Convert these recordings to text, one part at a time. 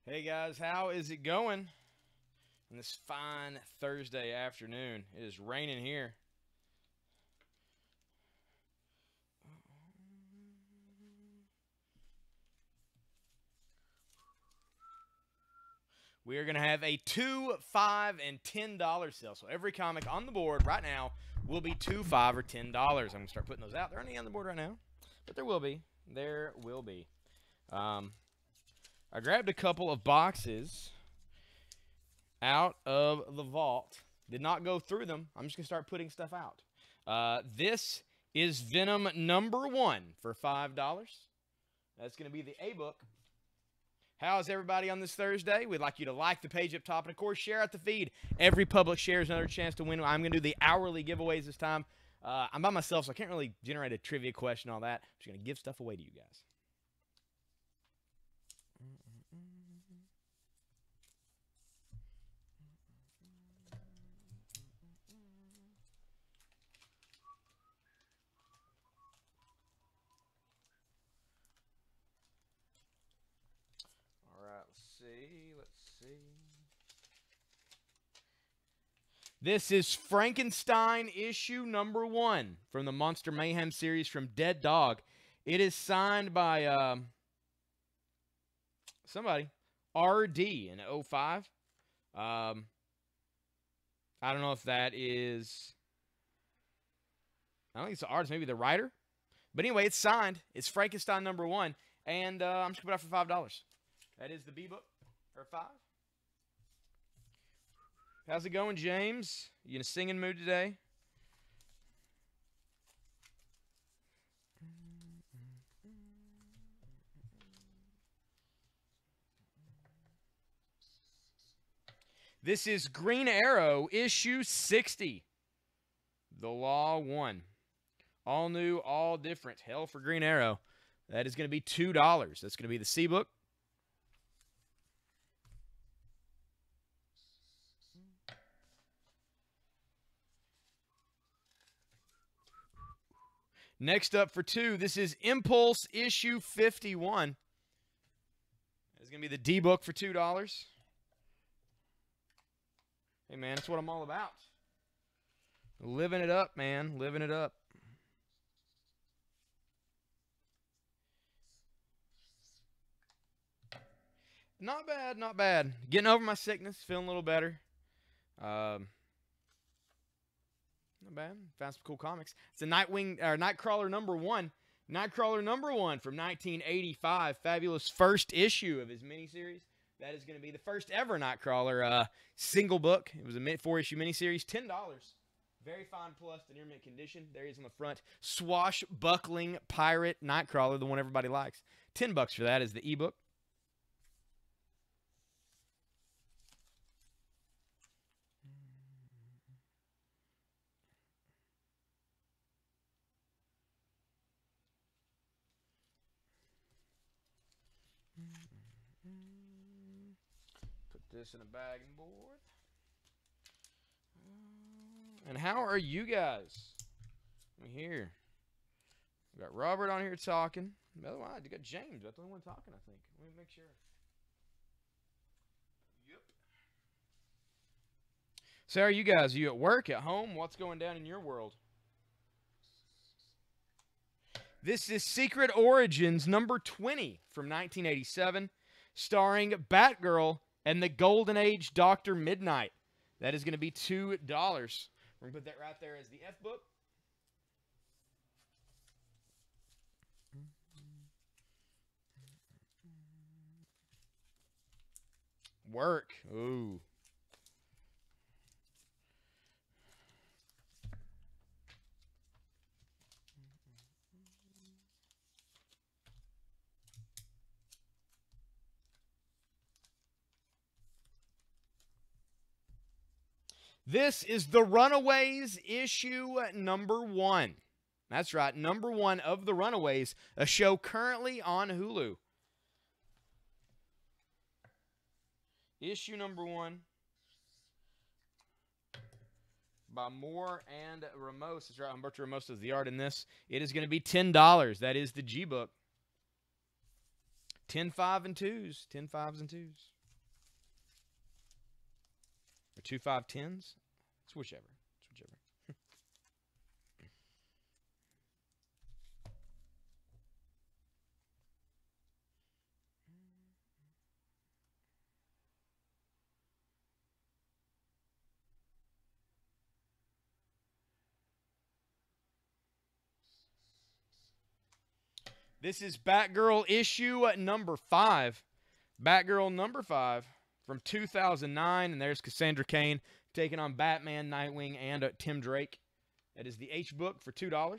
Hey guys, how is it going on this fine Thursday afternoon? It is raining here. We are going to have a $2, $5, and $10 sale. So every comic on the board right now will be $2, $5, or $10. I'm going to start putting those out. There aren't any on the board right now, but there will be. There will be. I grabbed a couple of boxes out of the vault. Did not go through them. I'm just going to start putting stuff out. This is Venom #1 for $5. That's going to be the A-book. How's everybody on this Thursday? We'd like you to like the page up top and, of course, share out the feed. Every public share is another chance to win. I'm going to do the hourly giveaways this time. I'm by myself, so I can't really generate a trivia question and all that. I'm just going to give stuff away to you guys. Let's see. This is Frankenstein issue #1 from the Monster Mayhem series from Dead Dog. It is signed by somebody, RD in 05. I don't know if that is, I don't think it's the artist, maybe the writer. But anyway, it's signed. It's Frankenstein #1, and I'm just going to put it out for $5. That is the B-book, or 5. How's it going, James? You in a singing mood today? This is Green Arrow, issue 60. The Law Won. All new, all different. Hell for Green Arrow. That is going to be $2. That's going to be the C-book. Next up for 2, this is Impulse issue 51. It's going to be the D-book for $2. Hey, man, that's what I'm all about. Living it up, man. Living it up. Not bad, not bad. Getting over my sickness, feeling a little better. Not bad. Found some cool comics. It's a Nightcrawler #1. Nightcrawler #1 from 1985. Fabulous first issue of his miniseries. That is going to be the first ever Nightcrawler single book. It was a 4-issue miniseries. $10. Very fine plus in near mint condition. There he is on the front. Swashbuckling pirate Nightcrawler, the one everybody likes. $10 for that is the ebook. This in a bag and board. And how are you guys? Let me hear. We got Robert on here talking. Otherwise, you got James. That's the only one talking, I think. Let me make sure. Yep. So how are you guys? Are you at work, at home? What's going down in your world? This is Secret Origins #20 from 1987, starring Batgirl and the Golden Age Dr. Midnight. That is going to be $2. We're going to put that right there as the F book. Work. Ooh. This is The Runaways issue #1. That's right, #1 of The Runaways, a show currently on Hulu. Issue #1 by Moore and Ramos. That's right, Humberto Ramos does the art in this. It is going to be $10. That is the G book. 10 5 and 2s. 10 5s and 2s. Or 2 5-10s? It's whichever. It's whichever. This is Batgirl issue number 5. Batgirl number 5 from 2009. And there's Cassandra Cain taking on Batman, Nightwing, and Tim Drake. That is the H book for $2.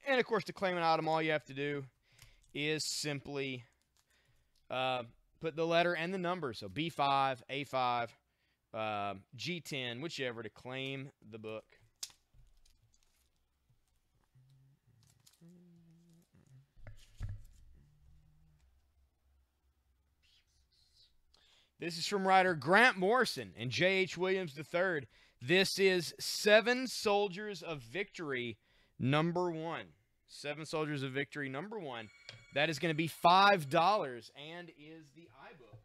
And, of course, to claim an item, all you have to do is simply put the letter and the number. So B5, A5, G10, whichever, to claim the book. This is from writer Grant Morrison and J.H. Williams III. This is 7 Soldiers of Victory, number 1. 7 Soldiers of Victory, number 1. That is going to be $5 and is the iBook.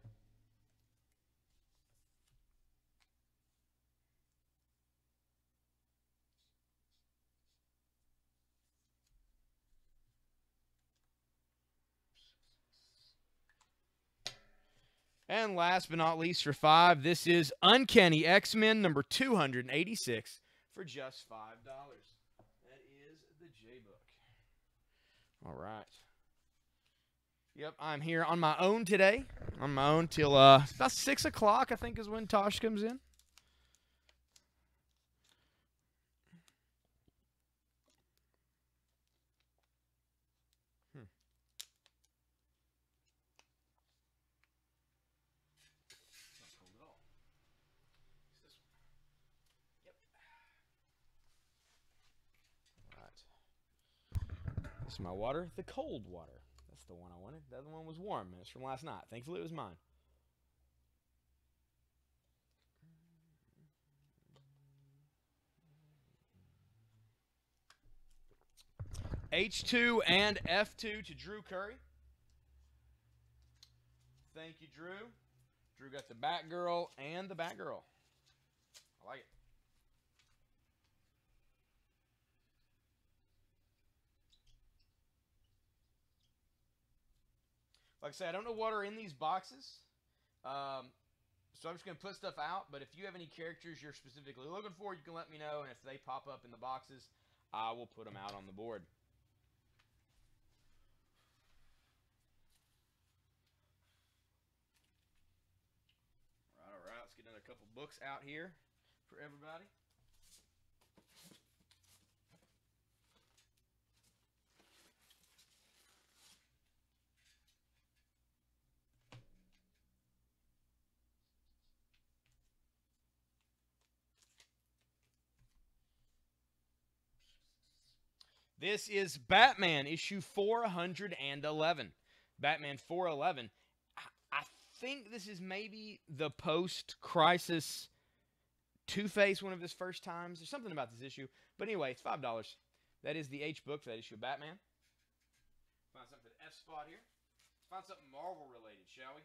And last but not least for 5, this is Uncanny X-Men number 286 for just $5. That is the J-Book. All right. Yep, I'm here on my own today. On my own till about 6 o'clock, I think, is when Tosh comes in. This is my water, the cold water. That's the one I wanted. The other one was warm, and it's from last night. Thankfully, it was mine. H2 and F2 to Drew Curry. Thank you, Drew. Drew got the Batgirl and the Batgirl. I like it. Like I said, I don't know what are in these boxes. So I'm just going to put stuff out. But if you have any characters you're specifically looking for, you can let me know. And if they pop up in the boxes, I will put them out on the board. All right. Let's get another couple books out here for everybody. This is Batman, issue 411. Batman 411. I think this is maybe the post-crisis Two-Face, one of his first times. There's something about this issue. But anyway, it's $5. That is the H book for that issue of Batman. Find something for the F spot here. Let's find something Marvel-related, shall we?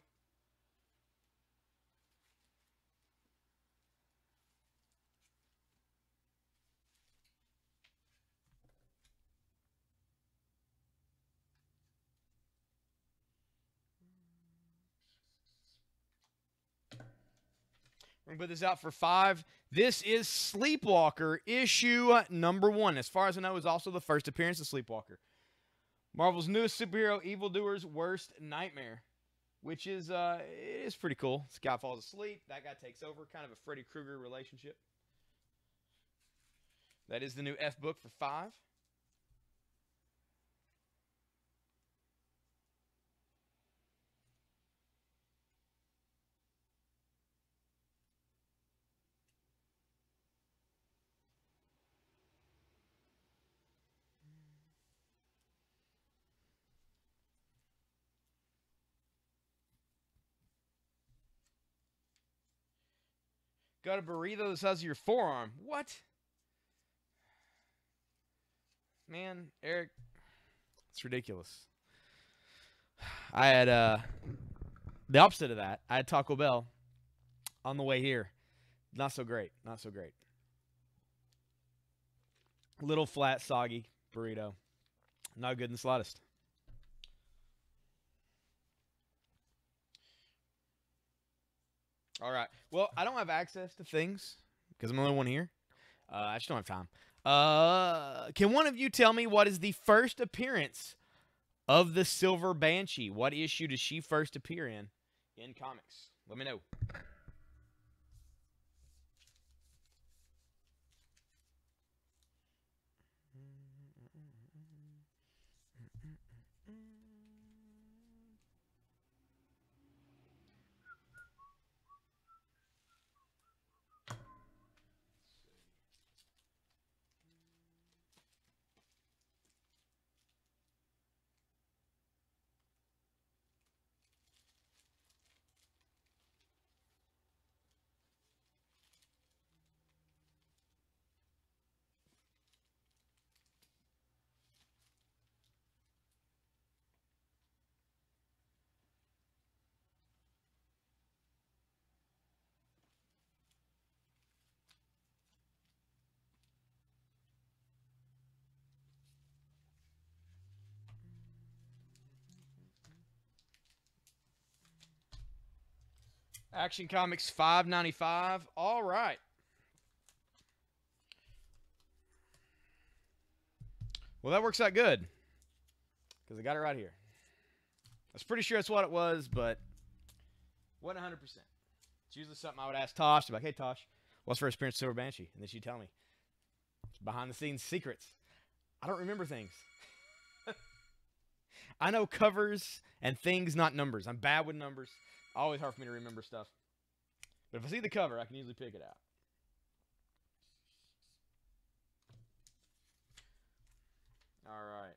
We're going to put this out for 5. This is Sleepwalker, issue number 1. As far as I know, is also the first appearance of Sleepwalker. Marvel's newest superhero, evildoer's worst nightmare. Which is, it is pretty cool. This guy falls asleep. That guy takes over. Kind of a Freddy Krueger relationship. That is the new F book for 5. Got a burrito the size of your forearm. What? Man, Eric, It's ridiculous. I had the opposite of that. I had Taco Bell on the way here. Not so great. Not so great. Little flat, soggy burrito. Not good in the slightest. All right. Well, I don't have access to things because I'm the only one here. I just don't have time. Can one of you tell me what is the first appearance of the Silver Banshee? What issue does she first appear in comics? Let me know. Action Comics $5.95. All right. Well, that works out good because I got it right here. I was pretty sure that's what it was, but wasn't 100%. It's usually something I would ask Tosh. Like, hey, Tosh, what's first appearance of Silver Banshee? And then she'd tell me. It's behind-the-scenes secrets. I don't remember things. I know covers and things, not numbers. I'm bad with numbers. Always hard for me to remember stuff. But if I see the cover, I can usually pick it out. All right.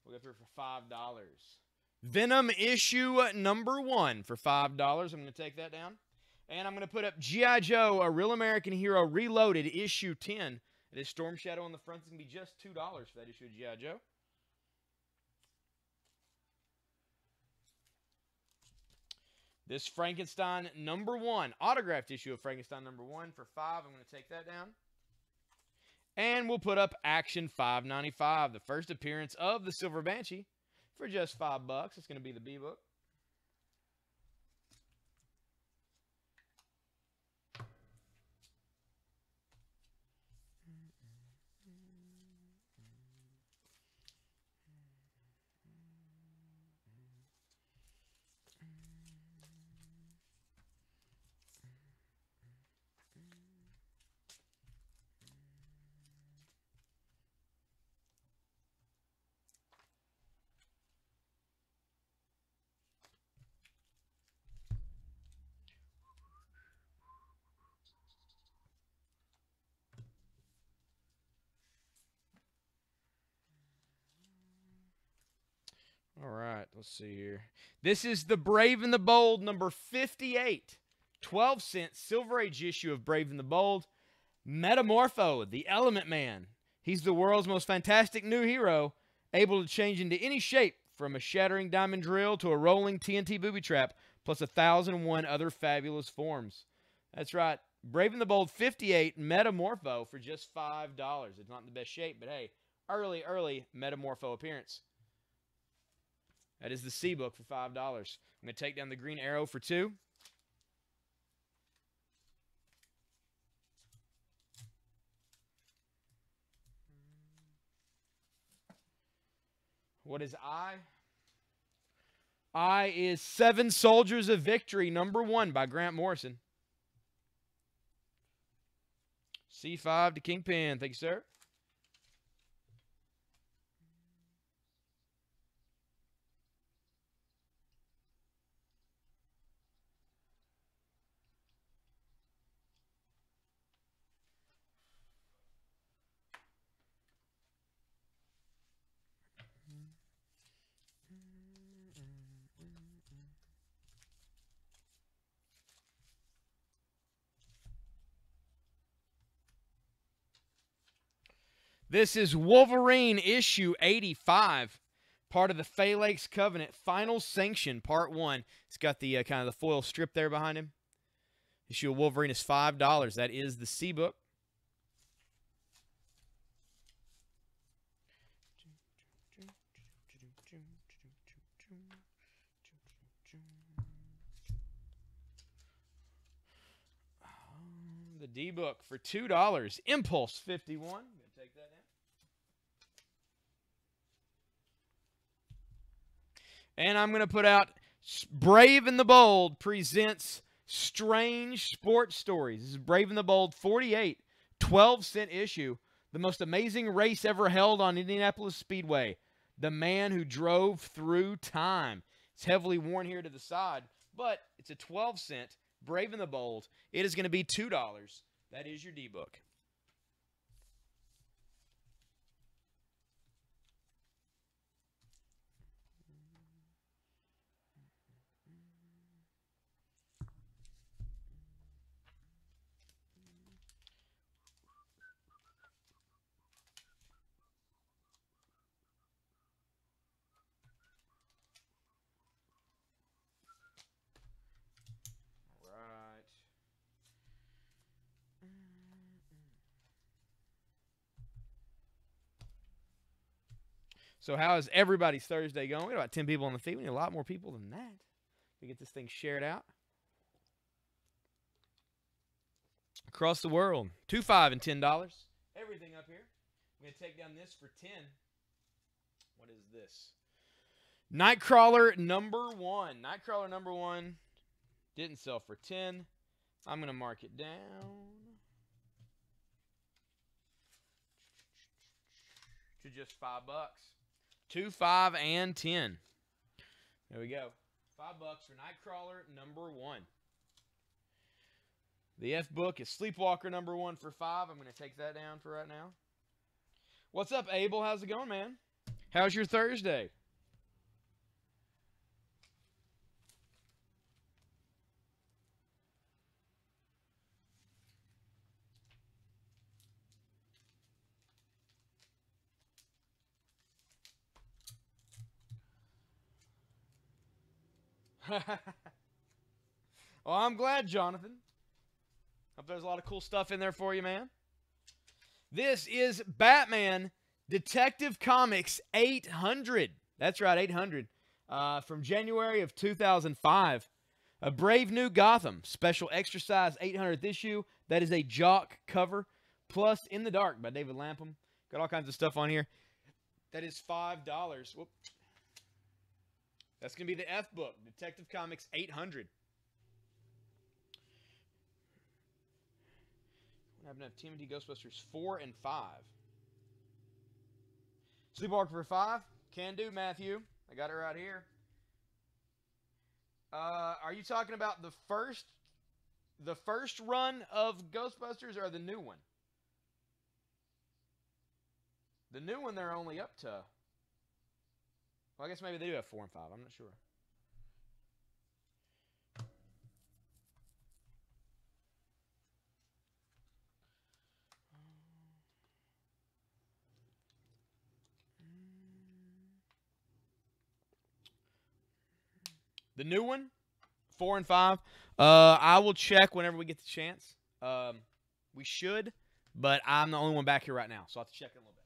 We'll go through for $5. Venom issue number 1 for $5. I'm going to take that down. And I'm going to put up G.I. Joe, A Real American Hero Reloaded, issue 10. It is Storm Shadow on the front. It's going to be just $2 for that issue of G.I. Joe. This Frankenstein number 1, autographed issue of Frankenstein number 1 for $5. I'm going to take that down. And we'll put up Action $5.95, the first appearance of the Silver Banshee for just $5. It's going to be the B-book. All right, let's see here. This is the Brave and the Bold number 58. 12-cent Silver Age issue of Brave and the Bold. Metamorpho, the Element Man. He's the world's most fantastic new hero, able to change into any shape, from a shattering diamond drill to a rolling TNT booby trap, plus 1,001 other fabulous forms. That's right. Brave and the Bold 58, Metamorpho for just $5. It's not in the best shape, but hey, early Metamorpho appearance. That is the C book for $5. I'm going to take down the Green Arrow for $2. What is I? I is Seven Soldiers of Victory, number 1 by Grant Morrison. C5 to Kingpin. Thank you, sir. This is Wolverine issue 85, part of the Fay Lakes Covenant Final Sanction, part 1. It's got the kind of the foil strip there behind him. Issue of Wolverine is $5. That is the C book. The D book for $2. Impulse 51. I'm going to take that down. And I'm going to put out Brave and the Bold presents Strange Sports Stories. This is Brave and the Bold 48, 12-cent issue. The most amazing race ever held on Indianapolis Speedway. The man who drove through time. It's heavily worn here to the side, but it's a 12-cent Brave and the Bold. It is going to be $2. That is your D book. So how is everybody's Thursday going? We got about 10 people on the feed. We need a lot more people than that to get this thing shared out across the world. $2, $5, and $10. Everything up here. I'm going to take down this for 10. What is this? Nightcrawler number 1. Nightcrawler number 1 didn't sell for 10. I'm going to mark it down to just $5. 2, 5, and 10. There we go. $5 for Nightcrawler number 1. The F book is Sleepwalker number 1 for $5. I'm going to take that down for right now. What's up, Abel? How's it going, man? How's your Thursday? Well, I'm glad, Jonathan. Hope there's a lot of cool stuff in there for you, man. This is Batman Detective Comics 800. That's right, 800. From January of 2005. A Brave New Gotham Special Extra Size 800th issue. That is a Jock cover. Plus In the Dark by David Lapham. Got all kinds of stuff on here. That is $5. Whoop. That's going to be the F book, Detective Comics 800. I happen to have TMNT Ghostbusters 4 and 5. Sleepwalker for 5. Can do, Matthew. I got it right here. Are you talking about the first run of Ghostbusters or the new one? The new one, they're only up to... Well, I guess maybe they do have 4 and 5. I'm not sure. The new one, 4 and 5. I will check whenever we get the chance. We should, but I'm the only one back here right now, so I'll have to check in a little bit.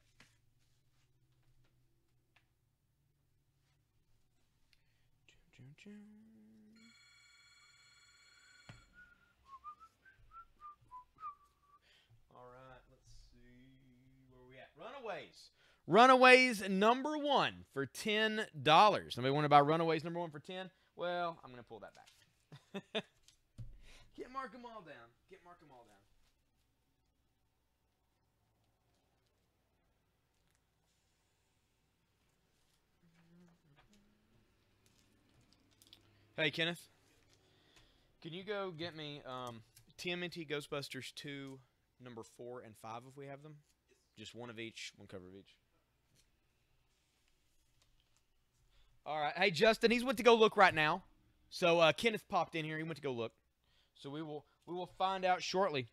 All right, let's see where we at. Runaways. Runaways number 1 for $10. Somebody want to buy Runaways number 1 for 10? Well, I'm going to pull that back. Can't mark them all down. Can't mark them all down. Hey, Kenneth. Can you go get me TMNT Ghostbusters 2, number 4 and 5 if we have them? Just one of each, one cover of each. All right. Hey, Justin, he's went to go look right now. So Kenneth popped in here. He went to go look. So we will find out shortly.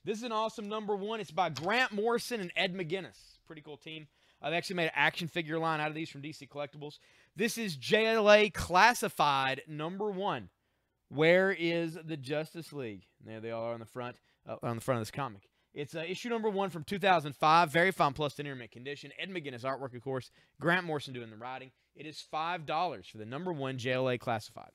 This is an awesome number 1. It's by Grant Morrison and Ed McGuinness. Pretty cool team. I've actually made an action figure line out of these from DC Collectibles. This is JLA Classified number 1. Where is the Justice League? There they all are on the front of this comic. It's issue number 1 from 2005. Very fine plus in intermittent condition. Ed McGuinness artwork, of course. Grant Morrison doing the writing. It is $5 for the number 1 JLA Classified.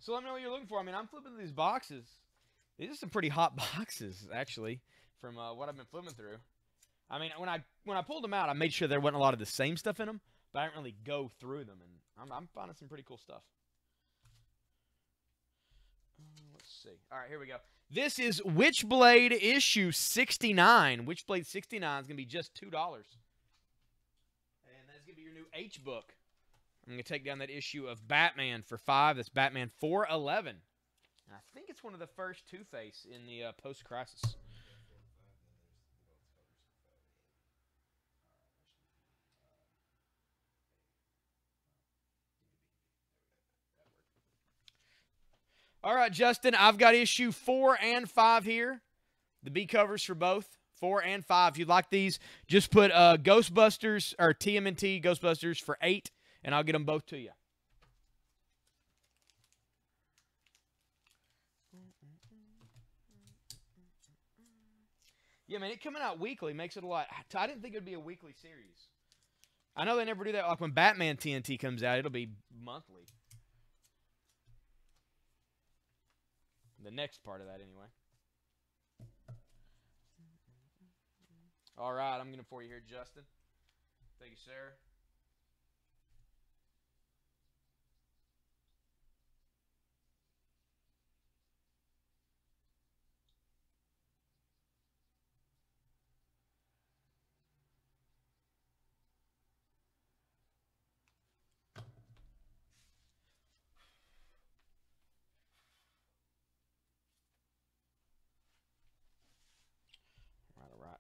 So let me know what you're looking for. I mean, I'm flipping through these boxes. These are some pretty hot boxes, actually, from what I've been flipping through. I mean, when I pulled them out, I made sure there wasn't a lot of the same stuff in them, but I didn't really go through them, and I'm finding some pretty cool stuff. Let's see. All right, here we go. This is Witchblade issue 69. Witchblade 69 is going to be just $2. And that's going to be your new H book. I'm going to take down that issue of Batman for $5. That's Batman 411. And I think it's one of the first Two-Face in the post-crisis. All right, Justin, I've got issue 4 and 5 here. The B covers for both, 4 and 5. If you'd like these, just put Ghostbusters or TMNT Ghostbusters for $8. And I'll get them both to you. Yeah, man, it coming out weekly makes it a lot. I didn't think it would be a weekly series. I know they never do that. Like when Batman TNT comes out, it'll be monthly. The next part of that, anyway. All right, I'm going to for you here, Justin. Thank you, sir. All right.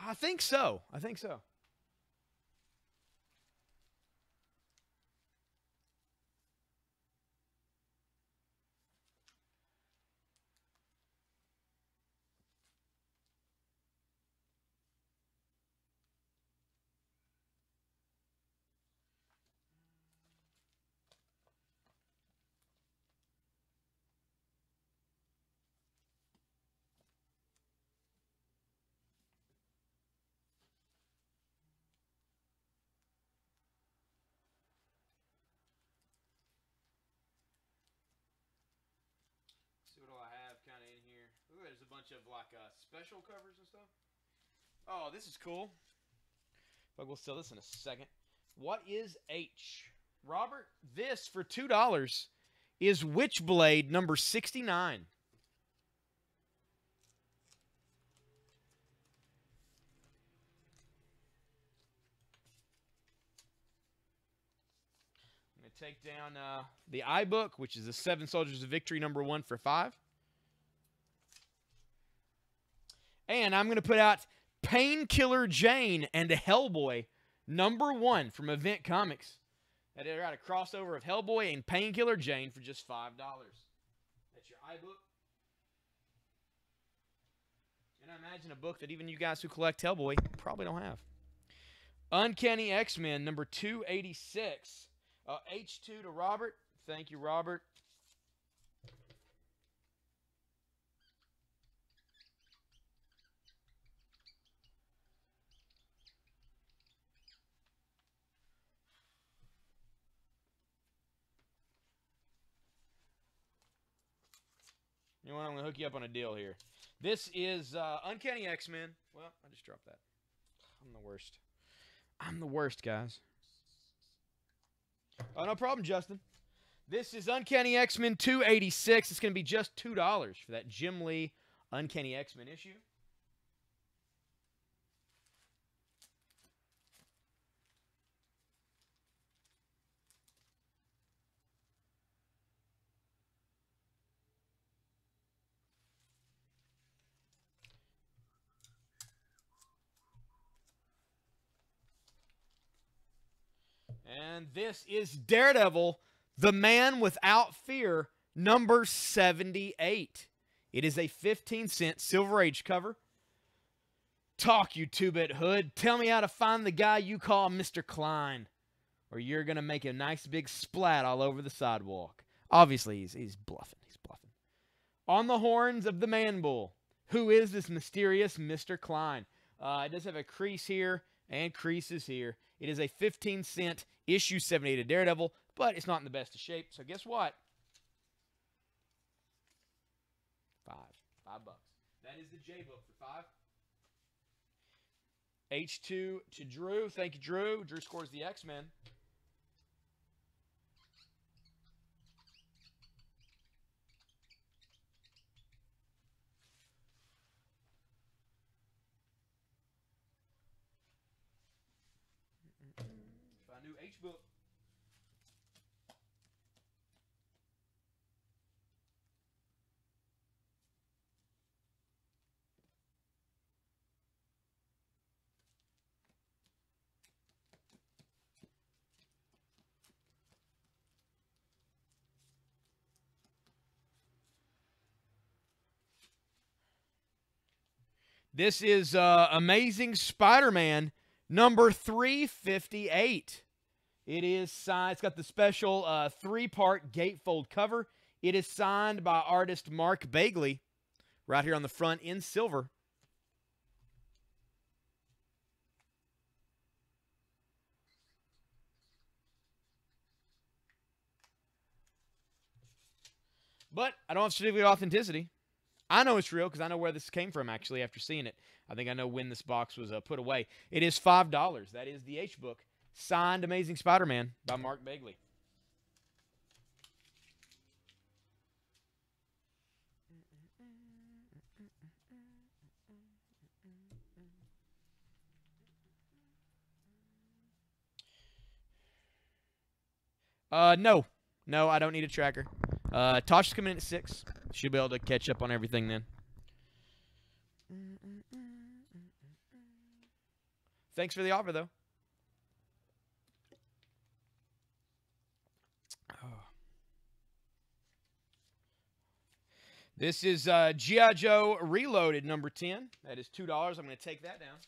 I think so. I think so. See what all I have kind of in here. Ooh, there's a bunch of like special covers and stuff. Oh, this is cool. But we'll sell this in a second. What is H? Robert, this for $2 is Witchblade number 69. I'm going to take down the iBook, which is the Seven Soldiers of Victory number 1 for $5. And I'm going to put out Painkiller Jane and Hellboy number 1 from Event Comics. That they're out a crossover of Hellboy and Painkiller Jane for just $5. That's your iBook. And I imagine a book that even you guys who collect Hellboy probably don't have. Uncanny X-Men number 286. H2 to Robert. Thank you, Robert. You know what? I'm going to hook you up on a deal here. This is Uncanny X-Men. Well, I just dropped that. I'm the worst. I'm the worst, guys. Oh, no problem, Justin. This is Uncanny X-Men 286. It's going to be just $2 for that Jim Lee Uncanny X-Men issue. And this is Daredevil, the Man Without Fear, number 78. It is a 15-cent Silver Age cover. Talk, you two-bit hood. Tell me how to find the guy you call Mr. Klein, or you're going to make a nice big splat all over the sidewalk. Obviously, he's bluffing. He's bluffing. On the horns of the Man Bull. Who is this mysterious Mr. Klein? It does have a crease here and creases here. It is a 15-cent issue 78 of Daredevil, but it's not in the best of shape. So guess what? $5 bucks. That is the J book for $5. H2 to Drew. Thank you, Drew. Drew scores the X-Men. Find a new H book. This is Amazing Spider-Man number 358. It is signed. It's got the special 3-part gatefold cover. It is signed by artist Mark Bagley right here on the front in silver. But I don't have certificate of authenticity. I know it's real because I know where this came from, actually, after seeing it. I think I know when this box was put away. It is $5. That is the H book. Signed Amazing Spider-Man by Mark Bagley. No. No, I don't need a tracker. Tosh is coming in at 6. Should be able to catch up on everything then. Thanks for the offer, though. This is G.I. Joe Reloaded, number 10. That is $2. I'm going to take that down.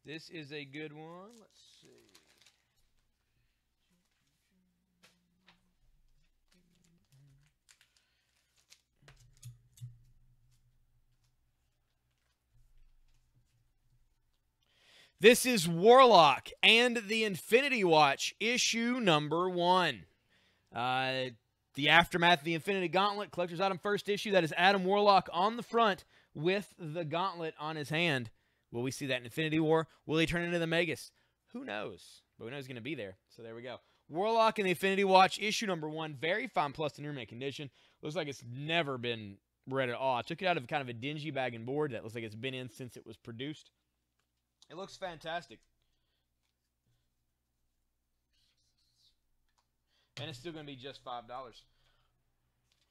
This is a good one. Let's see. This is Warlock and the Infinity Watch, issue number 1. The Aftermath of the Infinity Gauntlet, collector's item first issue. That is Adam Warlock on the front with the gauntlet on his hand. Will we see that in Infinity War? Will he turn into the Magus? Who knows? But we know he's going to be there. So there we go. Warlock and the Infinity Watch, issue number 1. Very fine plus in mint condition. Looks like it's never been read at all. I took it out of kind of a dingy bag and board that looks like it's been in since it was produced. It looks fantastic. And it's still going to be just $5.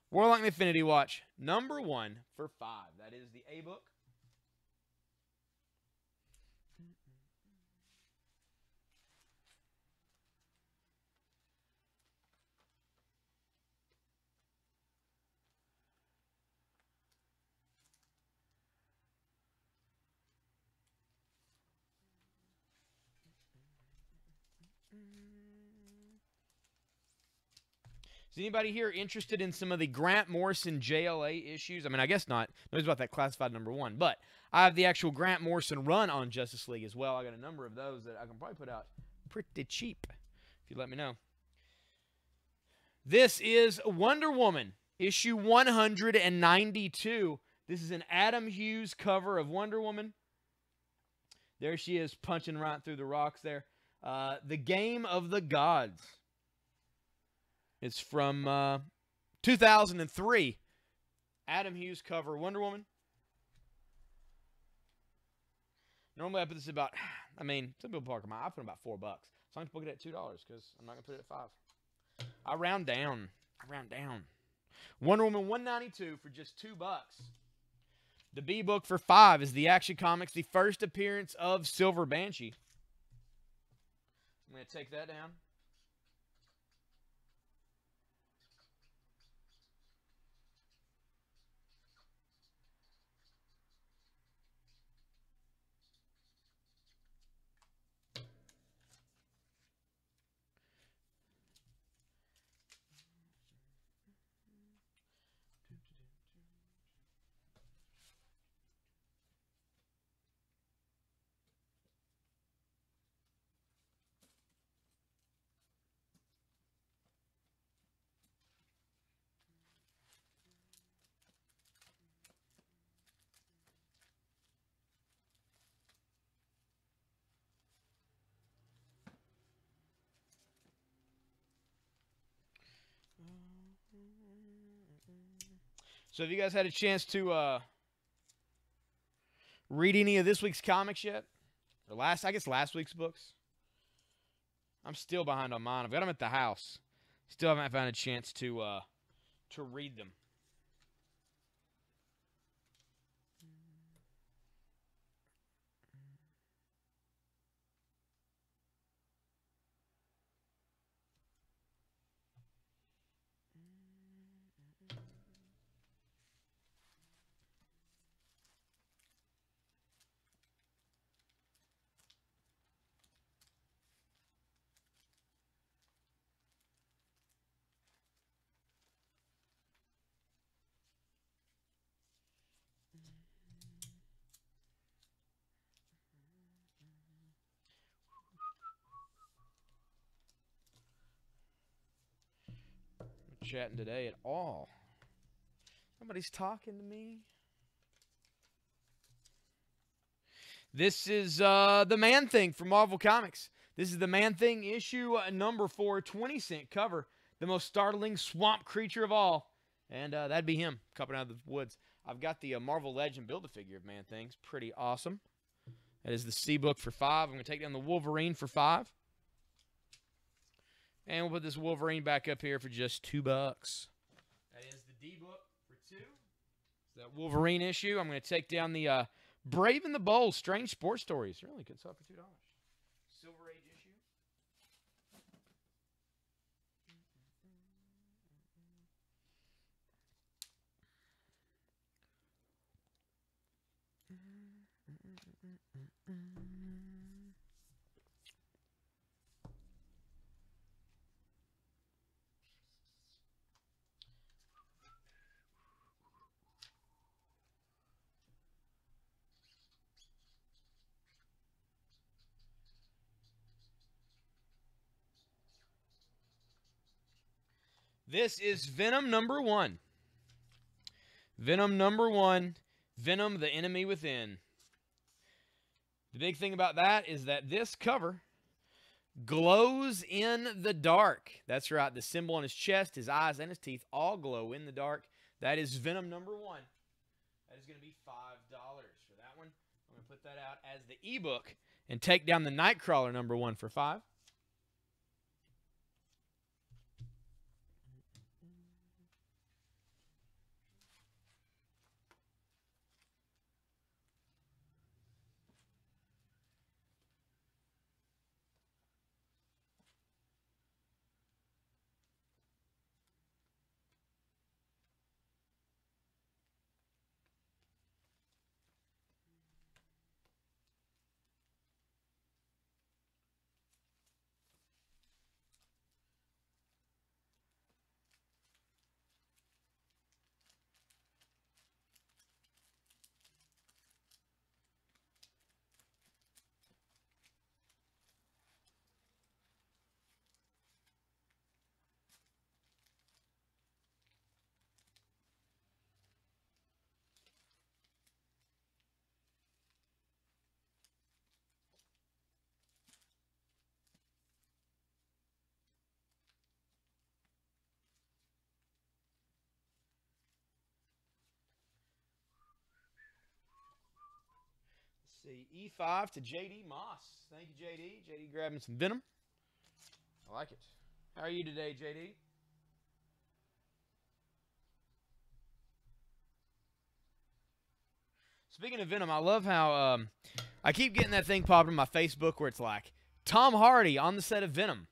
Warlock and the Infinity Watch, number 1 for $5. That is the A book. Is anybody here interested in some of the Grant Morrison JLA issues? I mean, I guess not. Nobody's about that classified number 1. But I have the actual Grant Morrison run on Justice League as well. I got a number of those that I can probably put out pretty cheap, if you let me know. This is Wonder Woman, issue 192. This is an Adam Hughes cover of Wonder Woman. There she is, punching right through the rocks there. The Game of the Gods. It's from 2003. Adam Hughes cover, Wonder Woman. Normally I put this about, I mean, some people park them out. I put them about $4. So I'm going to book it at $2 because I'm not going to put it at $5. I round down. I round down. Wonder Woman 192 for just $2. The B book for $5 is the Action Comics, the first appearance of Silver Banshee. I'm going to take that down. So have you guys had a chance to read any of this week's comics yet? Or I guess last week's books? I'm still behind on mine. I've got them at the house. Still haven't found a chance to read them. Not chatting today at all. Nobody's talking to me. This is the Man-Thing from Marvel Comics. This is the Man-Thing issue number 4, 20-cent cover. The most startling swamp creature of all. And that'd be him coming out of the woods. I've got the Marvel Legend Build-A-Figure of Man-Thing. It's pretty awesome. That is the C-Book for $5. I'm going to take down the Wolverine for $5. And we'll put this Wolverine back up here for just $2. That is the D-Book for $2. That Wolverine issue. I'm going to take down the Brave and the Bold Strange Sports Stories. Really good stuff for $2. Silver Age issue. This is Venom number 1. Venom number 1. Venom, the Enemy Within. The big thing about that is that this cover glows in the dark. That's right. The symbol on his chest, his eyes, and his teeth all glow in the dark. That is Venom number 1. That is going to be $5 for that one. I'm going to put that out as the ebook and take down the Nightcrawler number 1 for $5. See, E5 to JD Moss. Thank you, JD. JD grabbing some Venom. I like it. How are you today, JD? Speaking of Venom, I love how I keep getting that thing popping in my Facebook where it's like Tom Hardy on the set of Venom.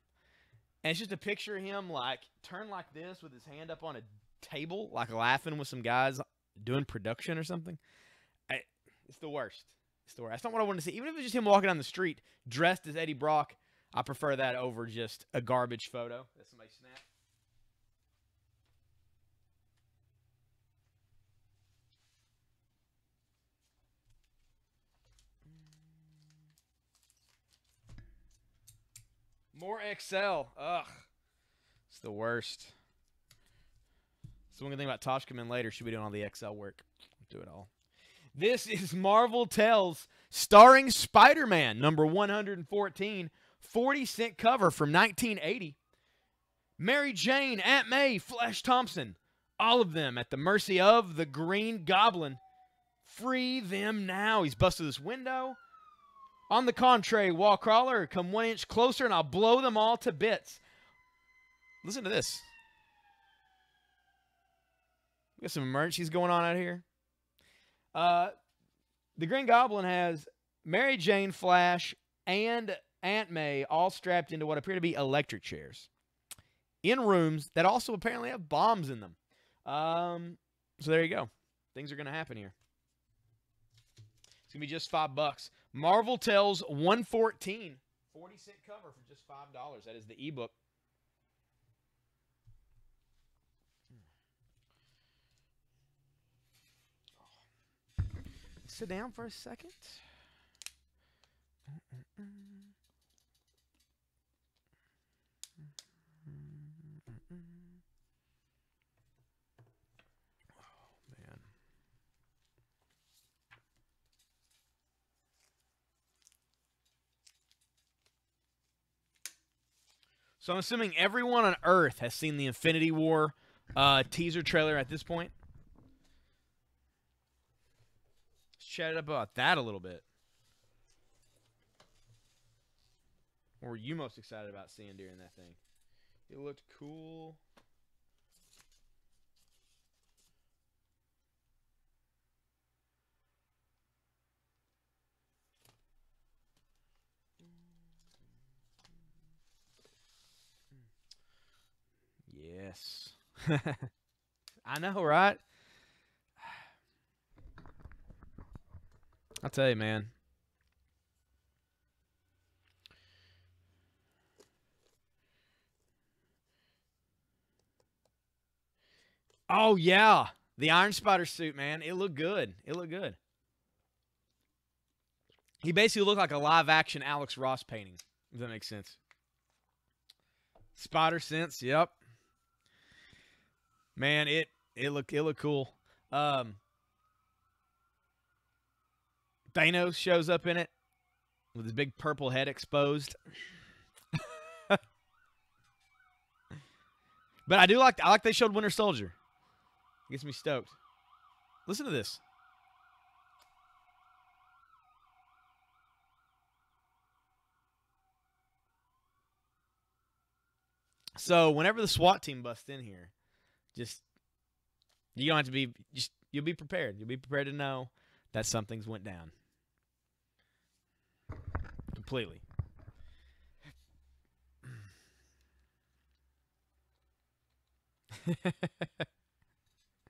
And it's just a picture of him like turned like this with his hand up on a table, like laughing with some guys doing production or something. It's the worst. It's the worst. That's not what I want to see. Even if it's just him walking down the street dressed as Eddie Brock, I prefer that over just a garbage photo that somebody snapped. More Excel. Ugh. It's the worst. So one good thing about Tosh coming in later, she'll be doing all the Excel work. Do it all. This is Marvel Tales starring Spider-Man, number 114, 40-cent cover from 1980. Mary Jane, Aunt May, Flash Thompson, all of them at the mercy of the Green Goblin. Free them now. He's busted this window. On the contrary, wall crawler, come 1 inch closer and I'll blow them all to bits. Listen to this. We got some emergencies going on out here. The Green Goblin has Mary Jane, Flash, and Aunt May all strapped into what appear to be electric chairs in rooms that also apparently have bombs in them. So there you go. Things are going to happen here. It's going to be just $5. Marvel Tales 114. 40-cent cover for just $5. That is the ebook. Sit down for a second. So I'm assuming everyone on Earth has seen the Infinity War teaser trailer at this point. Let's chat about that a little bit. What were you most excited about seeing during that thing? It looked cool. Yes. I know, right? I'll tell you, man. Oh, yeah. The Iron Spider suit, man. It looked good. It looked good. He basically looked like a live-action Alex Ross painting, if that makes sense. Spider Sense, yep. Man, it looked cool. Thanos shows up in it with his big purple head exposed. But I like they showed Winter Soldier. It gets me stoked. Listen to this. So whenever the SWAT team busts in here, you don't have to be, you'll be prepared. You'll be prepared to know that something's went down. Completely.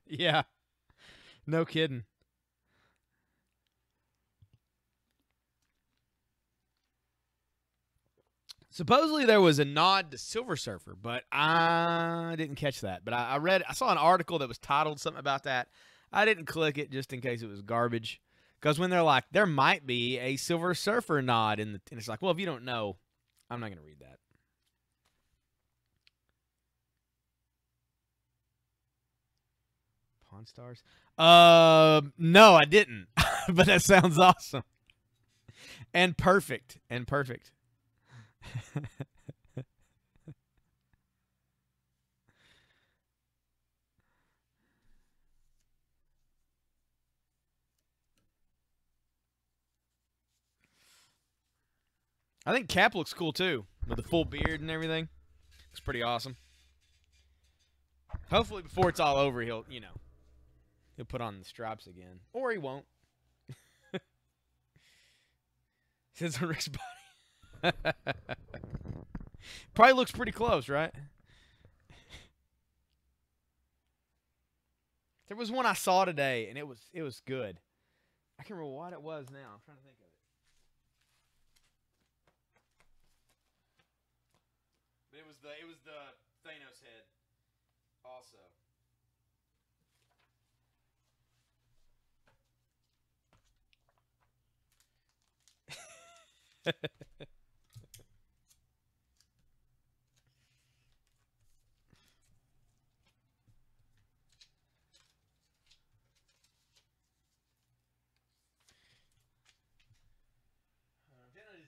Yeah. No kidding. Supposedly there was a nod to Silver Surfer, but I didn't catch that. But I saw an article that was titled something about that. I didn't click it just in case it was garbage. Because when they're like, there might be a Silver Surfer nod, and it's like, well, if you don't know, I'm not going to read that. Pawn Stars? No, I didn't. But that sounds awesome. And perfect. And perfect. I think Cap looks cool too, with the full beard and everything. Looks pretty awesome. Hopefully before it's all over, he'll put on the stripes again. Or he won't. Sits on Rick's body. Probably looks pretty close, right? There was one I saw today, and it was good. I can't remember what it was now. I'm trying to think of it. But it was the Thanos head also.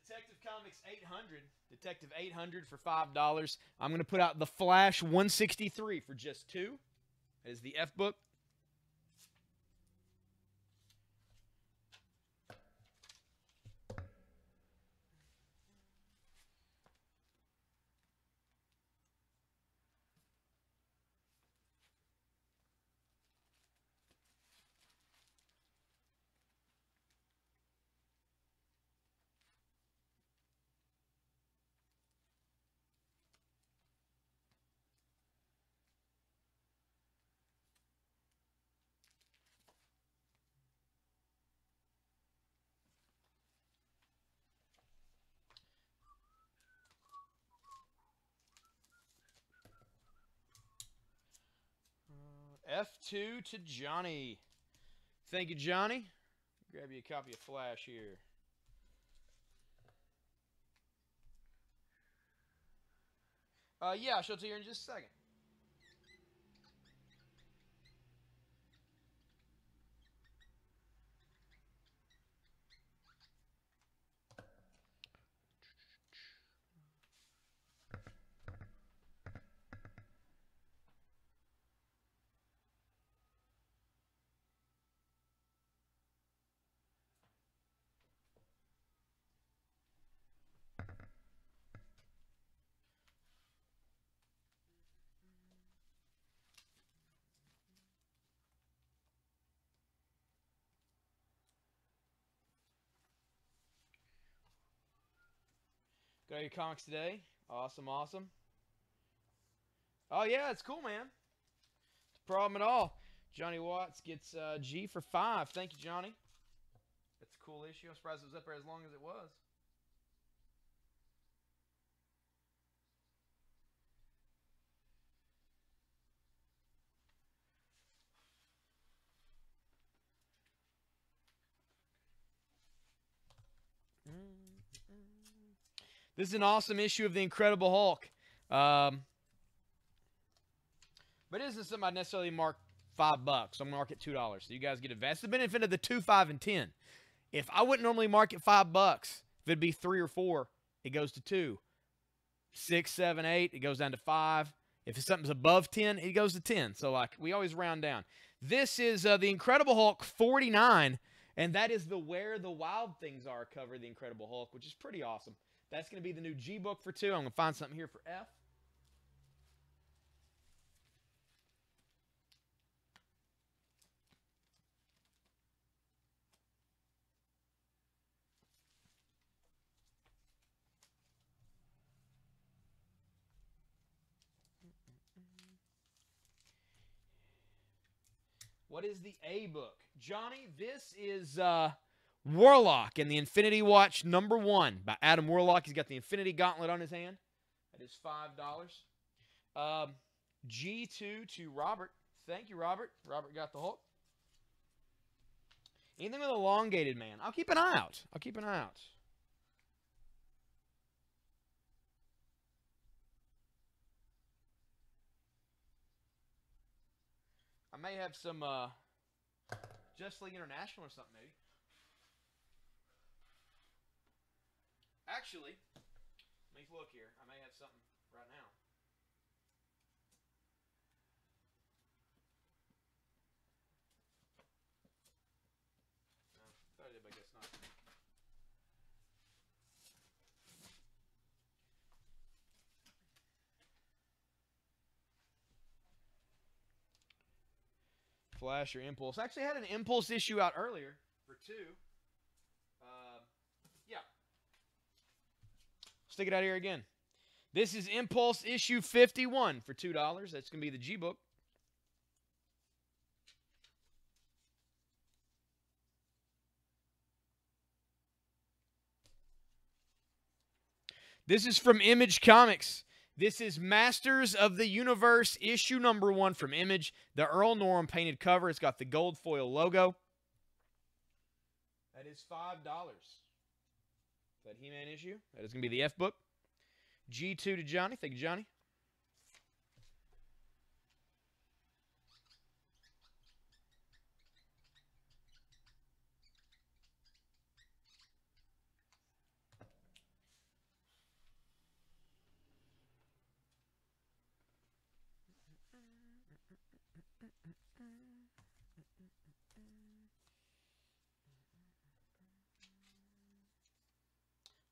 Detective Comics 800. Detective 800 for $5. I'm going to put out the Flash 163 for just $2. That is the F book. F2 to Johnny. Thank you, Johnny. Grab you a copy of Flash here. Yeah, I'll show it to you in just a second. Got your comics today. Awesome, awesome. Oh, yeah, it's cool, man. It's a problem at all. Johnny Watts gets G for $5. Thank you, Johnny. That's a cool issue. I'm surprised it was up there as long as it was. This is an awesome issue of The Incredible Hulk. But it isn't something I'd necessarily mark $5. I'm going to mark it $2. So you guys get it. That's the benefit of the 2, 5, and 10. If I wouldn't normally mark it $5, if it'd be 3 or 4, it goes to 2. 6, 7, 8, it goes down to 5. If something's above 10, it goes to 10. So, like, we always round down. This is The Incredible Hulk 49, and that is the Where the Wild Things Are cover of The Incredible Hulk, which is pretty awesome. That's going to be the new G book for $2. I'm going to find something here for F. What is the A book? Johnny, this is Warlock and the Infinity Watch #1 by Adam Warlock. He's got the Infinity Gauntlet on his hand. That is $5. G2 to Robert. Thank you, Robert. Robert got the Hulk. Anything with elongated, man. I'll keep an eye out. I'll keep an eye out. I may have some Just League International or something, maybe. Actually, let me look here. I may have something right now. No, thought I did, but I guess not. Flash or Impulse. I actually had an Impulse issue out earlier for $2. Yeah. Stick it out here again. This is Impulse issue 51 for $2. That's going to be the G-Book. This is from Image Comics. This is Masters of the Universe issue number 1 from Image. The Earl Norm painted cover. It's got the gold foil logo. That is $5. That He-Man issue. That is going to be the F-Book. G2 to Johnny. Thank you, Johnny.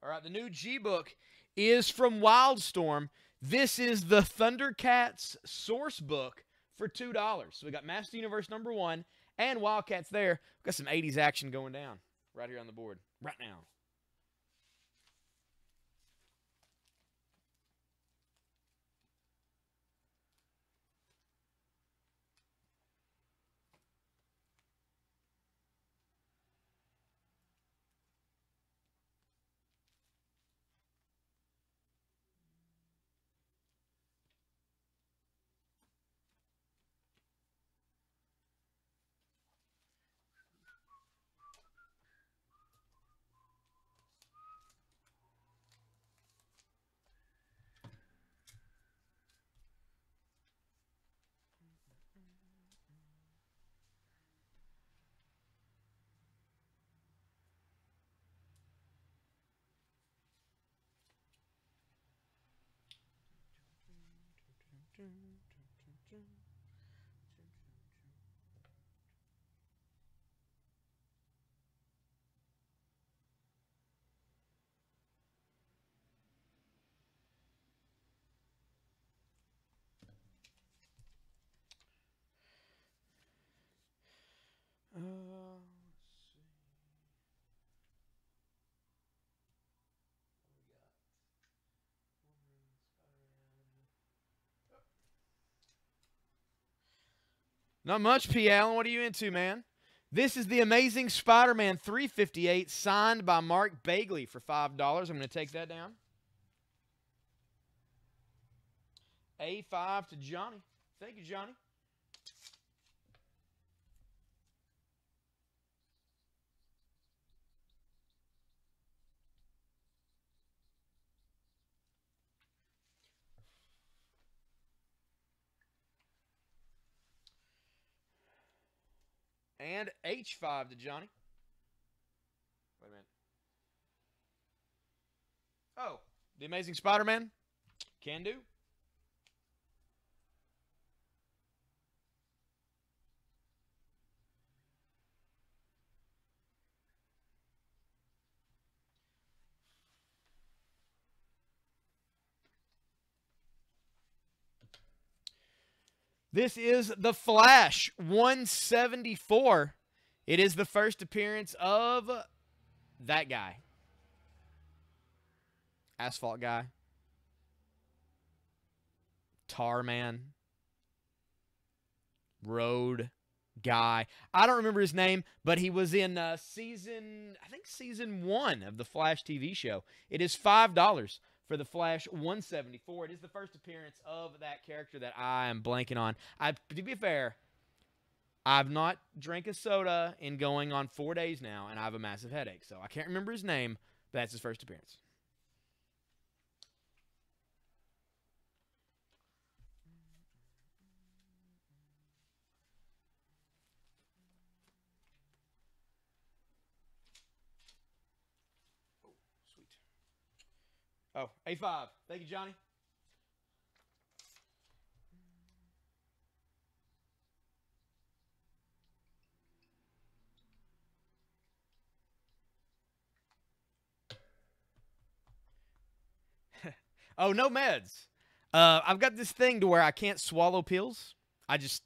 All right, the new G-Book is from Wildstorm. This is the Thundercats source book for $2. So we got Master Universe number 1 and Wildcats there. We've got some 80s action going down right here on the board right now. Not much, P. Allen. What are you into, man? This is the Amazing Spider-Man 358 signed by Mark Bagley for $5. I'm going to take that down. A5 to Johnny. Thank you, Johnny. And H5 to Johnny. Wait a minute. Oh, the Amazing Spider-Man? Can do. This is The Flash 174. It is the first appearance of that guy. Asphalt guy. Tar Man. Road guy. I don't remember his name, but he was in season 1 of the Flash TV show. It is $5 for the Flash 174. It is the first appearance of that character that I am blanking on. To be fair, I've not drank a soda in going on 4 days now, and I have a massive headache. So I can't remember his name, but that's his first appearance. Oh, sweet. Oh, A5. Thank you, Johnny. Oh, no meds. I've got this thing to where I can't swallow pills. I just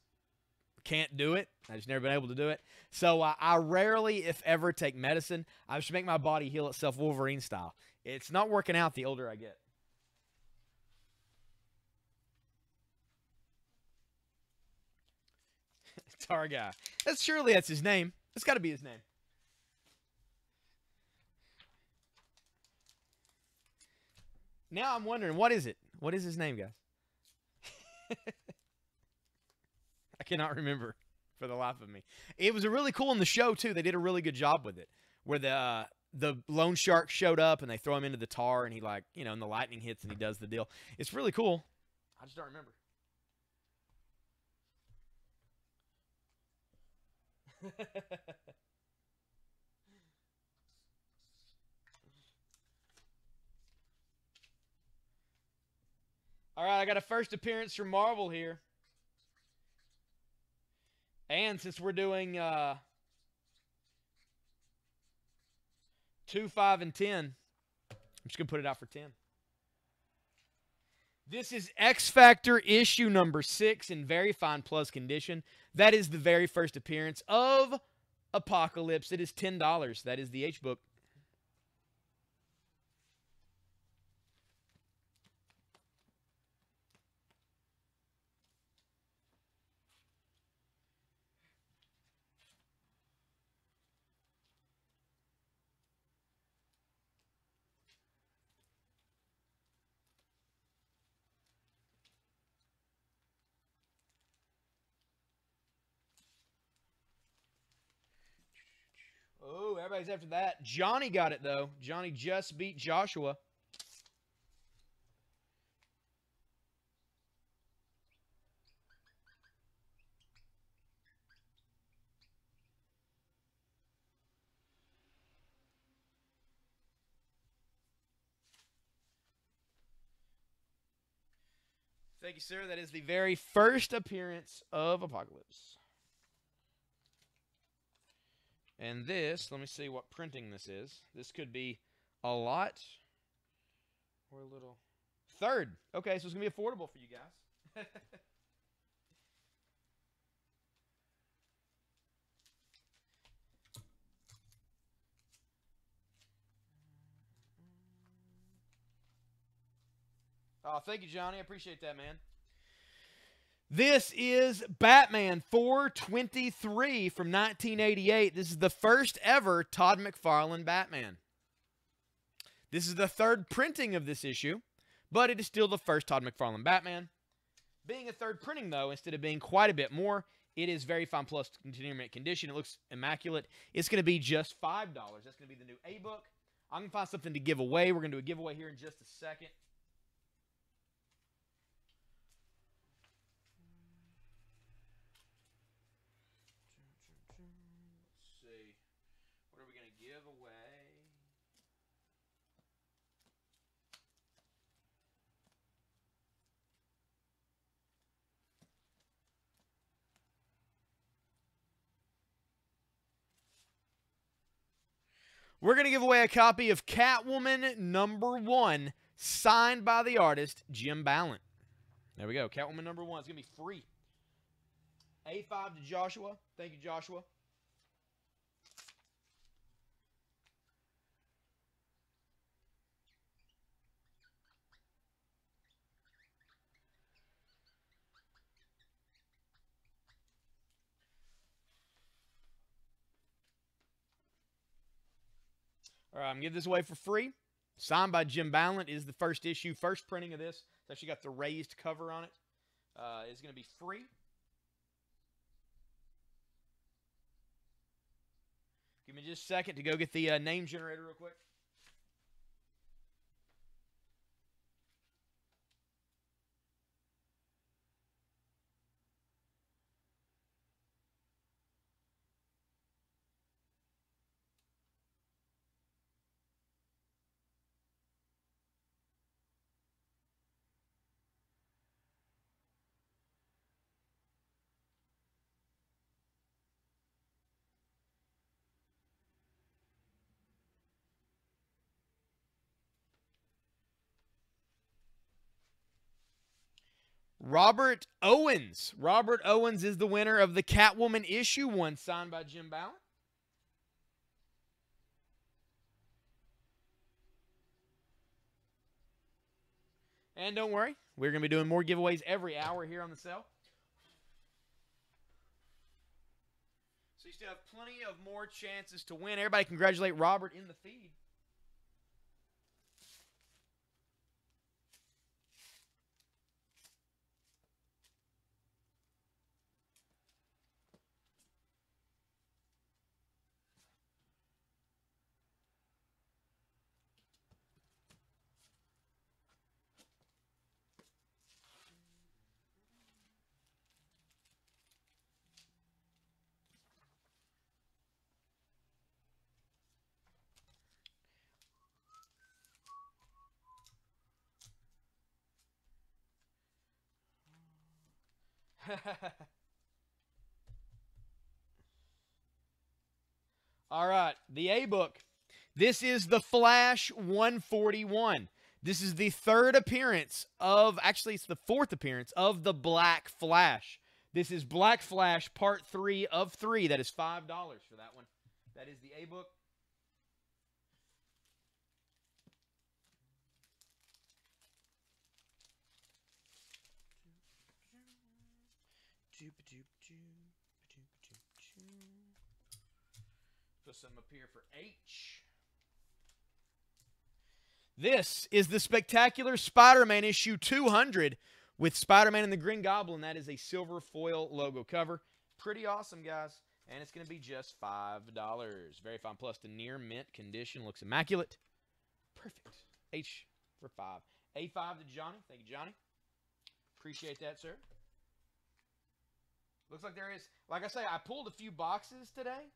can't do it. I've just never been able to do it. So I rarely, if ever, take medicine. I should make my body heal itself Wolverine style. It's not working out the older I get. Tar guy. Surely that's his name. That's got to be his name. Now I'm wondering, what is it? What is his name, guys? I cannot remember for the life of me. It was a really cool in the show, too. They did a really good job with it, where the loan shark showed up, and they throw him into the tar, and he, like, you know, and the lightning hits, and he does the deal. It's really cool. I just don't remember. All right, I got a first appearance from Marvel here. And since we're doing 2, 5, and 10, I'm just going to put it out for 10. This is X Factor issue number 6 in very fine plus condition. That is the very first appearance of Apocalypse. It is $10. That is the H-book. Oh, everybody's after that. Johnny got it, though. Johnny just beat Joshua. Thank you, sir. That is the very first appearance of Apocalypse. And this, let me see what printing this is. This could be a lot or a little. Third. Okay, so it's going to be affordable for you guys. Oh, thank you, Johnny. I appreciate that, man. This is Batman 423 from 1988. This is the first ever Todd McFarlane Batman. This is the third printing of this issue, but it is still the first Todd McFarlane Batman. Being a third printing, though, instead of being quite a bit more, it is very fine plus continuing mint condition. It looks immaculate. It's going to be just $5. That's going to be the new A-book. I'm going to find something to give away. We're going to do a giveaway here in just a second. Give away. We're going to give away a copy of Catwoman #1, signed by the artist Jim Ballant. There we go. Catwoman #1. It's going to be free. A5 to Joshua. Thank you, Joshua. All right, I'm going to give this away for free. Signed by Jim Ballant is the first issue, first printing of this. It's actually got the raised cover on it. It's going to be free. Give me just a second to go get the name generator real quick. Robert Owens. Robert Owens is the winner of the Catwoman #1, signed by Jim Ballant. And don't worry, we're going to be doing more giveaways every hour here on the cell. So you still have plenty of more chances to win. Everybody congratulate Robert in the feed. All right, the A book. This is the Flash 141. This is the third appearance of, actually, it's the fourth appearance of the Black Flash. This is Black Flash Part 3 of 3. That is $5 for that one. That is the A book. Put some up here for H. This is the Spectacular Spider-Man issue 200 with Spider-Man and the Green Goblin. That is a silver foil logo cover. Pretty awesome, guys. And it's going to be just $5. Very fine plus to near mint condition. Looks immaculate. Perfect. H for 5. A5 to Johnny. Thank you, Johnny. Appreciate that, sir. Looks like there is, like I say, I pulled a few boxes today,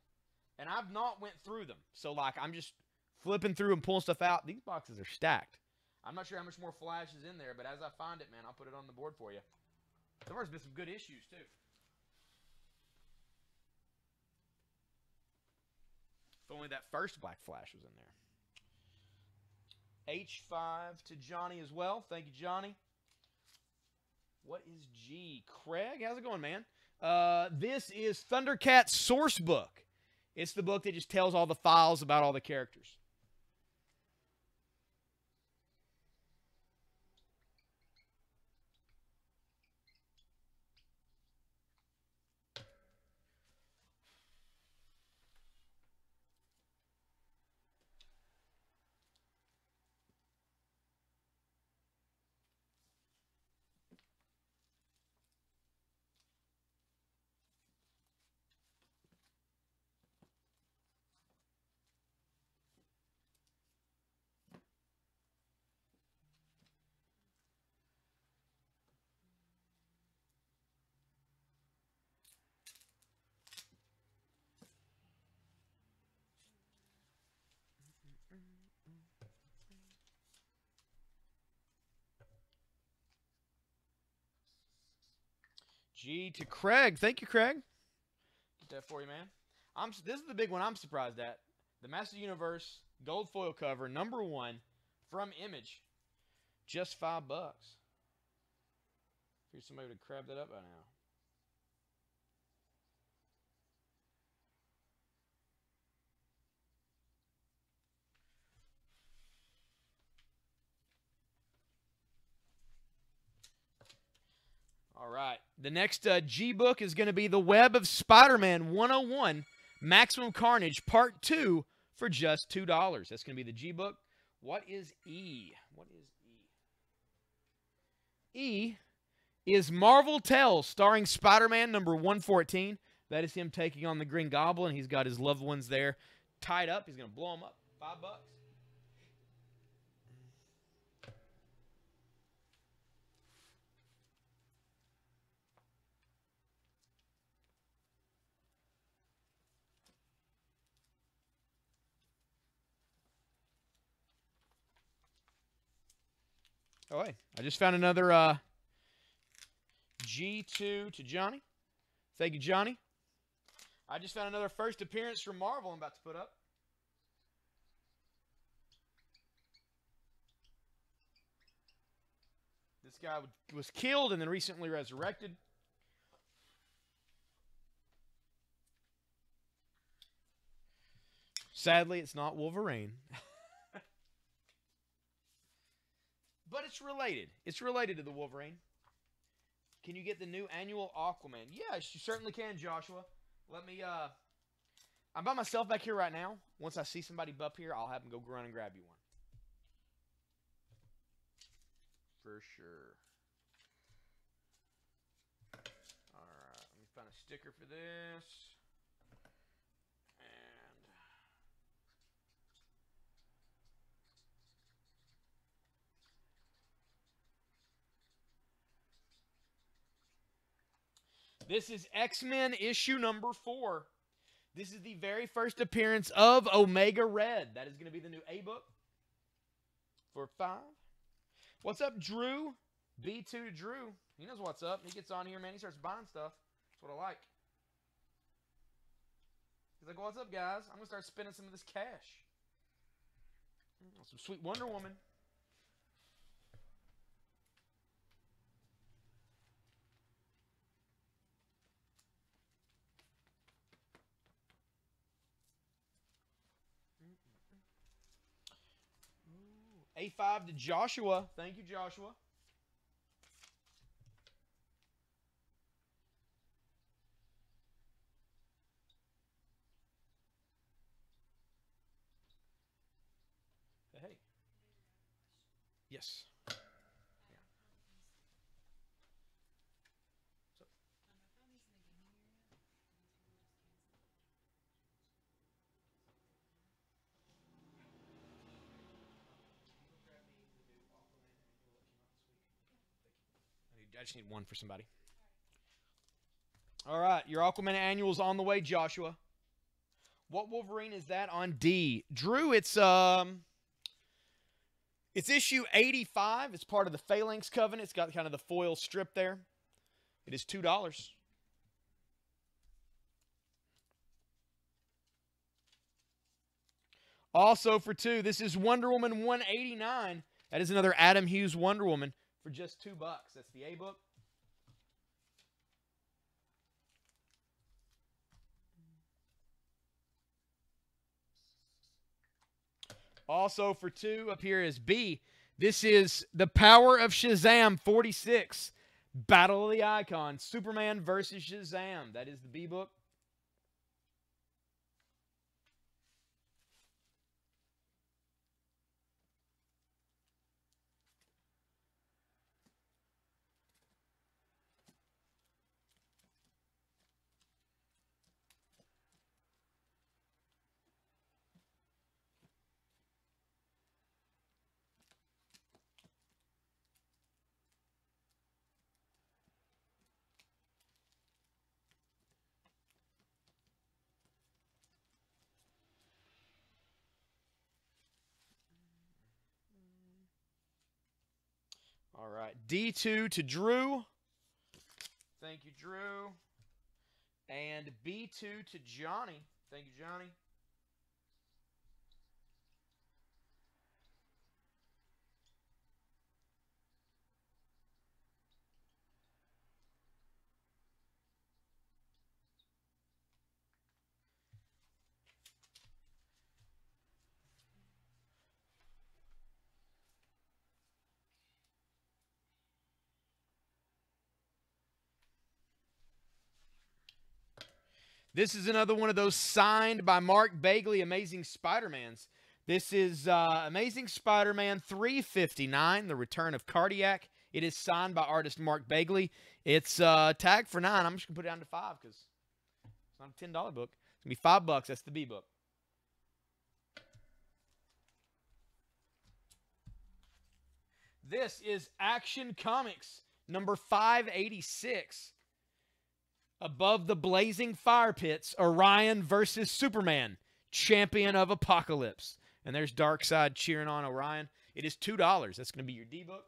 and I've not went through them. So, like, I'm just flipping through and pulling stuff out. These boxes are stacked. I'm not sure how much more Flash is in there, but as I find it, man, I'll put it on the board for you. There's been some good issues, too. If only that first Black Flash was in there. H5 to Johnny as well. Thank you, Johnny. What is G? Craig, how's it going, man? This is Thundercat's source book. It's the book that just tells all the files about all the characters. G to Craig. Thank you, Craig. Get that for you, man. This is the big one I'm surprised at. The Master Universe gold foil cover, #1 from Image. Just $5. Here's somebody to crab that up by now. All right. The next G book is going to be The Web of Spider-Man 101, Maximum Carnage Part 2 for just $2. That's going to be the G book. What is E? What is E? E is Marvel Tales starring Spider-Man #114. That is him taking on the Green Goblin. He's got his loved ones there tied up. He's going to blow them up. $5. Oh, hey, I just found another G2 to Johnny. Thank you, Johnny. I just found another first appearance from Marvel I'm about to put up. This guy was killed and then recently resurrected. Sadly, it's not Wolverine. But it's related. It's related to the Wolverine. Can you get the new annual Aquaman? Yes, you certainly can, Joshua. Let me, I'm by myself back here right now. Once I see somebody up here, I'll have them go run and grab you one. For sure. Alright, let me find a sticker for this. This is X-Men issue number 4. This is the very first appearance of Omega Red. That is going to be the new A-book for 5. What's up, Drew? B2 to Drew. He knows what's up. He gets on here, man. He starts buying stuff. That's what I like. He's like, what's up, guys? I'm going to start spending some of this cash. Some sweet Wonder Woman. A5 to Joshua. Thank you, Joshua. Hey. Yes. Yeah. So. I just need one for somebody. All right, your Aquaman annual's on the way, Joshua. What Wolverine is that on D? Drew, it's issue 85. It's part of the Phalanx Covenant. It's got kind of the foil strip there. It is $2. Also for 2, this is Wonder Woman 189. That is another Adam Hughes Wonder Woman for just $2. That's the A-book. Also for 2, up here is B. This is The Power of Shazam 46. Battle of the Icons. Superman versus Shazam. That is the B book. All right, D2 to Drew. Thank you, Drew. And B2 to Johnny. Thank you, Johnny. This is another one of those signed by Mark Bagley Amazing Spider-Mans. This is Amazing Spider-Man 359, The Return of Cardiac. It is signed by artist Mark Bagley. It's tagged for $9. I'm just going to put it down to $5 because it's not a $10 book. It's going to be $5. That's the B book. This is Action Comics number 586. Above the blazing fire pits, Orion versus Superman, champion of apocalypse. And there's Darkseid cheering on Orion. It is $2. That's going to be your D book.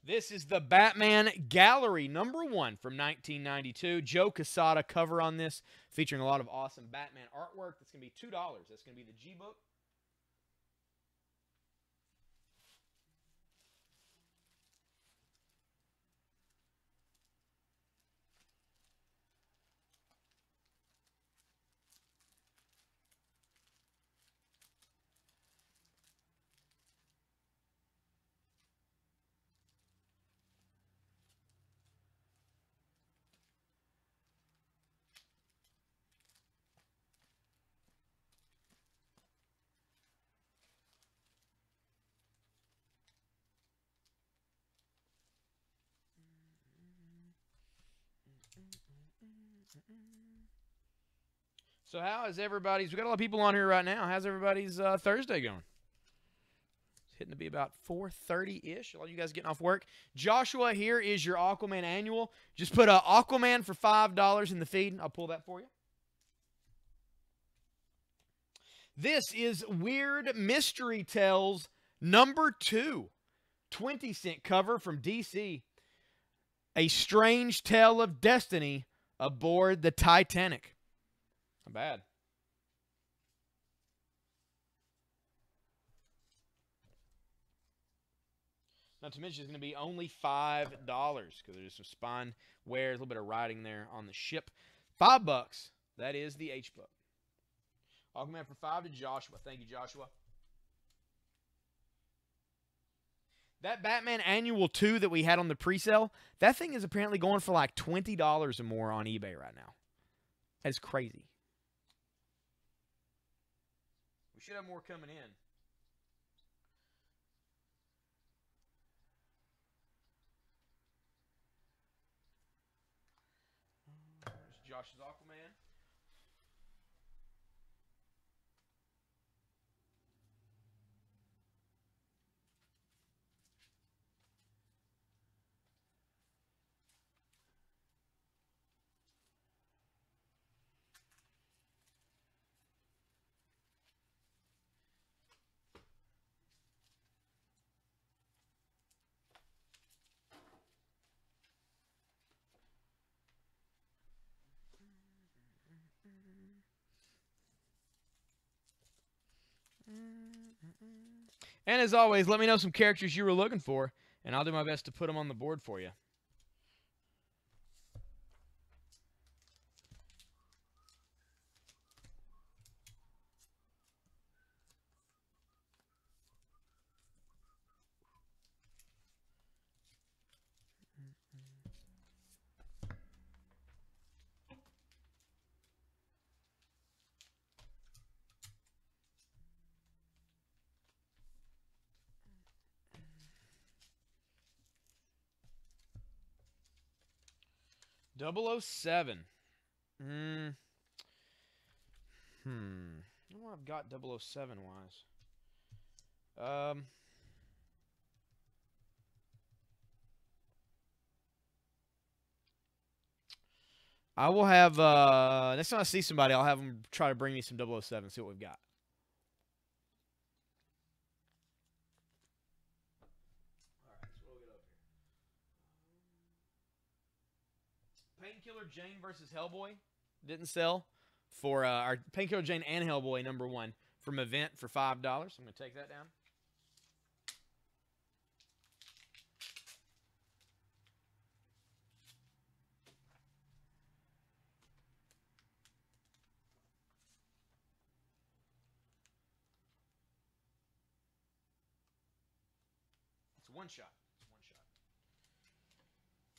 This is the Batman Gallery #1 from 1992. Joe Quesada cover on this, featuring a lot of awesome Batman artwork. That's going to be $2. That's going to be the G-Book. So how is everybody's? We got a lot of people on here right now. How's everybody's Thursday going? It's hitting to be about 4:30-ish. A lot of you guys getting off work. Joshua, here is your Aquaman annual. Just put Aquaman for $5 in the feed. I'll pull that for you. This is Weird Mystery Tales #2. 20-cent cover from DC. A Strange Tale of Destiny aboard the Titanic. Not bad. Not to mention, it's going to be only $5 because there's some spine wear, a little bit of writing there on the ship. $5. That is the H-Book. Aquaman for $5 to Joshua. Thank you, Joshua. That Batman Annual 2 that we had on the pre-sale, that thing is apparently going for like $20 or more on eBay right now. That's crazy. We should have more coming in. There's Josh's Aquaman. And as always, let me know some characters you were looking for, and I'll do my best to put them on the board for you. .007. I don't know what I've got .007 wise. I will have, next time I see somebody, I'll have them try to bring me some .007, see what we've got. Painkiller Jane versus Hellboy didn't sell for our Painkiller Jane and Hellboy #1 from Event for $5. I'm going to take that down. It's one shot.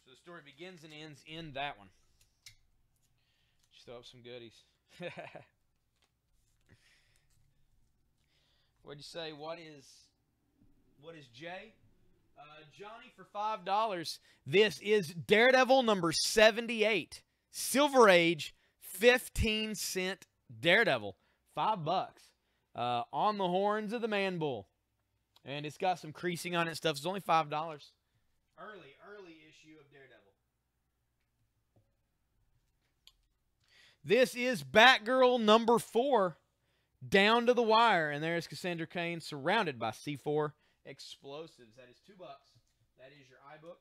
So the story begins and ends in that one. Just throw up some goodies. What'd you say? What is Jay? Johnny for $5. This is Daredevil #78. Silver Age, 15-cent Daredevil. $5. On the horns of the man bull. And it's got some creasing on it and stuff. It's only $5. Early issue of Daredevil. This is Batgirl #4. Down to the wire. And there's Cassandra Cain surrounded by C4 explosives. That is $2. That is your iBook.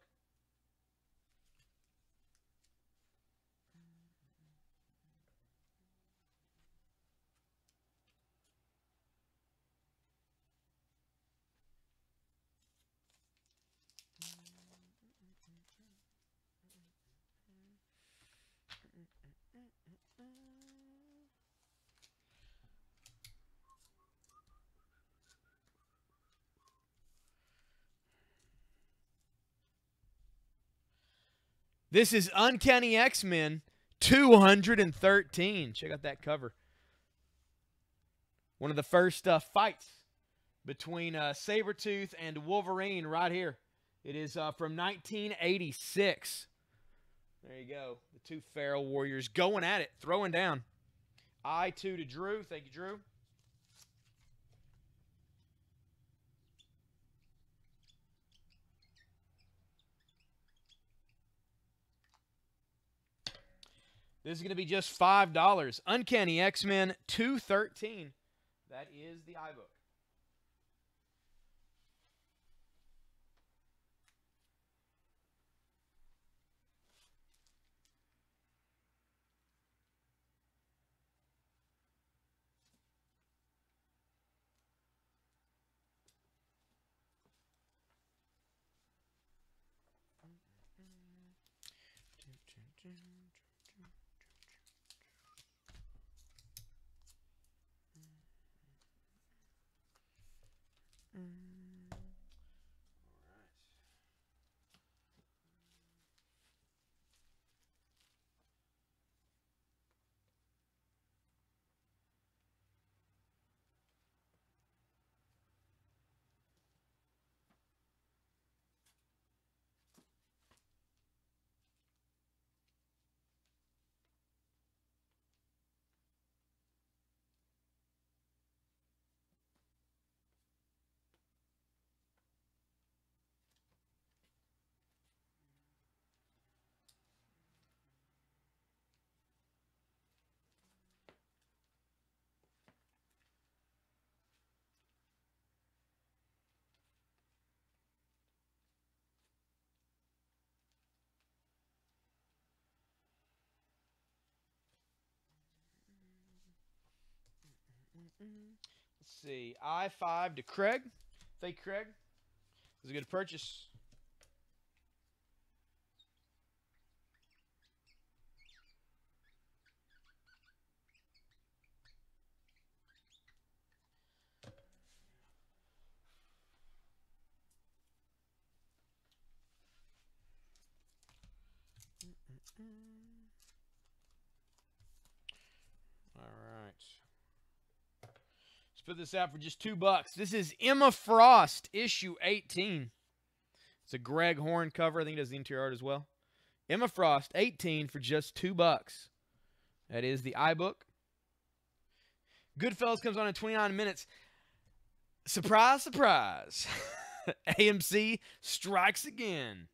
This is Uncanny X-Men 213. Check out that cover. One of the first fights between Sabretooth and Wolverine right here. It is from 1986. There you go. The two feral warriors going at it, throwing down. I2 to Drew. Thank you, Drew. This is going to be just $5. Uncanny X-Men 213. That is the iBook. Let's see. I5 to Craig. Thank you, Craig. It was a good purchase. All right. Let's put this out for just $2. This is Emma Frost, issue 18. It's a Greg Horn cover. I think it does the interior art as well. Emma Frost, 18 for just $2. That is the iBook. Goodfellas comes on in 29 minutes. Surprise, surprise. AMC strikes again.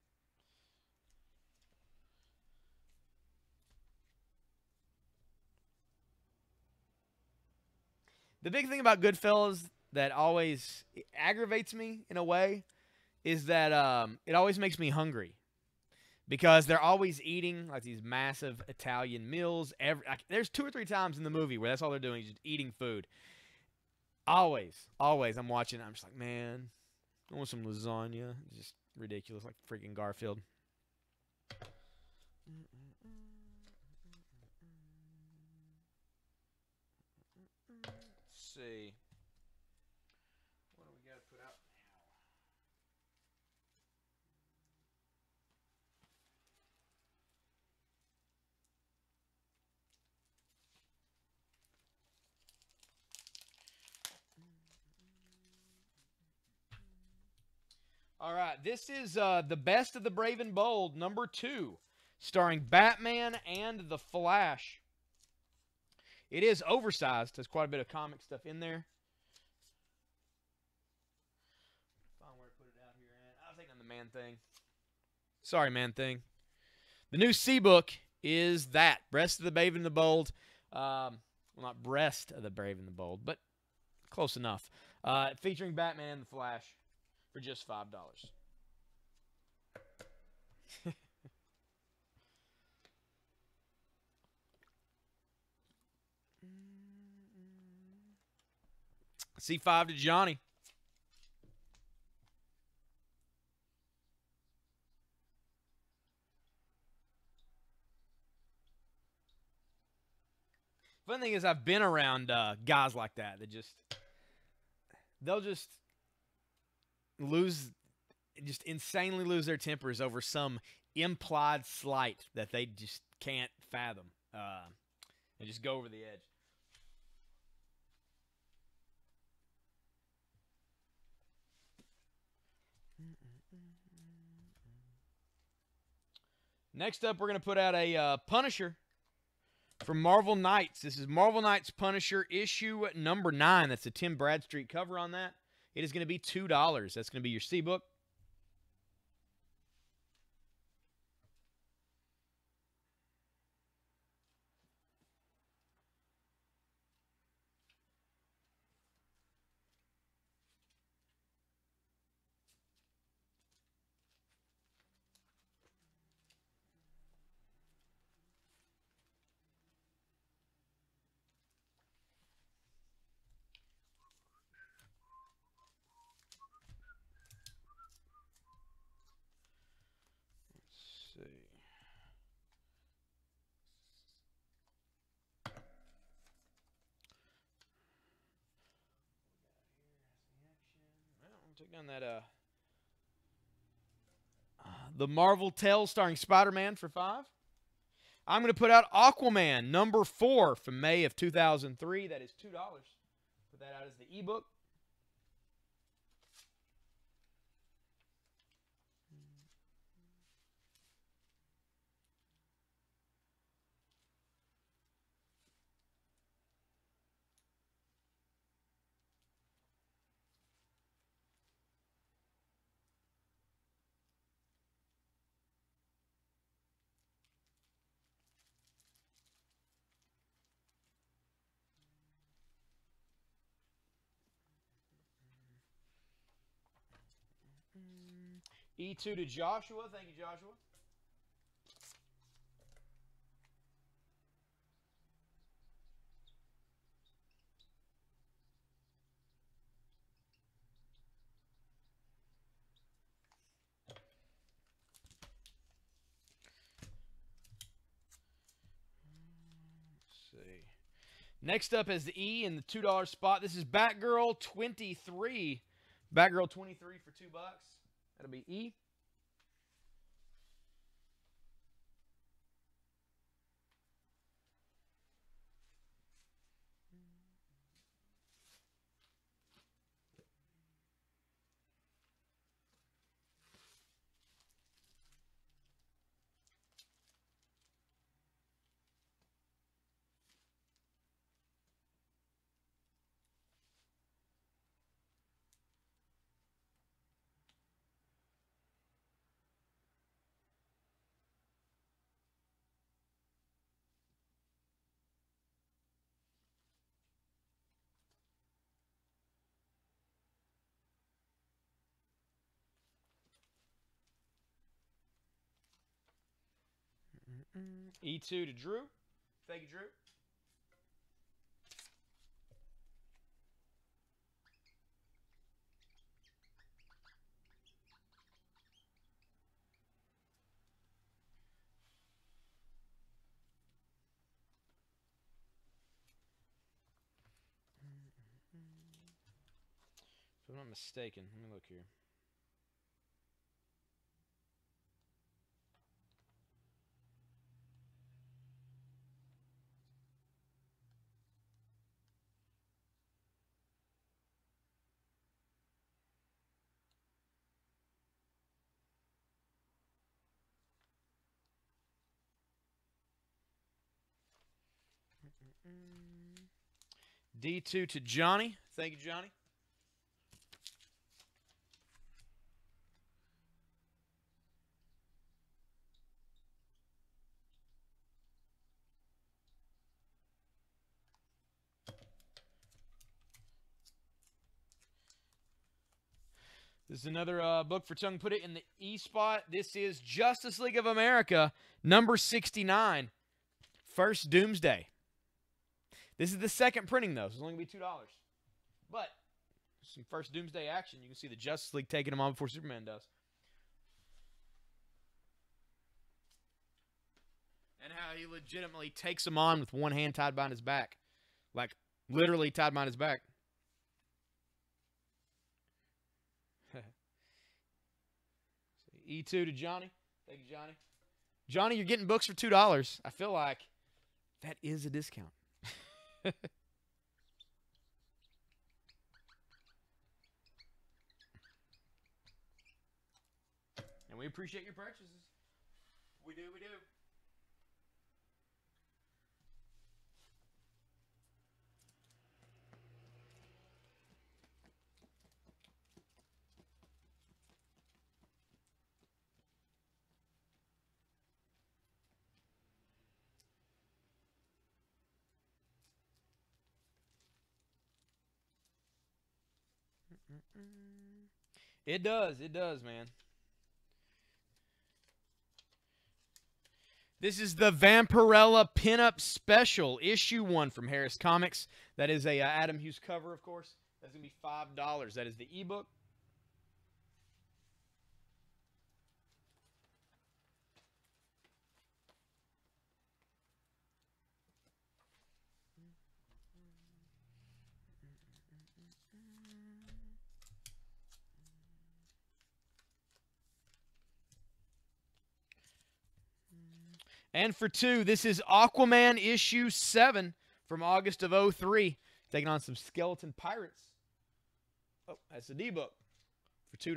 The big thing about Goodfellas that always aggravates me in a way is that it always makes me hungry because they're always eating like these massive Italian meals. There's 2 or 3 times in the movie where that's all they're doing is just eating food. Always, I'm watching it. I'm just like, man, I want some lasagna. It's just ridiculous, like freaking Garfield. Let's see. What do we got to put out now? All right, this is The Best of the Brave and Bold, number 2, starring Batman and the Flash. It is oversized. There's quite a bit of comic stuff in there. Find where to put it out here. I was thinking of the Man Thing. Sorry, Man Thing. The new C-Book is that. Breast of the Brave and the Bold. Well, not Breast of the Brave and the Bold, but close enough. Featuring Batman and the Flash for just $5. C5 to Johnny. Fun thing is, I've been around guys like that they'll just lose, just insanely lose their tempers over some implied slight that they just can't fathom, and just go over the edge. Next up, we're going to put out a Punisher from Marvel Knights. This is Marvel Knights Punisher issue number 9. That's a Tim Bradstreet cover on that. It is going to be $2. That's going to be your C book. Let's see. Well, we'll take down that the Marvel Tales starring Spider-Man for 5. I'm going to put out Aquaman number 4 from May of 2003. That is $2. Put that out as the ebook. E2 to Joshua. Thank you, Joshua. Let's see. Next up is the E in the $2 spot. This is Batgirl 23. Batgirl 23 for $2. That'll be E. E2 to Drew. Thank you, Drew. If I'm not mistaken, let me look here. D2 to Johnny. Thank you, Johnny. This is another book for Chung. Put it in the E spot. This is Justice League of America, number 69, First Doomsday. This is the second printing, though, so it's only going to be $2. But some First Doomsday action. You can see the Justice League taking him on before Superman does. And how he legitimately takes him on with one hand tied behind his back. Like, literally tied behind his back. E2 to Johnny. Thank you, Johnny. Johnny, you're getting books for $2. I feel like that is a discount. And we appreciate your purchases. We do, we do. It does, man. This is the Vampirella Pinup Special, issue 1 from Harris Comics. That is a Adam Hughes cover, of course. That's going to be $5. That is the ebook. And for $2, this is Aquaman issue 7 from August of 03. Taking on some skeleton pirates. Oh, that's the D-book for $2.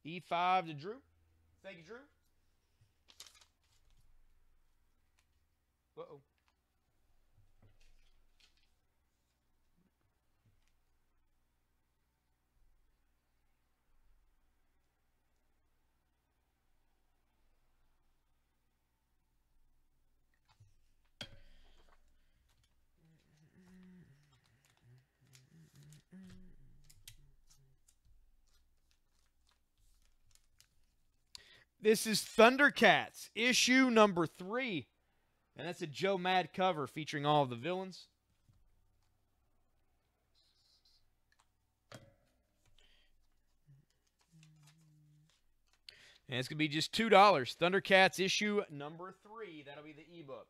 E5 to Drew. Thank you, Drew. Uh-oh. This is Thundercats, issue number 3. And that's a Joe Mad cover featuring all of the villains. And it's going to be just $2. Thundercats, issue number 3. That'll be the ebook.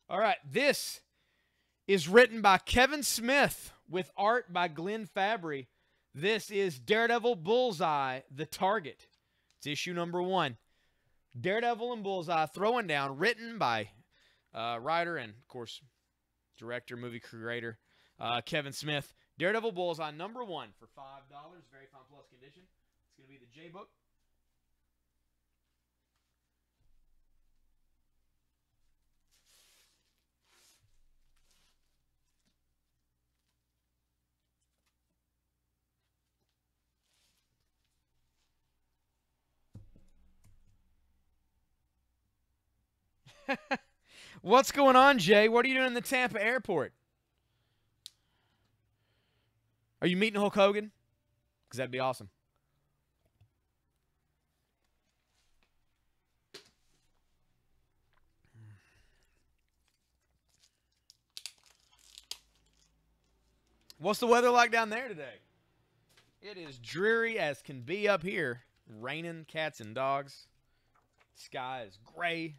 All right, this is written by Kevin Smith with art by Glenn Fabry. This is Daredevil Bullseye, The Target. It's issue number 1. Daredevil and Bullseye throwing down, written by writer and, of course, director, movie creator, Kevin Smith. Daredevil Bullseye, number 1 for $5. Very fine plus condition. It's going to be the J-book. What's going on, Jay? What are you doing in the Tampa airport? Are you meeting Hulk Hogan? Because that'd be awesome. What's the weather like down there today? It is dreary as can be up here. Raining cats and dogs. Sky is gray.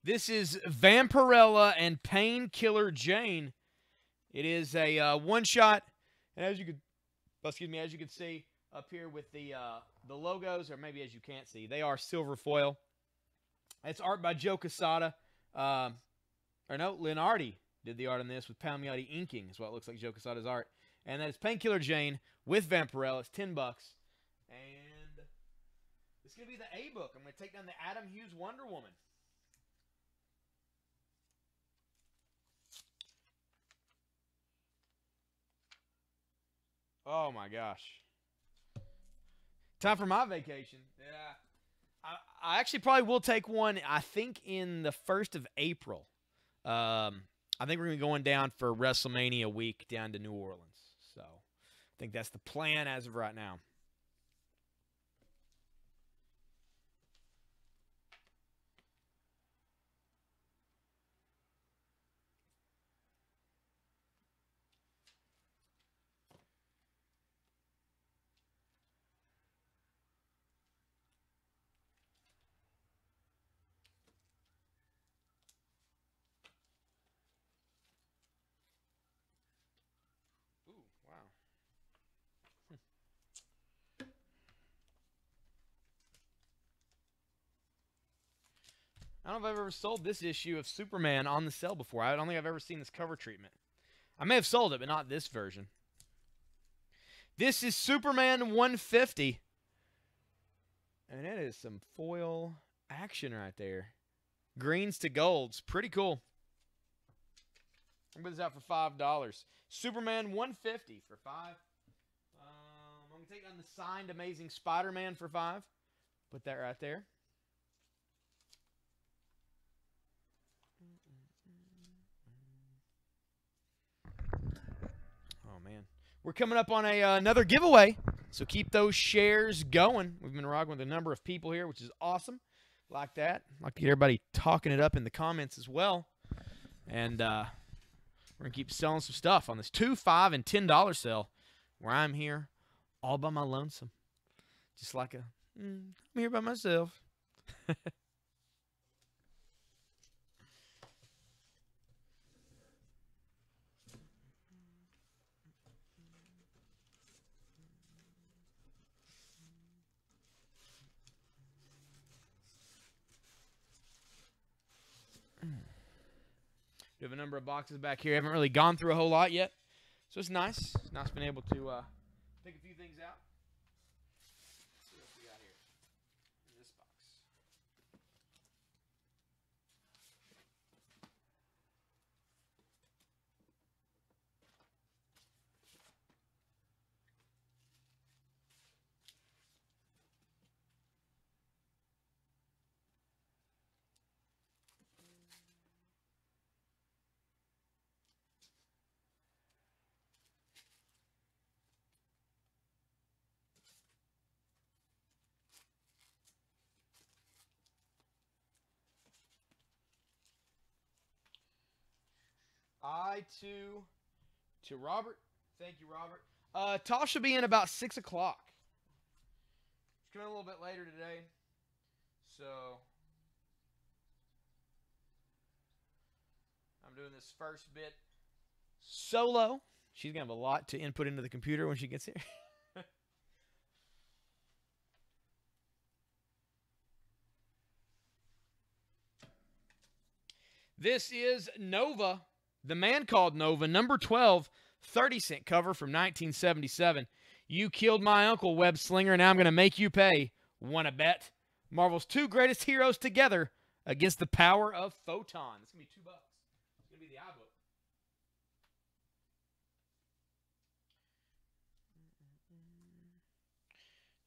This is Vampirella and Painkiller Jane. It is a one-shot, and as you can see up here with the logos, or maybe as you can't see, they are silver foil. It's art by Joe Quesada. Leonardi did the art on this with Palmiotti inking, is what it looks like Joe Quesada's art. And that is Painkiller Jane with Vampirella. It's $10. And it's going to be the A book. I'm going to take down the Adam Hughes Wonder Woman. Oh my gosh. Time for my vacation. Yeah. I actually probably will take one, I think, in the 1st of April. I think we're going to be going down for WrestleMania week down to New Orleans. So I think that's the plan as of right now. I don't know if I've ever sold this issue of Superman on the sale before. I don't think I've ever seen this cover treatment. I may have sold it, but not this version. This is Superman 150. And it is some foil action right there. Greens to golds. Pretty cool. I'm going to put this out for $5. Superman 150 for $5. I'm going to take on the signed Amazing Spider-Man for $5. Put that right there. Oh, man. We're coming up on another giveaway, so keep those shares going. We've been rocking with a number of people here, which is awesome. Like that. Like to get everybody talking it up in the comments as well. And we're going to keep selling some stuff on this $2, $5, and $10 sale where I'm here all by my lonesome. Just like I'm here by myself. We have a number of boxes back here. I haven't really gone through a whole lot yet, so it's nice. It's nice being able to pick a few things out. Let's see what we got here in this box. To Robert. Thank you, Robert. Tosh will be in about 6 o'clock. She's coming a little bit later today. So I'm doing this first bit solo. She's going to have a lot to input into the computer when she gets here. This is Nova, The Man Called Nova, number 12, 30-cent cover from 1977. You killed my uncle, Web Slinger, and now I'm going to make you pay. Wanna bet? Marvel's two greatest heroes together against the power of Photon. It's going to be $2. It's going to be the iBook.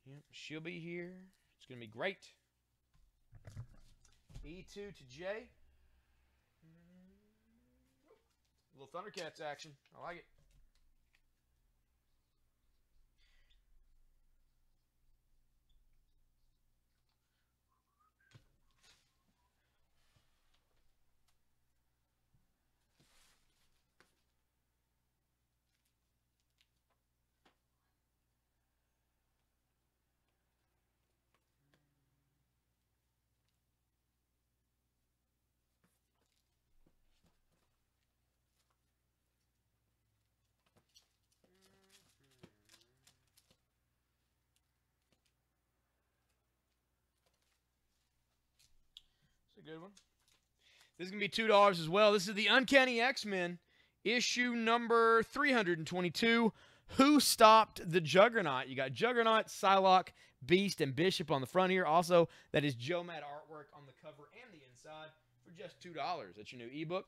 Yep, she'll be here. It's going to be great. E2 to J. A little Thundercats action. I like it. It's a good one. This is going to be $2 as well. This is the Uncanny X-Men, issue number 322. Who Stopped the Juggernaut? You got Juggernaut, Psylocke, Beast, and Bishop on the front here. Also, that is Joe Matt artwork on the cover and the inside for just $2. That's your new ebook.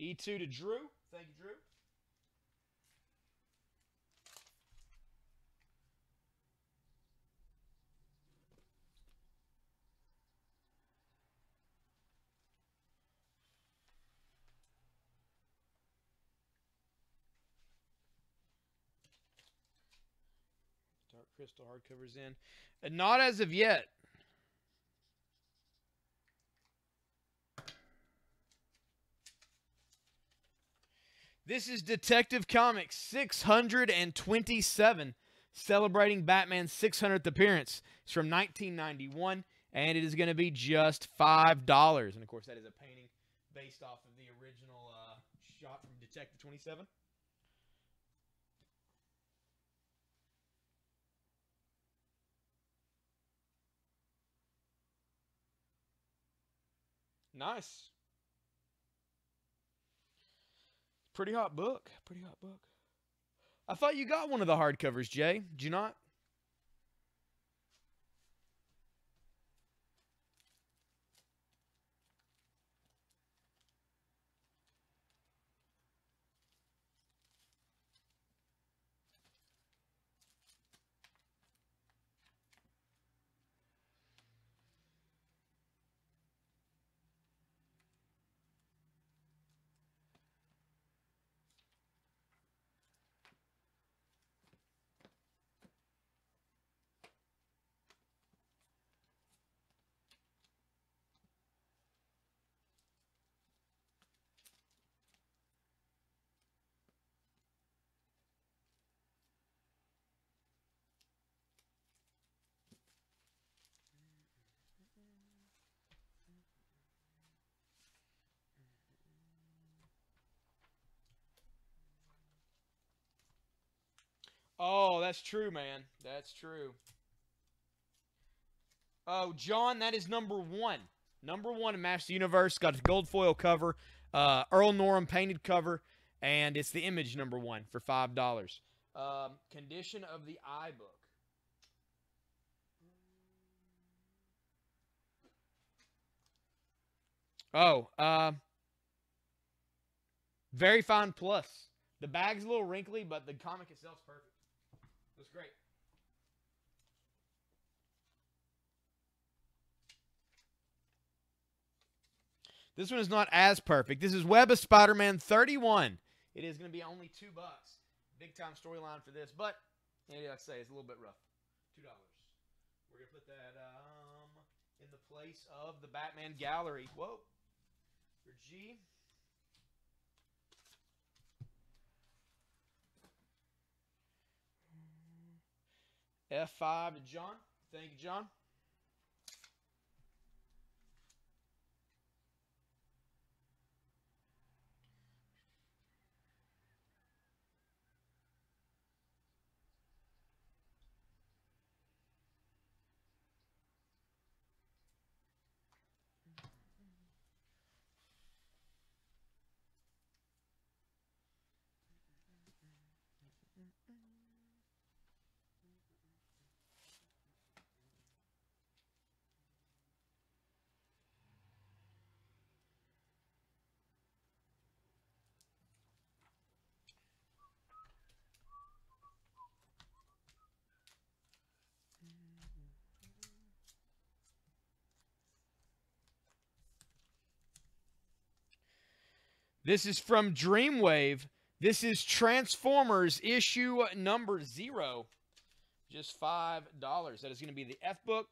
E2 to Drew. Thank you, Drew. Dark Crystal hardcovers in. And not as of yet. This is Detective Comics 627, celebrating Batman's 600th appearance. It's from 1991, and it is going to be just $5. And, of course, that is a painting based off of the original shot from Detective 27. Nice. Pretty hot book. Pretty hot book. I thought you got one of the hardcovers, Jay. Did you not? Oh, that's true, man. That's true. Oh, John, that is number 1. Number 1 in Master Universe. Got a gold foil cover, Earl Norham painted cover, and it's the Image number 1 for $5. Condition of the iBook. Oh, very fine plus. The bag's a little wrinkly, but the comic itself's perfect. Looks great. This one is not as perfect. This is Web of Spider-Man 31. It is going to be only $2. Big time storyline for this, but yeah, like I say, it's a little bit rough. $2. We're going to put that in the place of the Batman Gallery. Whoa. For G. F5 to John. Thank you, John. This is from Dreamwave. This is Transformers issue number 0. Just $5. That is going to be the F book.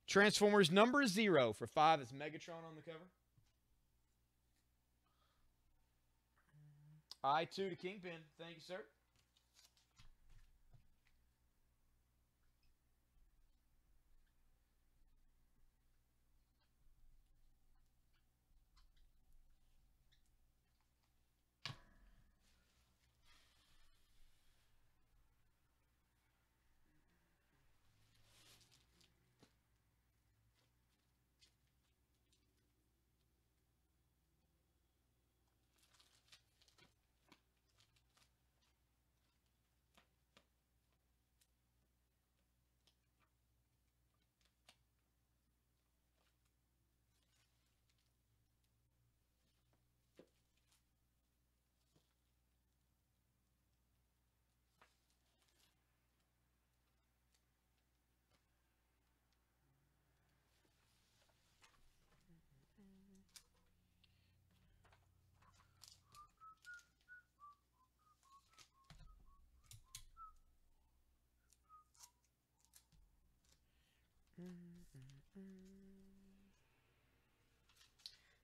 Transformers number 0 for $5. That's Megatron on the cover. I2 to Kingpin. Thank you, sir.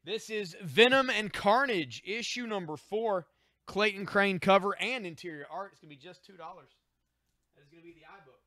This is Venom and Carnage, issue number 4. Clayton Crane cover and interior art. It's going to be just $2. That is going to be the iBook.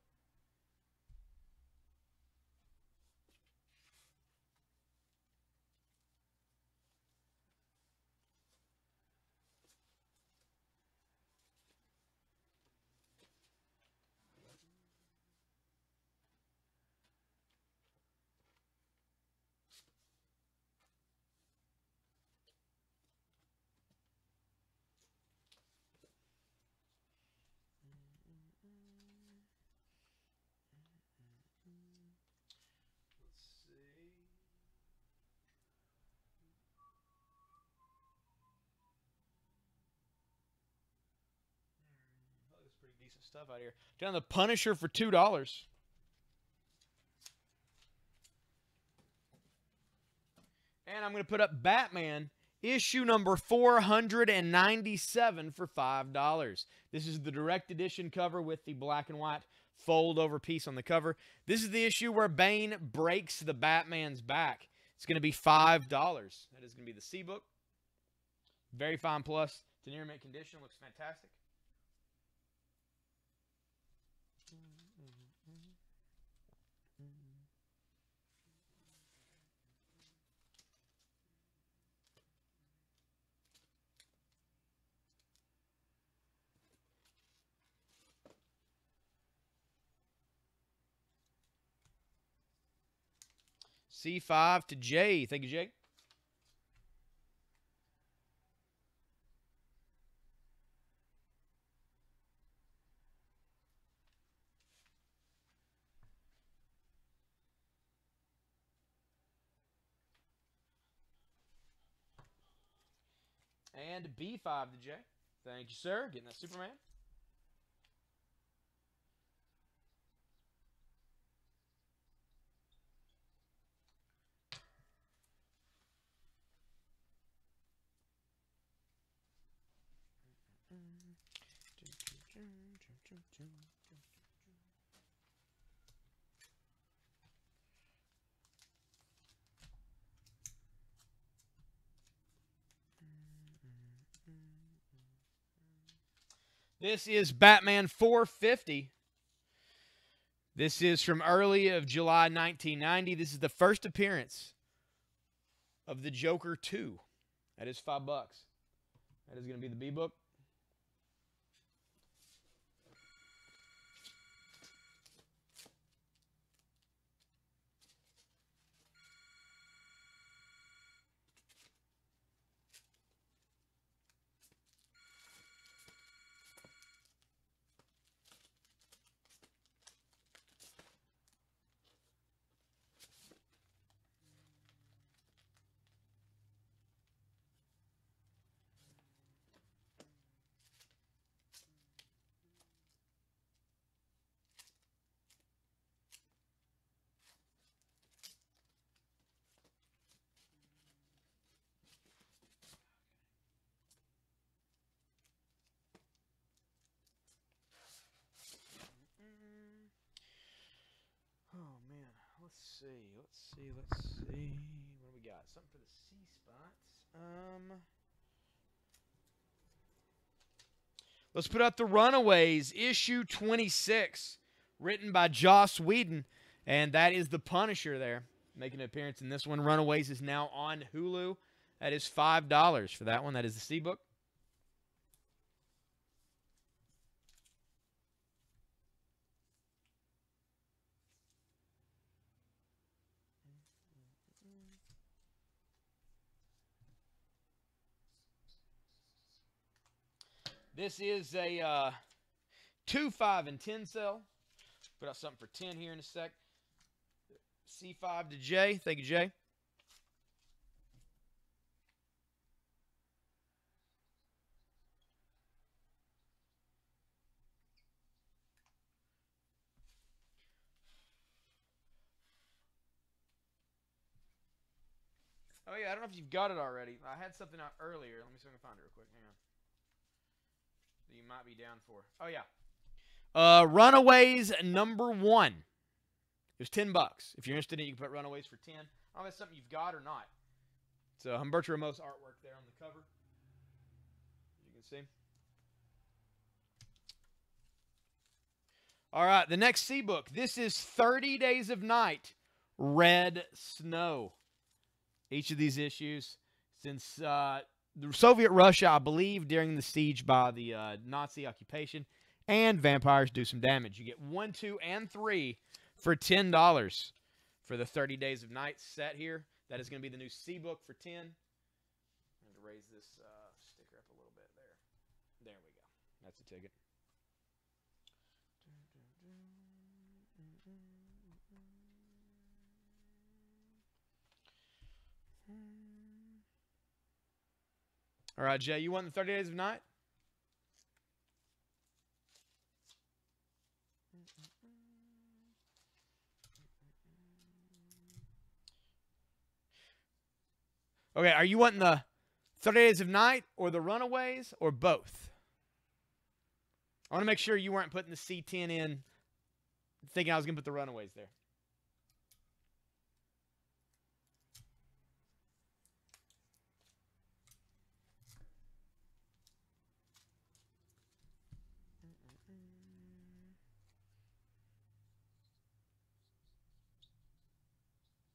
Pretty decent stuff out here. Down the Punisher for $2. And I'm going to put up Batman issue number 497 for $5. This is the direct edition cover with the black and white fold over piece on the cover. This is the issue where Bane breaks the Batman's back. It's going to be $5. That is going to be the C book. Very fine plus. It's in near mint condition. Looks fantastic. C5 to Jay. Thank you, Jay. And B5 to Jay. Thank you, sir. Getting that Superman. This is Batman 450. This is from early of July 1990. This is the first appearance of the Joker 2. That is $5. That is going to be the B book. Oh man, let's see. What do we got? Something for the C spots. Let's put out the Runaways, issue 26, written by Joss Whedon, and that is the Punisher there, making an appearance in this one. Runaways is now on Hulu. That is $5 for that one. That is the C book. This is a 2, 5, and 10 cell. Put out something for 10 here in a sec. C5 to Jay. Thank you, Jay. Oh, yeah, I don't know if you've got it already. I had something out earlier. Let me see if I can find it real quick. Hang on. That you might be down for. Oh, yeah. Runaways number 1. It was $10. If you're interested in it, you can put Runaways for 10. I don't know if that's something you've got or not. It's Humberto Ramos artwork there on the cover. You can see. All right, the next C book. This is 30 Days of Night, Red Snow. Each of these issues, since the Soviet Russia, I believe, during the siege by the Nazi occupation, and vampires do some damage. You get 1, 2, and 3 for $10 for the 30 Days of Night set here. That is going to be the new C book for 10. I'm going to raise this sticker up a little bit there. There we go. That's a ticket. All right, Jay, you want the 30 Days of Night? Okay, are you wanting the 30 Days of Night or the Runaways or both? I want to make sure you weren't putting the C10 in thinking I was going to put the Runaways there.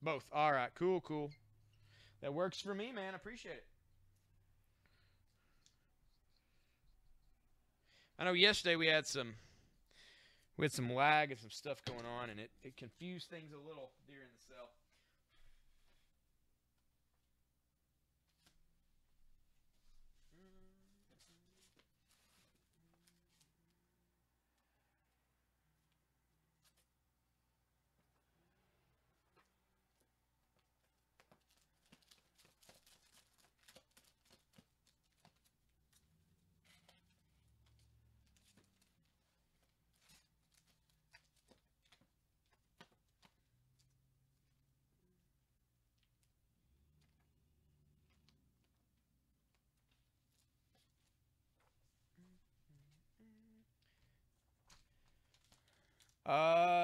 Both. All right, cool, cool. That works for me, man. I appreciate it. I know yesterday we had some lag and some stuff going on, and it confused things a little during the sale.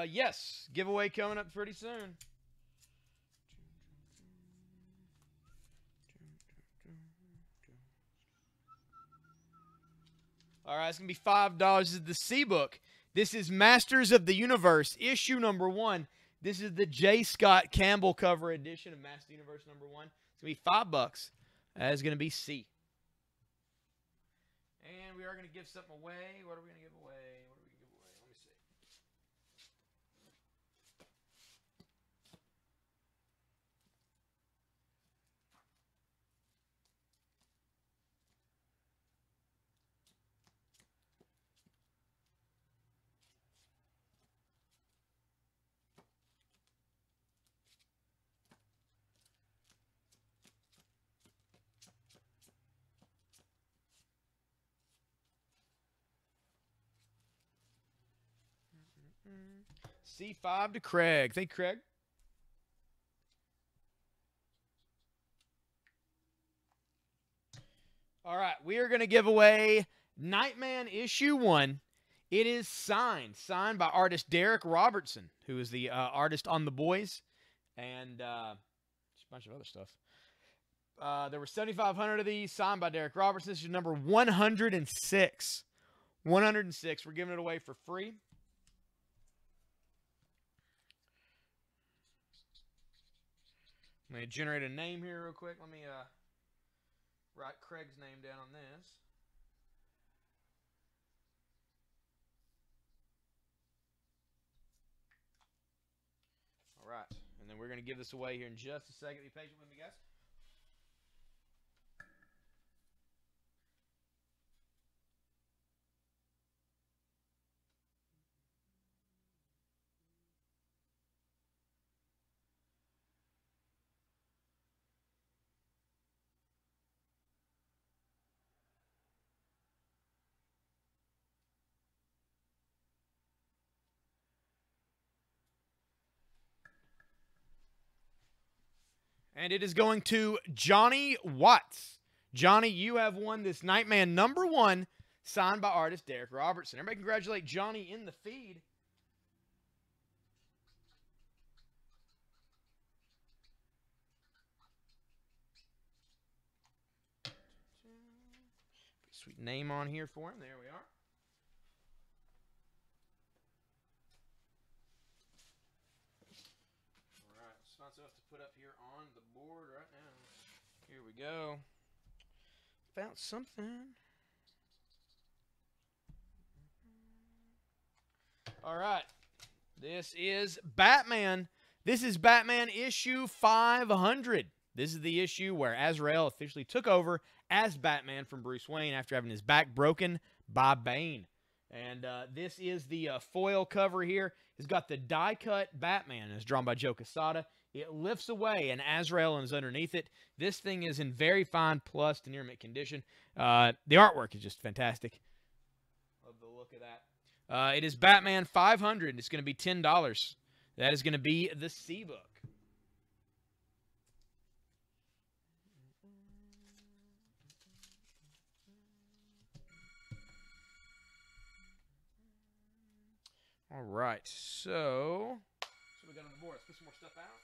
Yes. Giveaway coming up pretty soon. All right, it's going to be $5. This is the C book. This is Masters of the Universe, issue number 1. This is the J. Scott Campbell cover edition of Masters of the Universe number 1. It's going to be $5. That is going to be C. And we are going to give something away. What are we going to give away? What are we going to give away? Let me see. C5 to Craig. Thank you, Craig. All right, we are going to give away Nightman issue 1. It is signed by artist Derek Robertson, who is the artist on The Boys, and just a bunch of other stuff. There were 7,500 of these, signed by Derek Robertson. This is number 106. 106. We're giving it away for free. I'm going to generate a name here real quick. Let me write Craig's name down on this. All right. And then we're going to give this away here in just a second. Be patient with me, guys. And it is going to Johnny Watts. Johnny, you have won this Nightman number 1, signed by artist Derek Robertson. Everybody congratulate Johnny in the feed. Sweet name on here for him. There we are. Stuff to put up here on the board right now. Here we go. Found something. All right. This is Batman. This is Batman issue 500. This is the issue where Azrael officially took over as Batman from Bruce Wayne after having his back broken by Bane. And this is the foil cover here. It's got the die-cut Batman. It's drawn by Joe Quesada. It lifts away, and Azrael is underneath it. This thing is in very fine plus to near mint condition. The artwork is just fantastic. Love the look of that. It is Batman 500. It's going to be $10. That is going to be the C book. All right, so we got on the board. Let's put some more stuff out.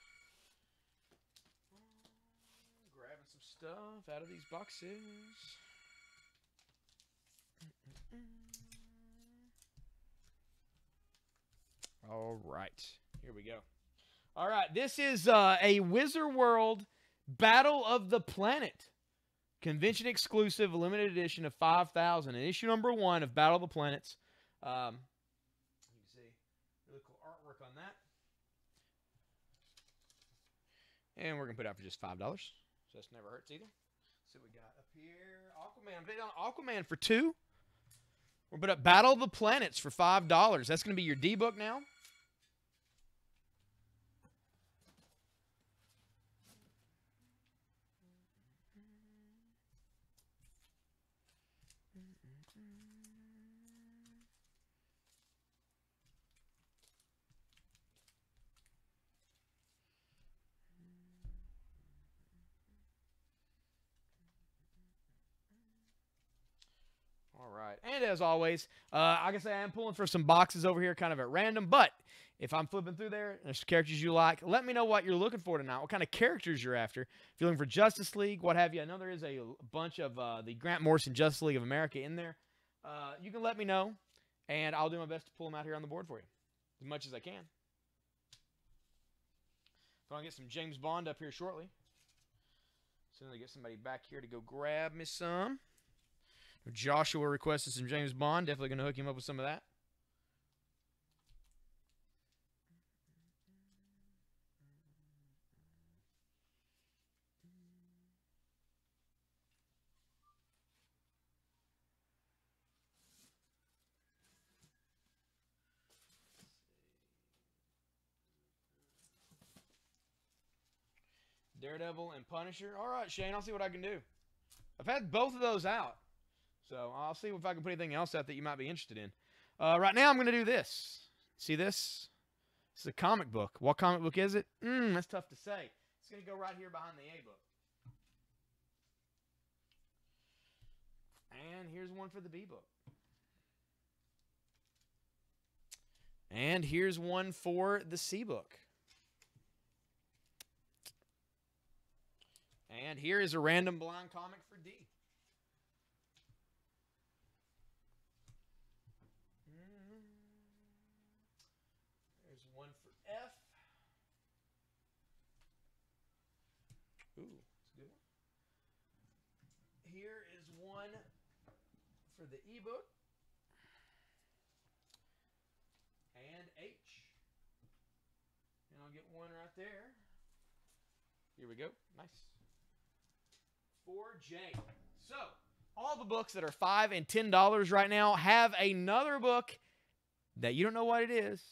Grabbing some stuff out of these boxes. All right, here we go. All right, this is a Wizard World Battle of the Planet convention exclusive limited edition of 5,000 and issue number 1 of Battle of the Planets. Really cool artwork on that. And we're going to put it out for just $5. So this never hurts either. So we got up here Aquaman. I'm putting on Aquaman for $2. We're put up Battle of the Planets for $5. That's going to be your D book now. All right, and as always, like I say, I'm pulling for some boxes over here kind of at random, but if I'm flipping through there and there's characters you like, let me know what you're looking for tonight, what kind of characters you're after. If you're looking for Justice League, what have you. I know there is a bunch of the Grant Morrison Justice League of America in there. You can let me know, And I'll do my best to pull them out here on the board for you as much as I can. So I'll get some James Bond up here shortly. As soon as I get somebody back here to go grab me some. Joshua requested some James Bond. Definitely going to hook him up with some of that. Daredevil and Punisher. All right, Shane, I'll see what I can do. I've had both of those out, so I'll see if I can put anything else out that you might be interested in. Right now, I'm going to do this. See this? This is a comic book. What comic book is it? That's tough to say. It's going to go right here behind the A book. And here's one for the B book. And here's one for the C book. And here is a random blind comic for D. There's one for F. Ooh, that's a good one. Here is one for the E book. And H. And I'll get one right there. Here we go. Nice. For J. So, all the books that are $5 and $10 right now have another book that you don't know what it is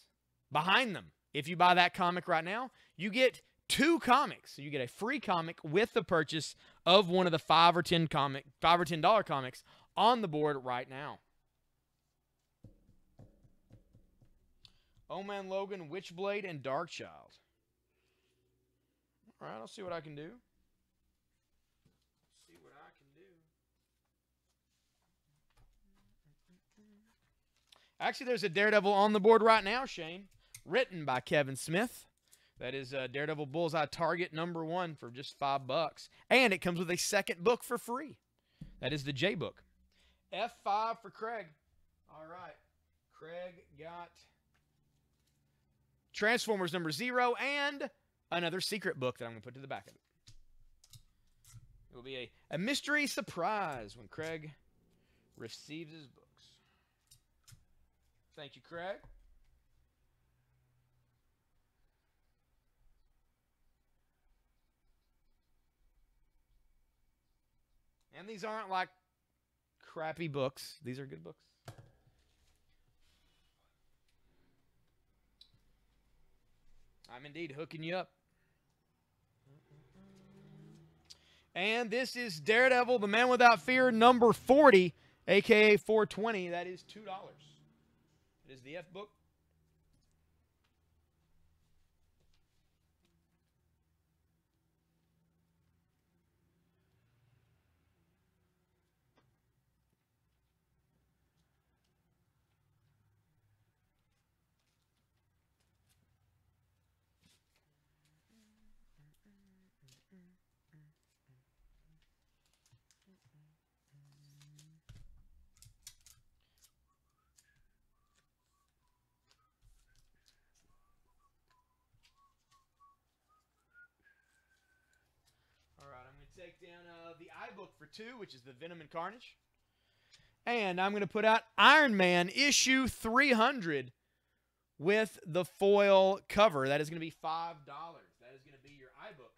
behind them. If you buy that comic right now, you get 2 comics. So you get a free comic with the purchase of one of the $5 or $10 comics on the board right now. O-Man Logan, Witchblade, and Darkchild. All right, I'll see what I can do. Actually, there's a Daredevil on the board right now, Shane, written by Kevin Smith. That is Daredevil Bullseye Target #1 for just $5. And it comes with a second book for free. That is the J book. F5 for Craig. All right. Craig got Transformers #0 and another secret book that I'm going to put to the back of it. It will be a mystery surprise when Craig receives his books. Thank you, Craig. And these aren't like crappy books. These are good books. I'm indeed hooking you up. And this is Daredevil, the Man Without Fear, #40, a.k.a. 420. That is $2. It is the F book. Take down the I book for 2, which is the Venom and Carnage. And I'm going to put out Iron Man issue 300 with the foil cover. That is going to be $5. That is going to be your I book.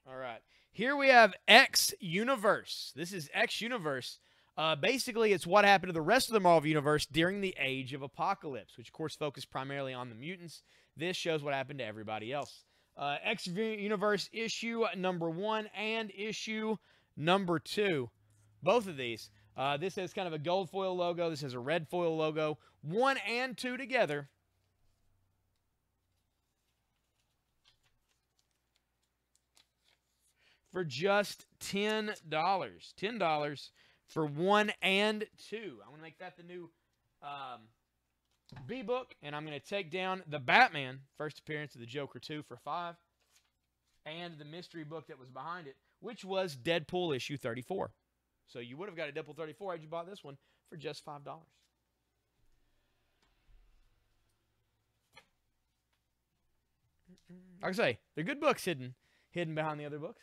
All right. Here we have X Universe. This is X Universe. Basically, it's what happened to the rest of the Marvel Universe during the Age of Apocalypse, which, of course, focused primarily on the mutants. This shows what happened to everybody else. X Universe issue number 1 and issue number 2. Both of these. This has kind of a gold foil logo. This has a red foil logo. 1 and 2 together. For just $10. $10 for 1 and 2. I'm going to make that the new B book, and I'm going to take down the Batman, first appearance of the Joker 2 for $5, and the mystery book that was behind it, which was Deadpool issue 34. So you would have got a Deadpool 34 had you bought this one for just $5. Like I say, they're good books hidden behind the other books.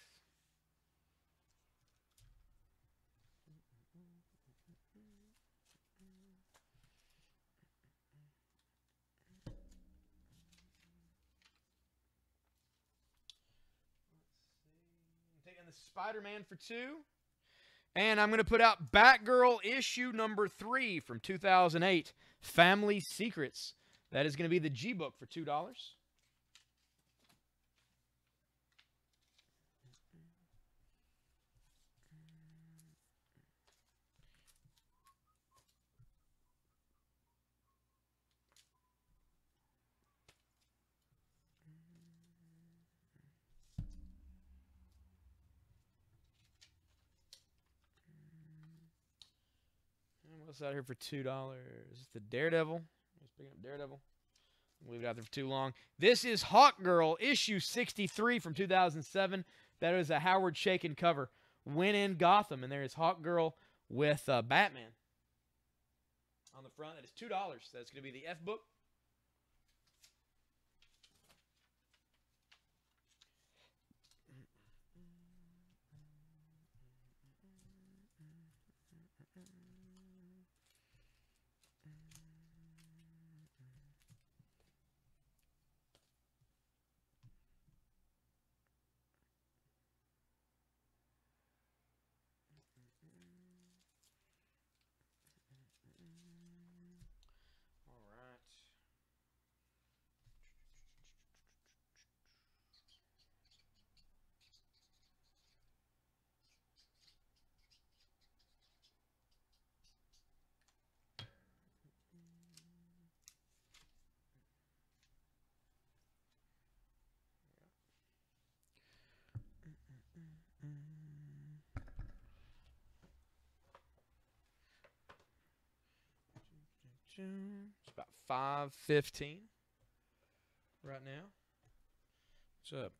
Taking the Spider-Man for 2. And I'm going to put out Batgirl issue number 3 from 2008, Family Secrets. That is going to be the G book for $2. What's out here for $2? The Daredevil. Just picking up Daredevil. Leave it out there for too long. This is Hawkgirl, issue 63 from 2007. That is a Howard Chaykin cover. When in Gotham, and there is Hawkgirl with Batman on the front. That is $2. That's going to be the F book. It's about 5:15 right now. What's up?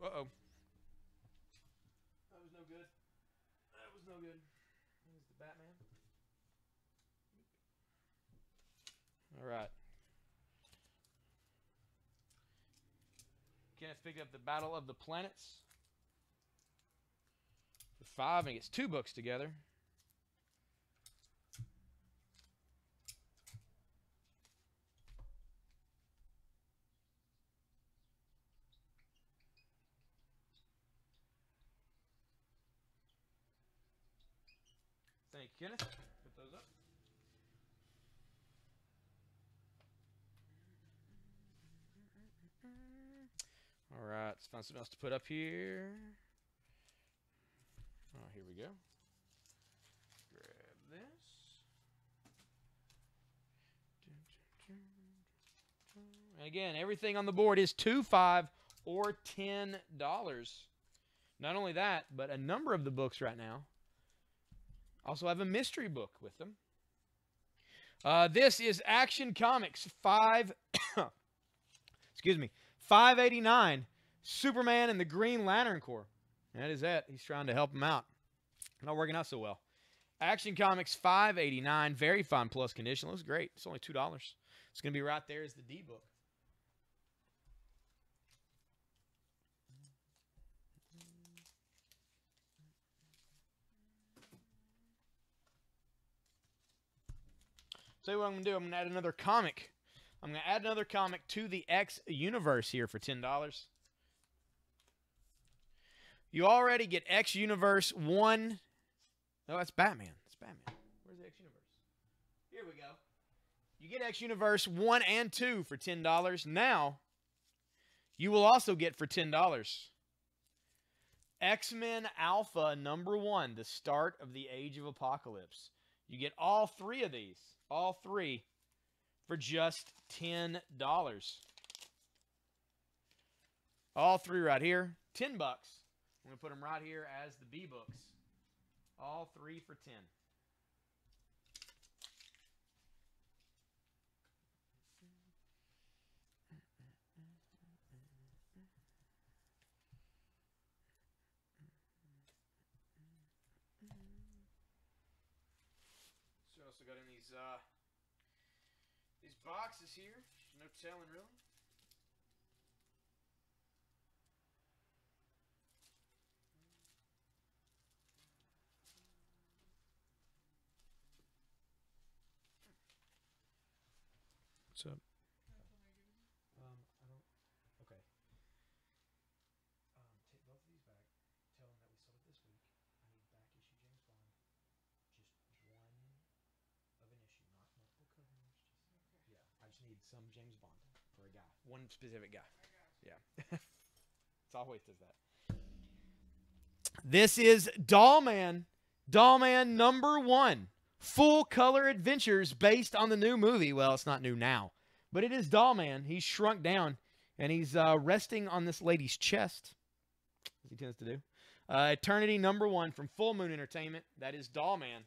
Uh-oh. That was no good. That was no good. There's the Batman. All right. Kenneth picked up the Battle of the Planets for $5 and gets 2 books together. Thank you, Kenneth. Put those up. All right, let's find something else to put up here. Oh, here we go. Grab this. And again, everything on the board is $2, $5, or $10. Not only that, but a number of the books right now also have a mystery book with them. This is Action Comics 589, Superman and the Green Lantern Corps. That is it. He's trying to help him out. Not working out so well. Action Comics 589, very fine plus condition. Looks great. It's only $2. It's going to be right there as the D book. So what I'm going to do, I'm going to add another comic. I'm going to add another comic to the X universe here for $10. You already get X Universe 1. No, that's Batman. It's Batman. Where's the X Universe? Here we go. You get X Universe 1 and 2 for $10. Now, you will also get for $10 X-Men Alpha #1, the start of the Age of Apocalypse. You get all 3 of these, all 3, for just $10. All 3 right here, $10. I'm going to put them right here as the B-books. All 3 for 10. So I also got in these boxes here. No telling really. What's up? I don't. Okay. Take both of these back. Tell them that we sold it this week. I need back issue James Bond. Just one of an issue, not multiple covers. Just yeah. I just need some James Bond for a guy. One specific guy. Yeah. It's always does that. This is Dollman. Dollman #1. Full color adventures based on the new movie. Well, it's not new now, but it is Dollman. He's shrunk down, and he's resting on this lady's chest, as he tends to do. Eternity #1 from Full Moon Entertainment. That is Dollman.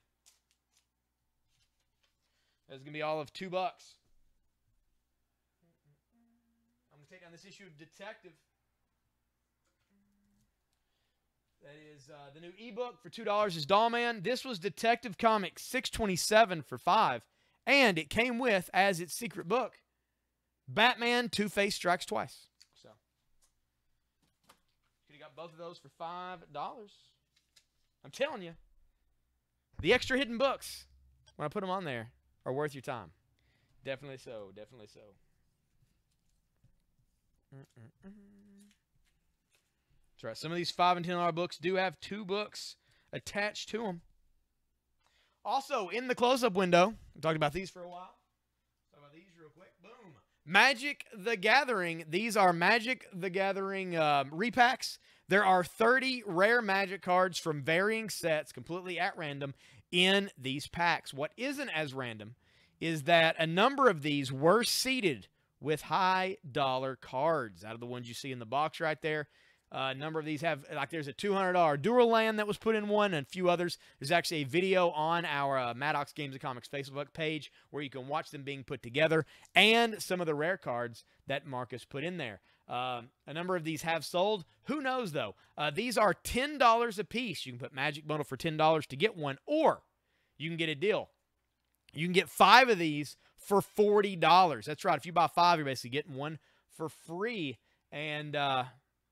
That's going to be all of $2. I'm going to take down this issue of Detective. That is the new ebook for $2 is Dollman. This was Detective Comics 627 for $5. And it came with, as its secret book, Batman Two-Face Strikes Twice. So, could have got both of those for $5. I'm telling you, the extra hidden books, when I put them on there, are worth your time. Definitely so. Definitely so. That's right. Some of these $5 and $10 books do have 2 books attached to them. Also, in the close-up window, we talked about these for a while. Talk about these real quick. Boom. Magic the Gathering. These are Magic the Gathering repacks. There are 30 rare Magic cards from varying sets, completely at random, in these packs. What isn't as random is that a number of these were seeded with high-dollar cards. Out of the ones you see in the box right there, a number of these have, like there's a $200 Duraland that was put in one, and a few others. There's actually a video on our Maddox Games and Comics Facebook page where you can watch them being put together, and some of the rare cards that Marcus put in there. A number of these have sold. Who knows, though? These are $10 a piece. You can put Magic Bundle for $10 to get one, or you can get a deal. You can get 5 of these for $40. That's right. If you buy 5, you're basically getting one for free. And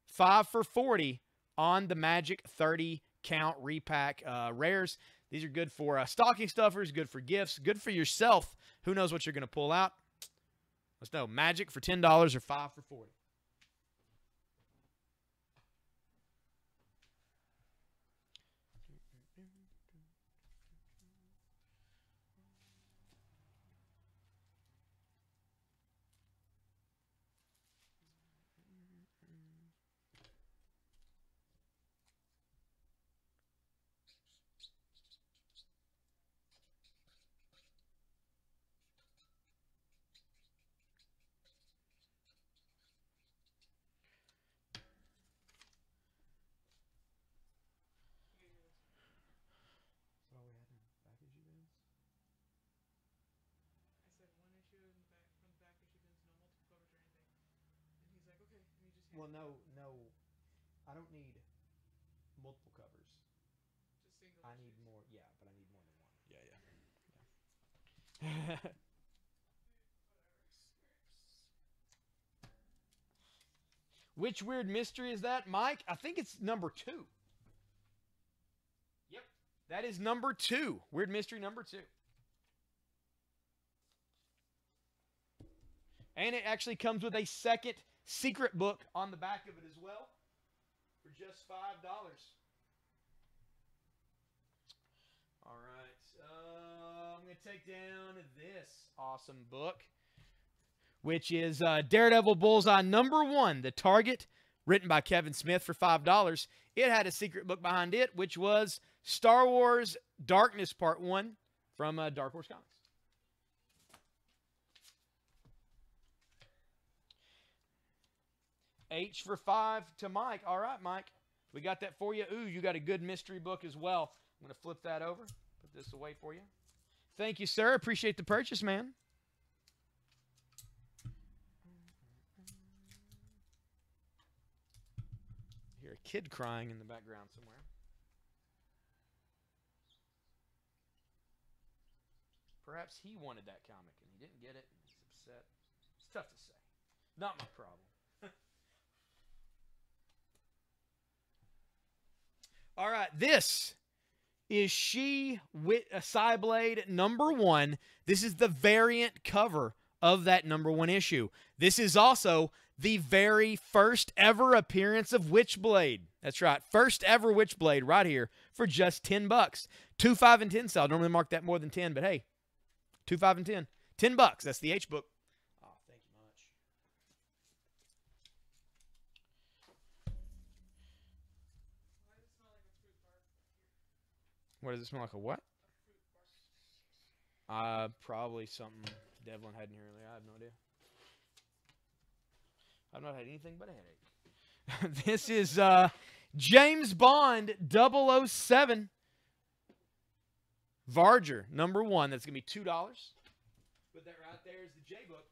5 for $40 on the Magic 30 count repack rares. These are good for stocking stuffers, good for gifts, good for yourself. Who knows what you're going to pull out? Let's know. Magic for $10 or 5 for $40. Well, no, I don't need multiple covers. Just single. I need more, yeah, but I need more than one. Yeah. Which weird mystery is that, Mike? I think it's number 2. Yep, that is number 2. Weird mystery number 2. And it actually comes with a second secret book on the back of it as well. for just $5. All right. I'm going to take down this awesome book, which is Daredevil Bullseye #1, The Target, written by Kevin Smith for $5. It had a secret book behind it, which was Star Wars Darkness Part 1 from Dark Horse Comics. H for 5 to Mike. All right, Mike. We got that for you. Ooh, you got a good mystery book as well. I'm going to flip that over. Put this away for you. Thank you, sir. Appreciate the purchase, man. Hear a kid crying in the background somewhere. Perhaps he wanted that comic and he didn't get it and he's upset. It's tough to say. Not my problem. All right, this is Cyblade #1. This is the variant cover of that #1 issue. This is also the very first ever appearance of Witchblade. That's right, first ever Witchblade right here for just $10. 2, 5, and 10 sale. Normally mark that more than 10, but hey, 2, 5, and 10. $10. That's the H book. Oh, thank you much. What does it smell like? A what? Probably something Devlin had in here earlier. I have no idea. I've not had anything but a headache. This is James Bond 007 Varger #1. That's going to be $2. Put that right there is the J book.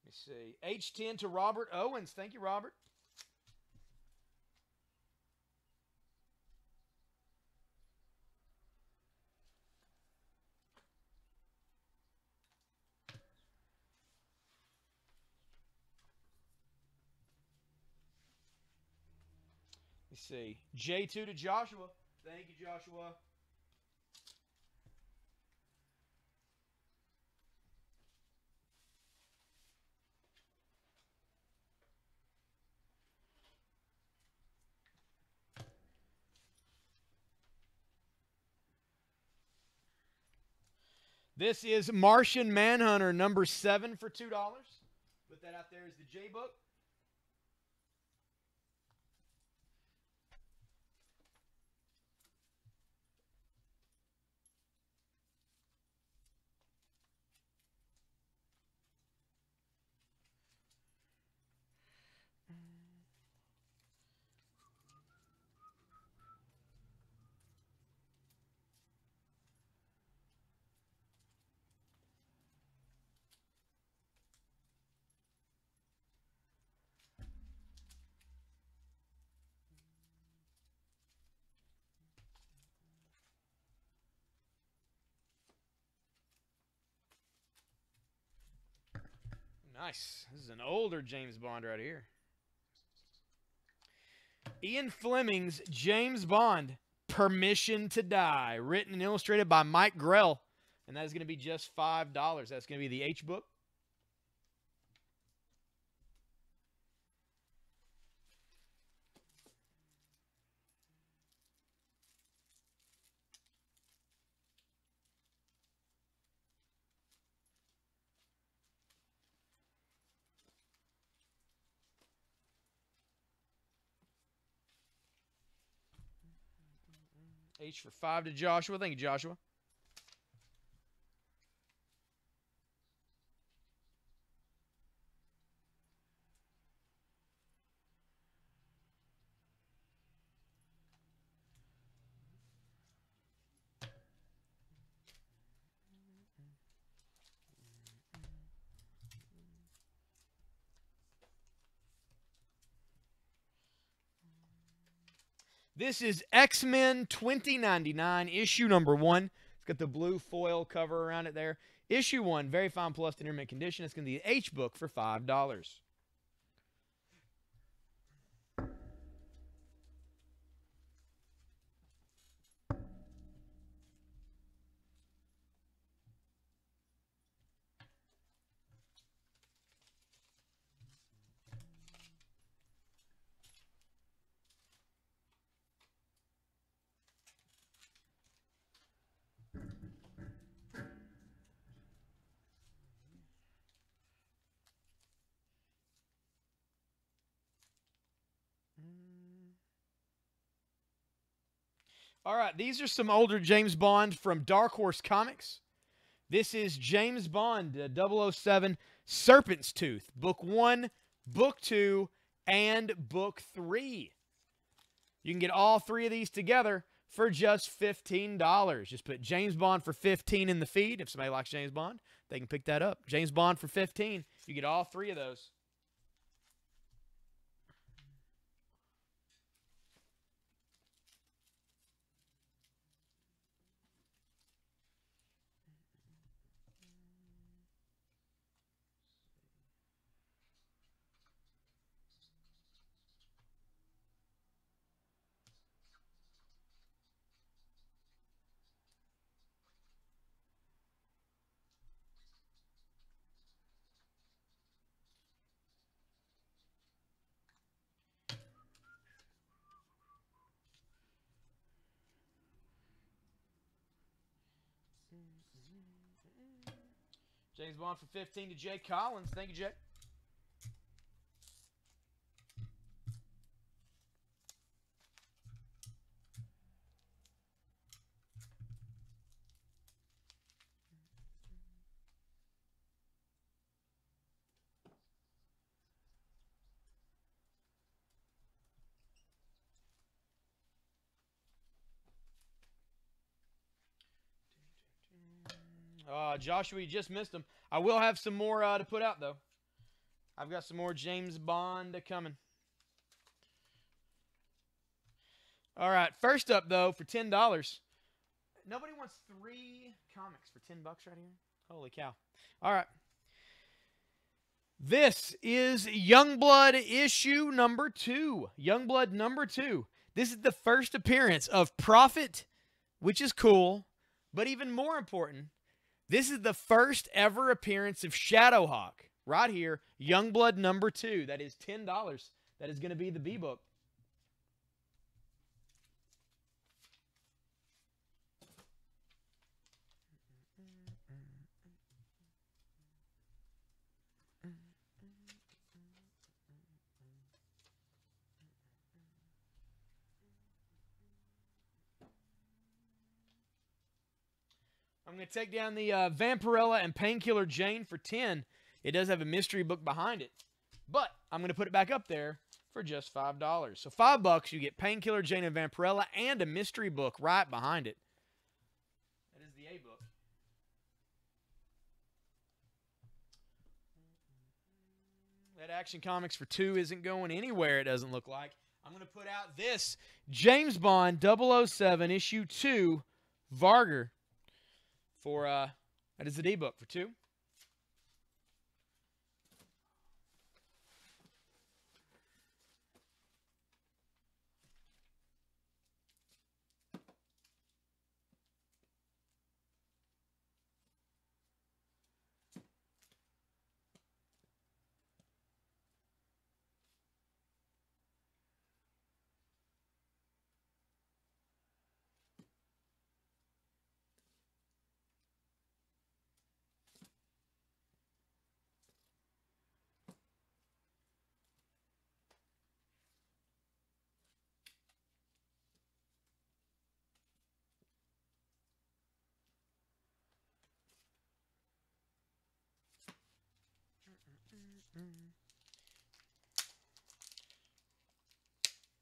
Let me see. H10 to Robert Owens. Thank you, Robert. Let me see. J2 to Joshua. Thank you, Joshua. This is Martian Manhunter #7 for $2. Put that out there as the J book. Nice. This is an older James Bond right here. Ian Fleming's James Bond, Permission to Die, written and illustrated by Mike Grell. And that is going to be just $5. That's going to be the H book. H for 5 to Joshua. Thank you, Joshua. This is X-Men 2099, issue #1. It's got the blue foil cover around it there. Issue 1, very fine plus to intermittent condition. It's going to be the H book for $5. All right, these are some older James Bond from Dark Horse Comics. This is James Bond 007 Serpent's Tooth, Book 1, Book 2, and Book 3. You can get all three of these together for just $15. Just put James Bond for $15 in the feed. If somebody likes James Bond, they can pick that up. James Bond for $15. You get all three of those. James Bond for 15 to Jay Collins. Thank you, Jay. Joshua, you just missed them. I will have some more to put out, though. I've got some more James Bond coming. All right, first up, though, for $10. Nobody wants 3 comics for $10 right here? Holy cow. All right. This is Youngblood issue number 2. Youngblood number 2. This is the first appearance of Prophet, which is cool, but even more important, this is the first ever appearance of Shadowhawk. Right here, Youngblood number 2. That is $10. That is going to be the B-book. I'm going to take down the Vampirella and Painkiller Jane for 10. It does have a mystery book behind it. But I'm going to put it back up there for just $5. So $5, you get Painkiller Jane and Vampirella and a mystery book right behind it. That is the A book. That Action Comics for 2 isn't going anywhere, it doesn't look like. I'm going to put out this James Bond 007 issue 2 Varger. For, that is the D book for 2.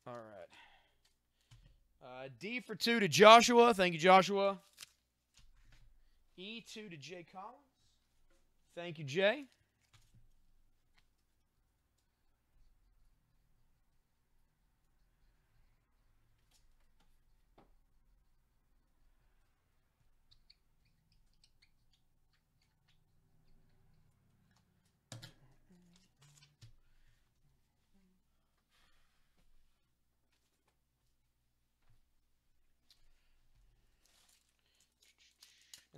All right. D for 2 to Joshua. Thank you, Joshua. E2 to Jay Collins. Thank you, Jay.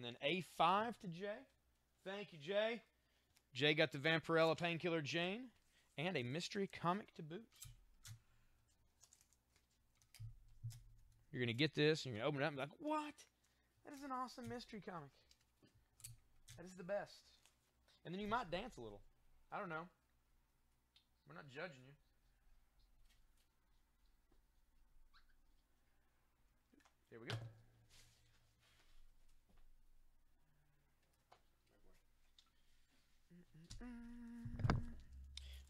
And then A5 to Jay. Thank you, Jay. Jay got the Vampirella Painkiller Jane and a mystery comic to boot. You're going to get this, and you're going to open it up and be like, what? That is an awesome mystery comic. That is the best. And then you might dance a little. I don't know. We're not judging you. There we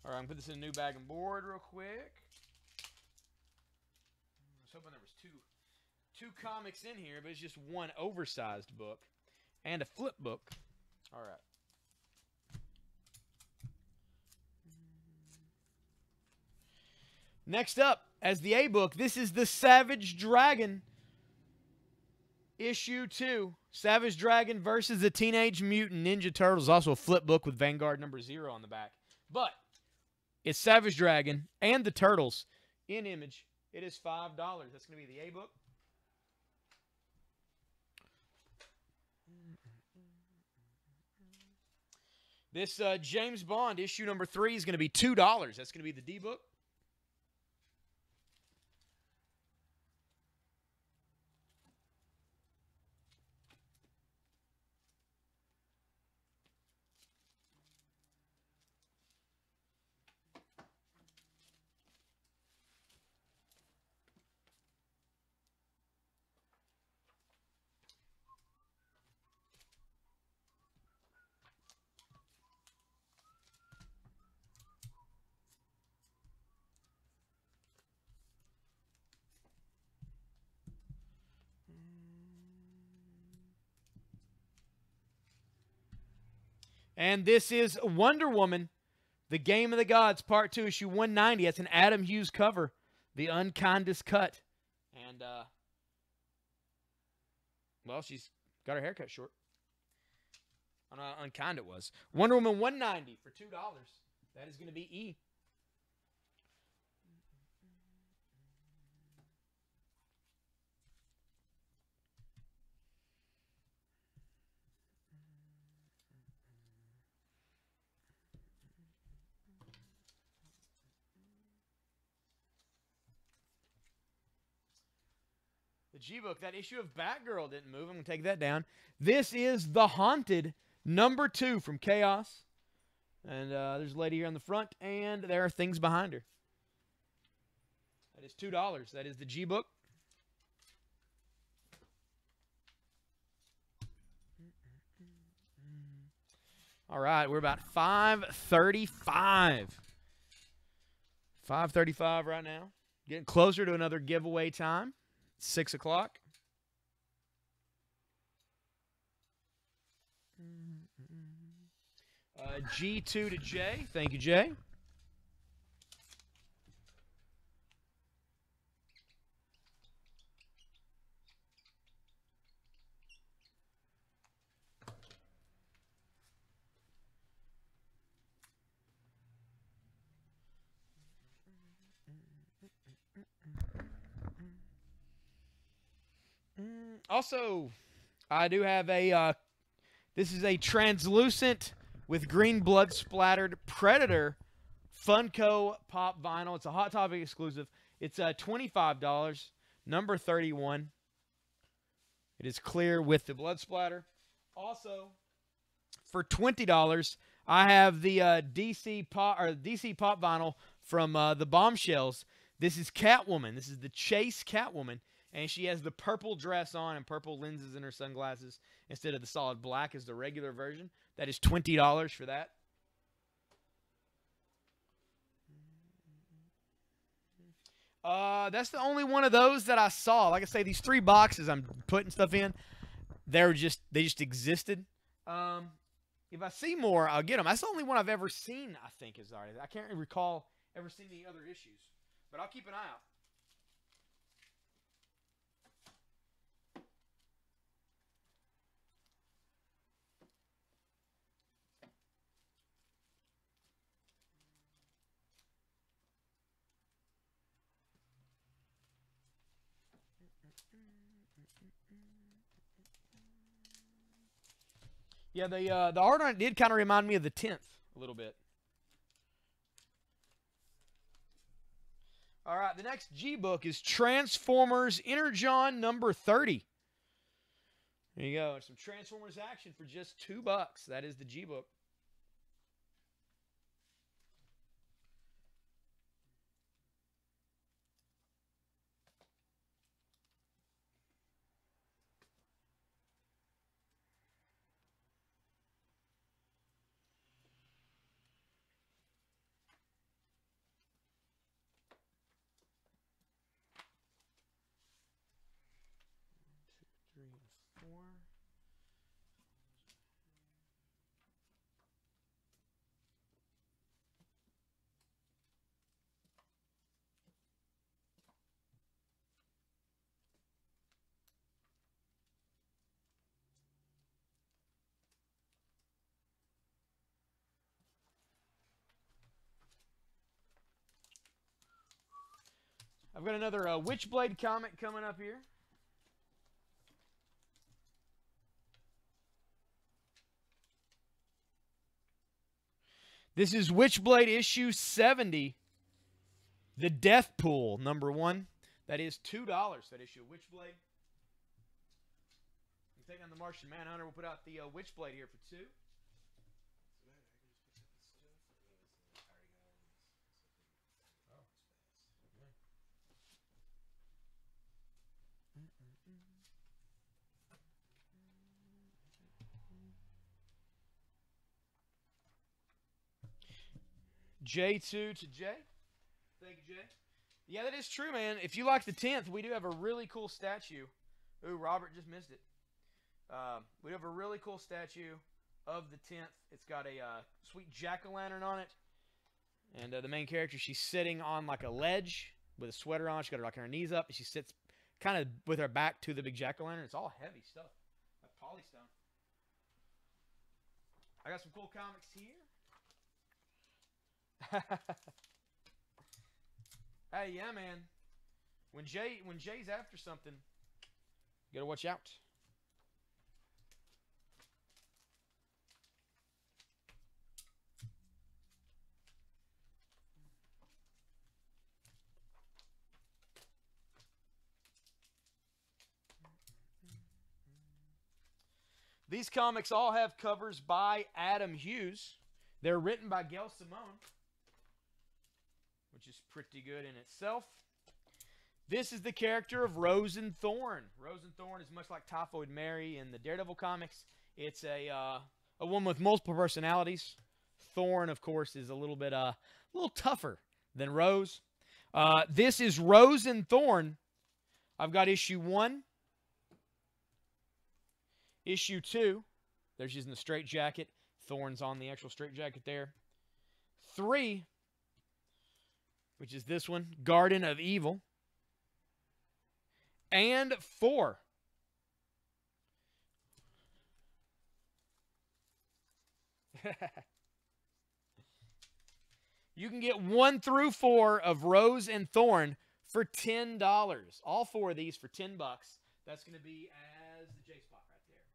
All right, I'm going to put this in a new bag and board real quick. I was hoping there was two comics in here, but it's just one oversized book and a flip book. All right. Next up, as the A book, this is the Savage Dragon issue 2. Savage Dragon versus the Teenage Mutant Ninja Turtles. Also a flip book with Vanguard number 0 on the back. But it's Savage Dragon and the Turtles in Image. It is $5. That's going to be the A book. This James Bond issue number 3 is going to be $2. That's going to be the D book. And this is Wonder Woman, The Game of the Gods, Part 2, issue 190. That's an Adam Hughes cover, The Unkindest Cut. And, well, she's got her hair cut short. I don't know how unkind it was. Wonder Woman 190 for $2. That is going to be E. The G-Book, that issue of Batgirl didn't move. I'm going to take that down. This is The Haunted, number 2 from Chaos. And there's a lady here on the front, and there are things behind her. That is $2. That is the G-Book. All right, we're about 5:35. 5:35 right now. Getting closer to another giveaway time. 6 o'clock. G2 to J. Thank you, Jay. Also, I do have a, this is a translucent with green blood splattered Predator Funko Pop Vinyl. It's a Hot Topic exclusive. It's $25, number 31. It is clear with the blood splatter. Also, for $20, I have the DC Pop Vinyl from the Bombshells. This is Catwoman. This is the Chase Catwoman. And she has the purple dress on and purple lenses in her sunglasses instead of the solid black as the regular version. That is $20 for that. That's the only one of those that I saw. Like I say, these 3 boxes I'm putting stuff in, they just existed. If I see more, I'll get them. That's the only one I've ever seen, I think, is already. I can't recall ever seeing any other issues. But I'll keep an eye out. Yeah, the art on it did kind of remind me of the 10th a little bit. All right, the next G-Book is Transformers Energon number 30. There you go. Some Transformers action for just $2. That is the G-Book. I've got another Witchblade comic coming up here. This is Witchblade issue 70. The Death Pool, #1. That is $2, that issue of Witchblade. We'll take on the Martian Manhunter. We'll put out the Witchblade here for $2. J2 to J. Thank you, Jay. Yeah, that is true, man. If you like the 10th, we do have a really cool statue. Ooh, Robert just missed it. We have a really cool statue of the 10th. It's got a sweet jack-o'-lantern on it. And the main character, she's sitting on like a ledge with a sweater on. She's got her, like, her knees up. And she sits kind of with her back to the big jack-o'-lantern. It's all heavy stuff. Like polystone. I got some cool comics here. Hey, yeah, man. When Jay's after something, you gotta watch out. These comics all have covers by Adam Hughes. They're written by Gail Simone, which is pretty good in itself. This is the character of Rose and Thorn. Rose and Thorn is much like Typhoid Mary in the Daredevil comics. It's a woman with multiple personalities. Thorn, of course, is a little tougher than Rose. This is Rose and Thorn. I've got issue 1, issue 2. There she's in the straitjacket. Thorn's on the actual straitjacket there. 3, which is this one, Garden of Evil. And 4. You can get 1 through 4 of Rose and Thorn for $10. All 4 of these for $10. That's going to be as the J spot right there.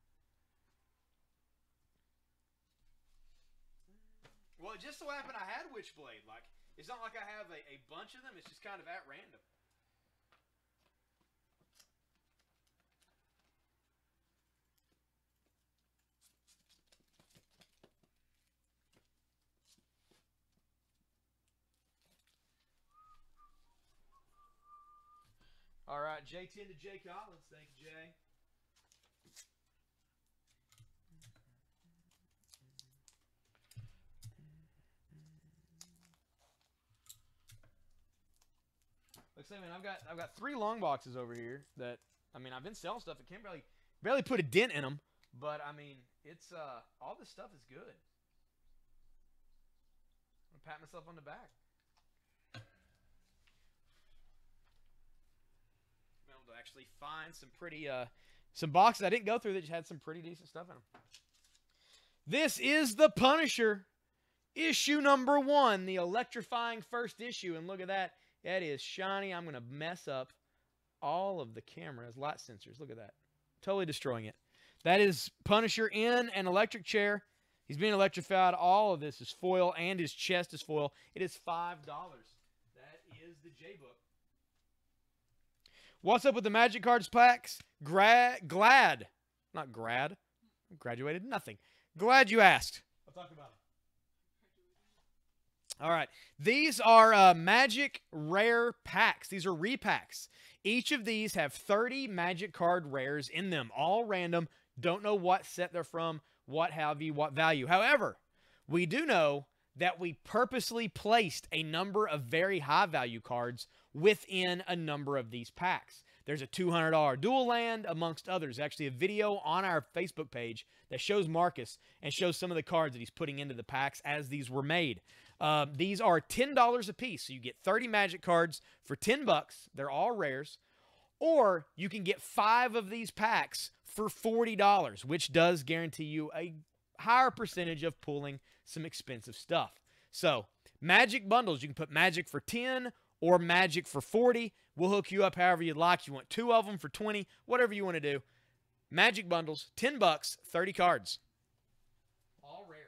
Well, it just so happened I had Witchblade. Like, it's not like I have a bunch of them. It's just kind of at random. All right, J10 to Jay Collins. Thank you, Jay. Like I say, man, I've got 3 long boxes over here that, I mean, I've been selling stuff that can't barely put a dent in them, but I mean, it's all this stuff is good. I'm gonna pat myself on the back. I'm able to actually find some pretty some boxes I didn't go through that just had some pretty decent stuff in them. This is The Punisher, issue #1, the electrifying first issue, and look at that. That is shiny. I'm going to mess up all of the camera's light sensors. Look at that. Totally destroying it. That is Punisher in an electric chair. He's being electrified. All of this is foil, and his chest is foil. It is $5. That is the J-Book. What's up with the Magic Cards packs? Glad. Not grad. Graduated. Nothing. Glad you asked. I'll talk about it. All right. These are Magic Rare packs. These are repacks. Each of these have 30 Magic Card rares in them. All random. Don't know what set they're from, what have you, what value. However, we do know that we purposely placed a number of very high value cards within a number of these packs. There's a $200 dual land, amongst others. Actually, a video on our Facebook page that shows Marcus and shows some of the cards that he's putting into the packs as these were made. These are $10 a piece, so you get 30 Magic cards for $10. They're all rares. Or you can get 5 of these packs for $40, which does guarantee you a higher percentage of pulling some expensive stuff. So, Magic bundles, you can put Magic for 10 or Magic for 40. We'll hook you up however you'd like. You want 2 of them for 20, whatever you want to do. Magic bundles, $10, 30 cards. All rares.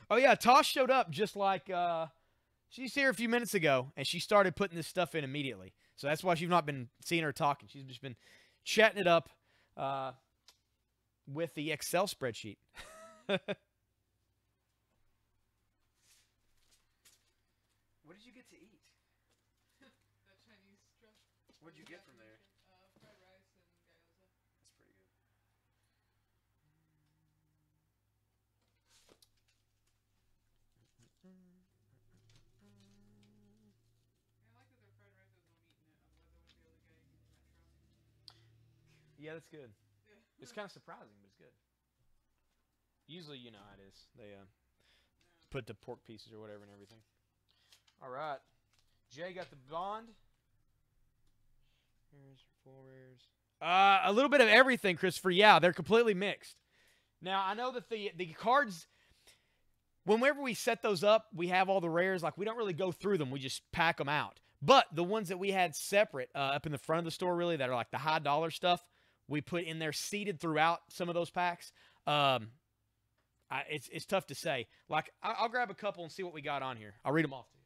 Oh, yeah, Tosh showed up just like she's here a few minutes ago, and she started putting this stuff in immediately. So that's why you've not been seeing her talking. She's just been chatting it up with the Excel spreadsheet. What did you get to eat? The Chinese stuff. What did you get from there? Fried rice and gyoza. That's pretty good. I like that their fried rice has no meat in it. Otherwise, I wouldn't be able to get anything from that truck. Yeah, that's good. Yeah. It's kind of surprising, but it's good. Usually, you know how it is. They put the pork pieces or whatever and everything. All right. Jay got the bond. Here's full rares. A little bit of everything, Christopher. Yeah, they're completely mixed. Now, I know that the cards, whenever we set those up, we have all the rares. Like, we don't really go through them. We just pack them out. But the ones that we had separate up in the front of the store, really, that are like the high dollar stuff, we put in there seated throughout some of those packs. It's tough to say. Like, I'll grab a couple and see what we got on here. I'll read them off to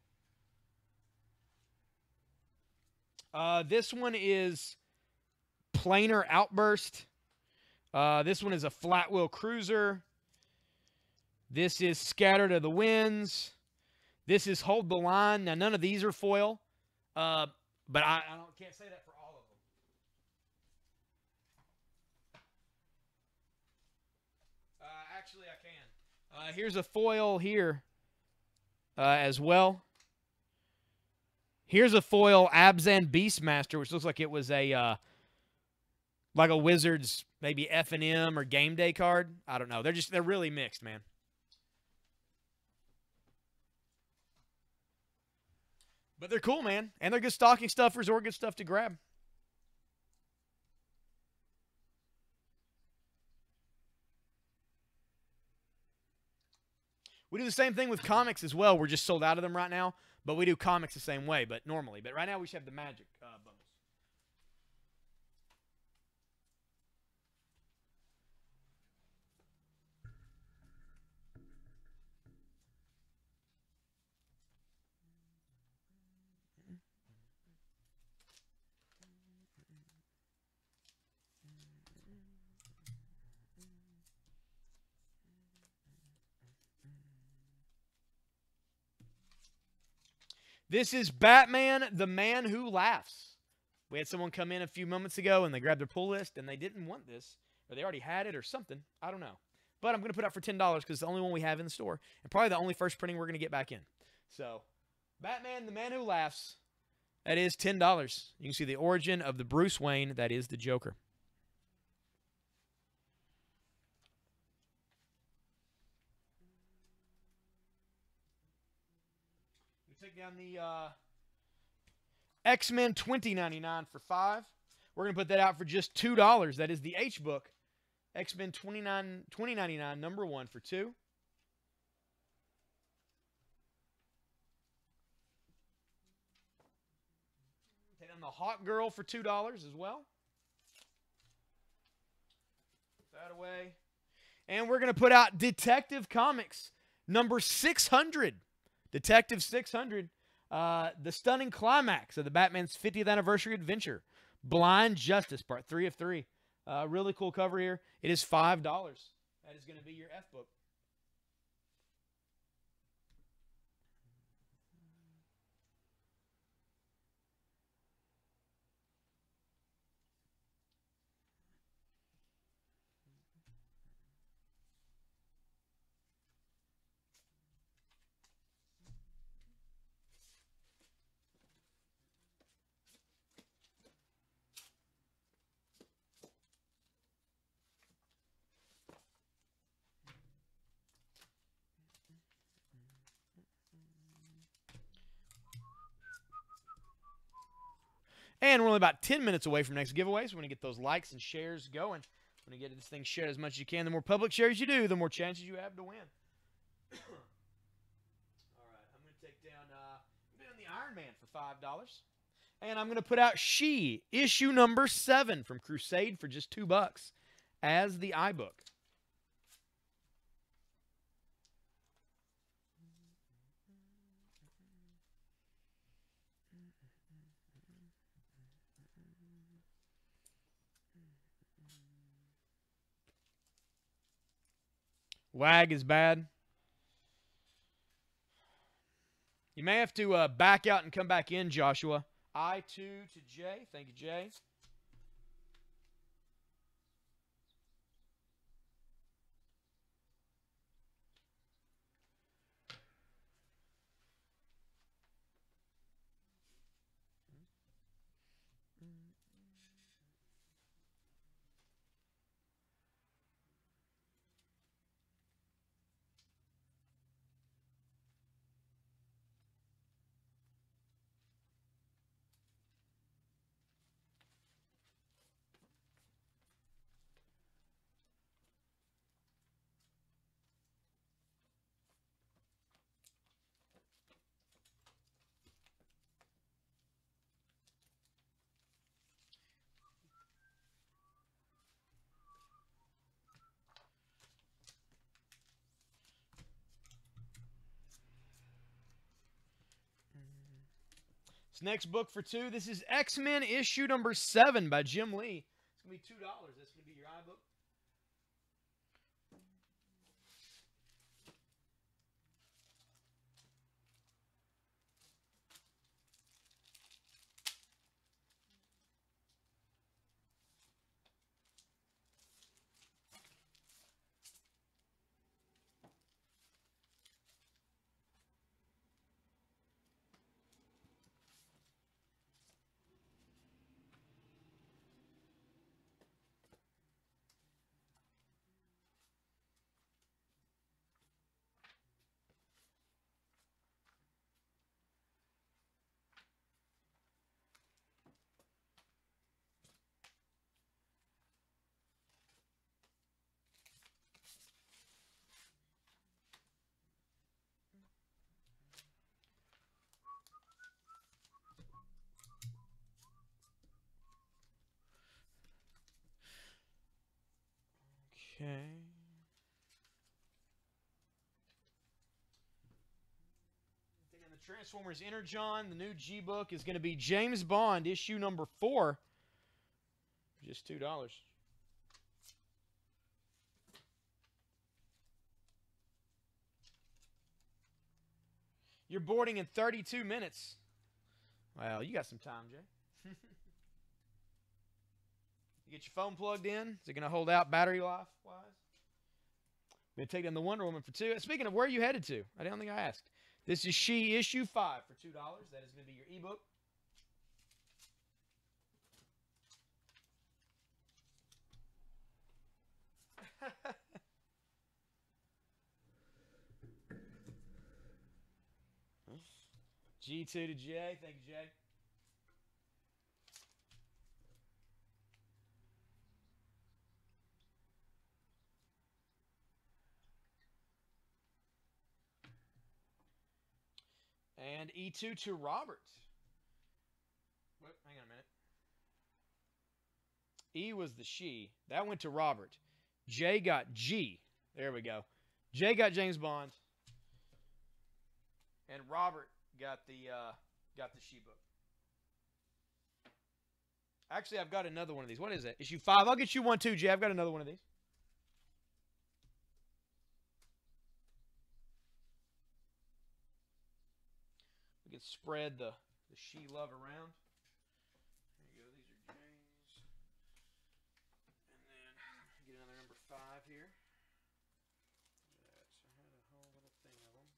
you. This one is Planar Outburst. This one is a Flat Wheel Cruiser. This is Scatter to the Winds. This is Hold the Line. Now, none of these are foil, but I can't say that for all of them. Actually, I can. Here's a foil here as well. Here's a foil Abzan Beastmaster, which looks like it was a like a Wizards maybe F&M or Game Day card. I don't know. They're really mixed, man. But they're cool, man. And they're good stocking stuffers or good stuff to grab. We do the same thing with comics as well. We're just sold out of them right now. But we do comics the same way, but normally. But right now we should have the Magic bundles. This is Batman, the Man Who Laughs. We had someone come in a few moments ago, and they grabbed their pull list, and they didn't want this, or they already had it or something. I don't know. But I'm going to put it out for $10 because it's the only one we have in the store, and probably the only first printing we're going to get back in. So, Batman, the Man Who Laughs, that is $10. You can see the origin of the Bruce Wayne, that is the Joker. Take down the X-Men 2099 for $5. We're going to put that out for just $2. That is the H-Book. X-Men 2099, number 1 for $2. Take down the Hawk Girl for $2 as well. Put that away. And we're going to put out Detective Comics, number 600. Detective 600, the stunning climax of the Batman's 50th anniversary adventure, Blind Justice, part 3 of 3. Really cool cover here. It is $5. That is going to be your F-book. And we're only about 10 minutes away from next giveaway, so we want to get those likes and shares going. We want to get this thing shared as much as you can. The more public shares you do, the more chances you have to win. All right, I'm going to take down the Iron Man for $5. And I'm going to put out She, issue number 7 from Crusade for just $2 as the iBook. Wag is bad. You may have to back out and come back in, Joshua. I2 to J. Thank you, Jay. This next book for 2. This is X-Men issue number 7 by Jim Lee. It's going to be $2. That's going to be your iBook. Okay. Taking the Transformers Energon, the new G book is going to be James Bond issue number 4 for just $2. You're boarding in 32 minutes. Well, you got some time, Jay. You get your phone plugged in. Is it going to hold out battery life-wise? Going to take down the Wonder Woman for 2. Speaking of, where are you headed to? I don't think I asked. This is She, issue 5 for $2. That is going to be your ebook. G2 to J. Thank you, Jay. And E2 to Robert. Wait, hang on a minute. E was the She. That went to Robert. J got G. There we go. J got James Bond. And Robert got the She book. Actually, I've got another one of these. What is it? Issue 5. I'll get you one too, Jay. I've got another one of these. We can spread the She love around. There you go. These are J's. And then get another number 5 here. I had a whole little thing of them.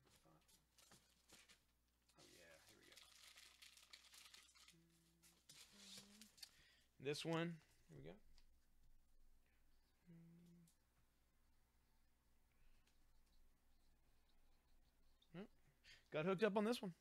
Oh, yeah. Here we go. This one. Here we go. Got hooked up on this one.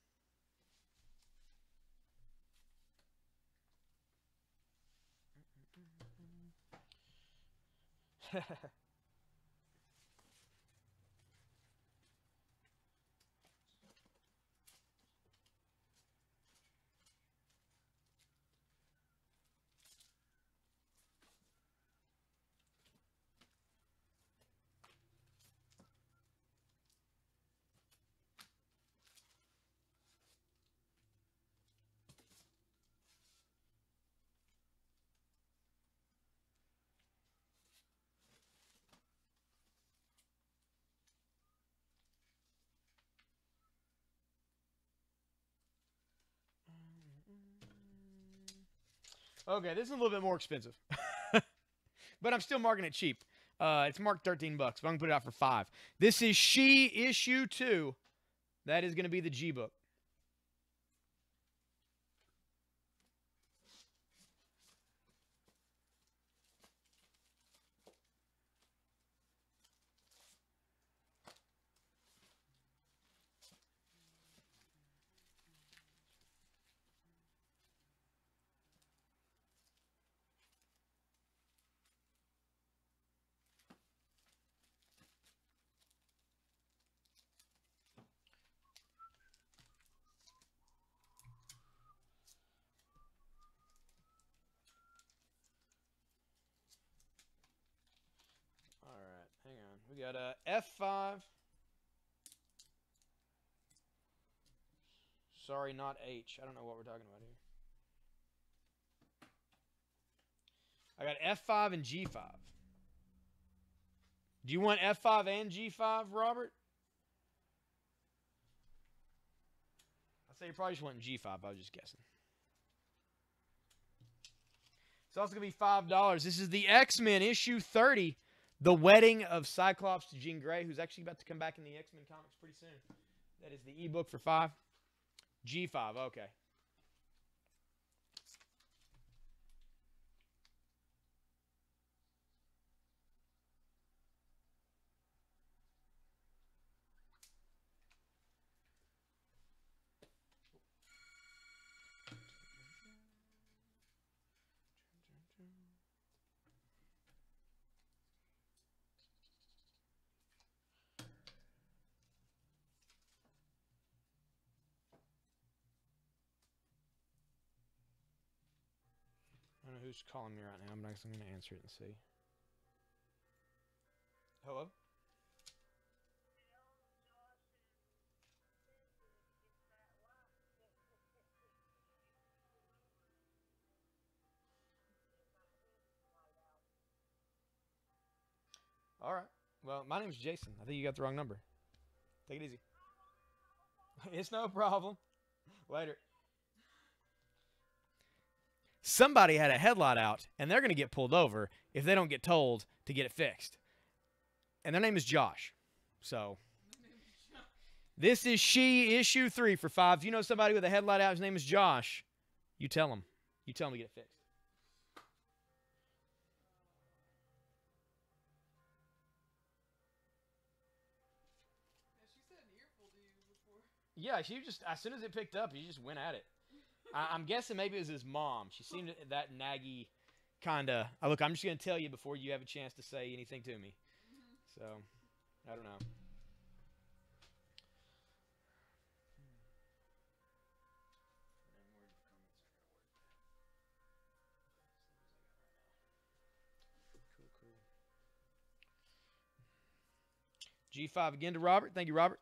Okay, this is a little bit more expensive, but I'm still marking it cheap. It's marked $13, but I'm gonna put it out for 5. This is She issue 2. That is gonna be the G book. All right, hang on. We got a F5. Sorry, not H. I don't know what we're talking about here. I got F5 and G5. Do you want F5 and G5, Robert? I'd say you probably just want G5. I was just guessing. It's also going to be $5. This is the X-Men issue 30. The Wedding of Cyclops to Jean Grey, who's actually about to come back in the X-Men comics pretty soon. That is the ebook for 5. G5, okay. I don't know who's calling me right now, but I'm going to answer it and see. Hello? All right. Well, my name's Jason. I think you got the wrong number. Take it easy. It's no problem. Later. Somebody had a headlight out, and they're going to get pulled over if they don't get told to get it fixed. And their name is Josh. So, this is She issue 3 for 5. If you know somebody with a headlight out, his name is Josh, you tell him. You tell him to get it fixed. Yeah, she said an earful to you before. Yeah, she just, as soon as it picked up, he just went at it. I'm guessing maybe it was his mom. She seemed that naggy kind of. Look, I'm just going to tell you before you have a chance to say anything to me. So, I don't know. Cool. G5 again to Robert. Thank you, Robert.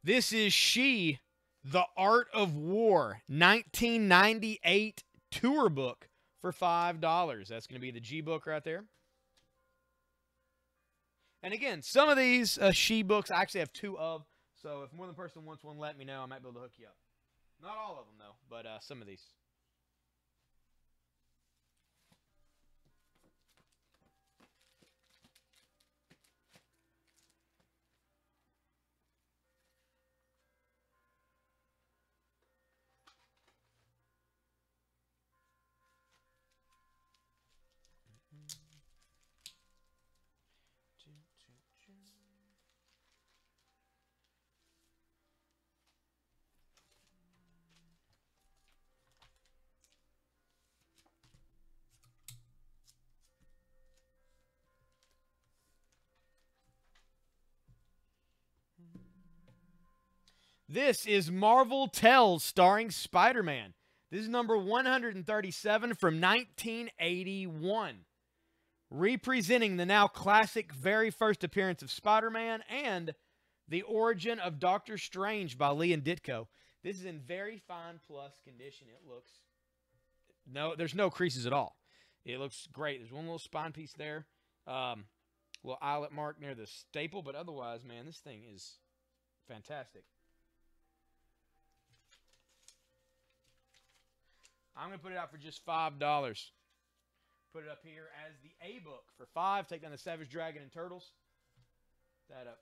This is She, The Art of War, 1998 tour book for $5. That's going to be the G book right there. And again, some of these She books I actually have 2 of. So if more than one person wants one, let me know. I might be able to hook you up. Not all of them, though, but some of these. This is Marvel Tales starring Spider-Man. This is number 137 from 1981. Representing the now classic very first appearance of Spider-Man and the origin of Doctor Strange by Lee and Ditko. This is in very fine plus condition. It looks... there's no creases at all. It looks great. There's one little spine piece there. Little eyelet mark near the staple, but otherwise, man, this thing is fantastic. I'm going to put it out for just $5. Put it up here as the A book for $5. Take down the Savage Dragon and Turtles. That up.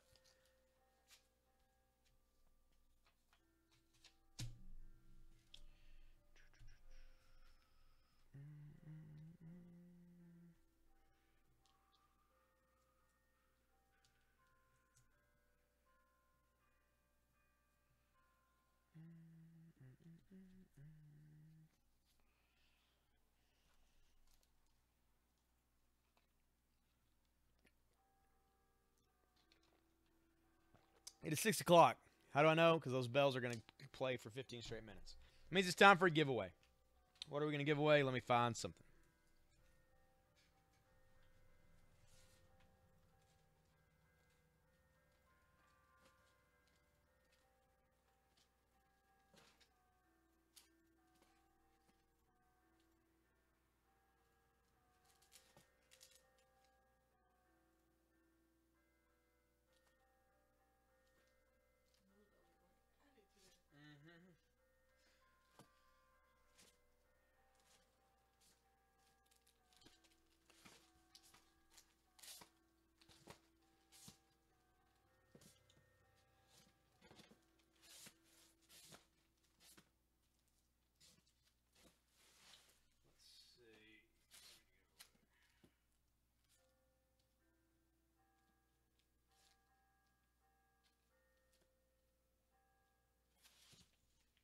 It is 6 o'clock. How do I know? Because those bells are going to play for 15 straight minutes. It means it's time for a giveaway. What are we going to give away? Let me find something.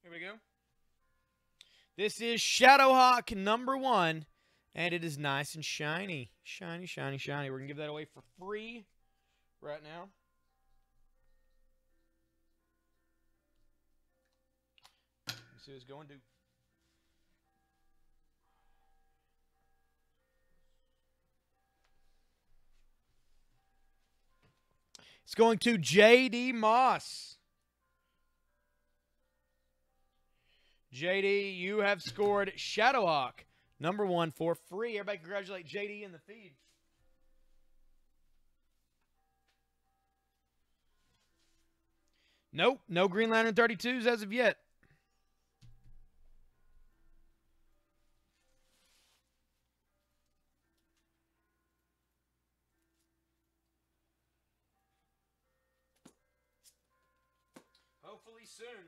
Here we go. This is Shadowhawk number 1, and it is nice and shiny. Shiny, shiny, shiny. We're going to give that away for free right now. Let's see what it's going to do. It's going to J.D. Moss. JD, you have scored Shadowhawk number 1 for free. Everybody congratulate JD in the feed. Nope, no Green Lantern 32s as of yet. Hopefully soon.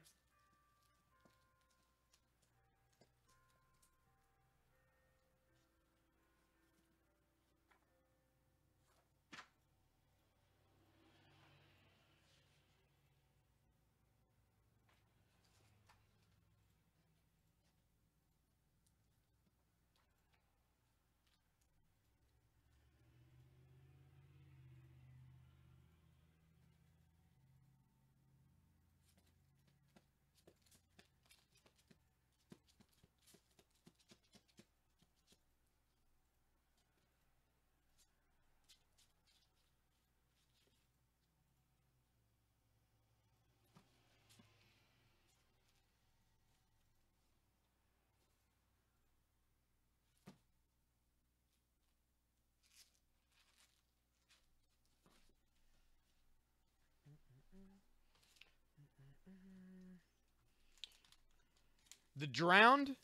The Drowned?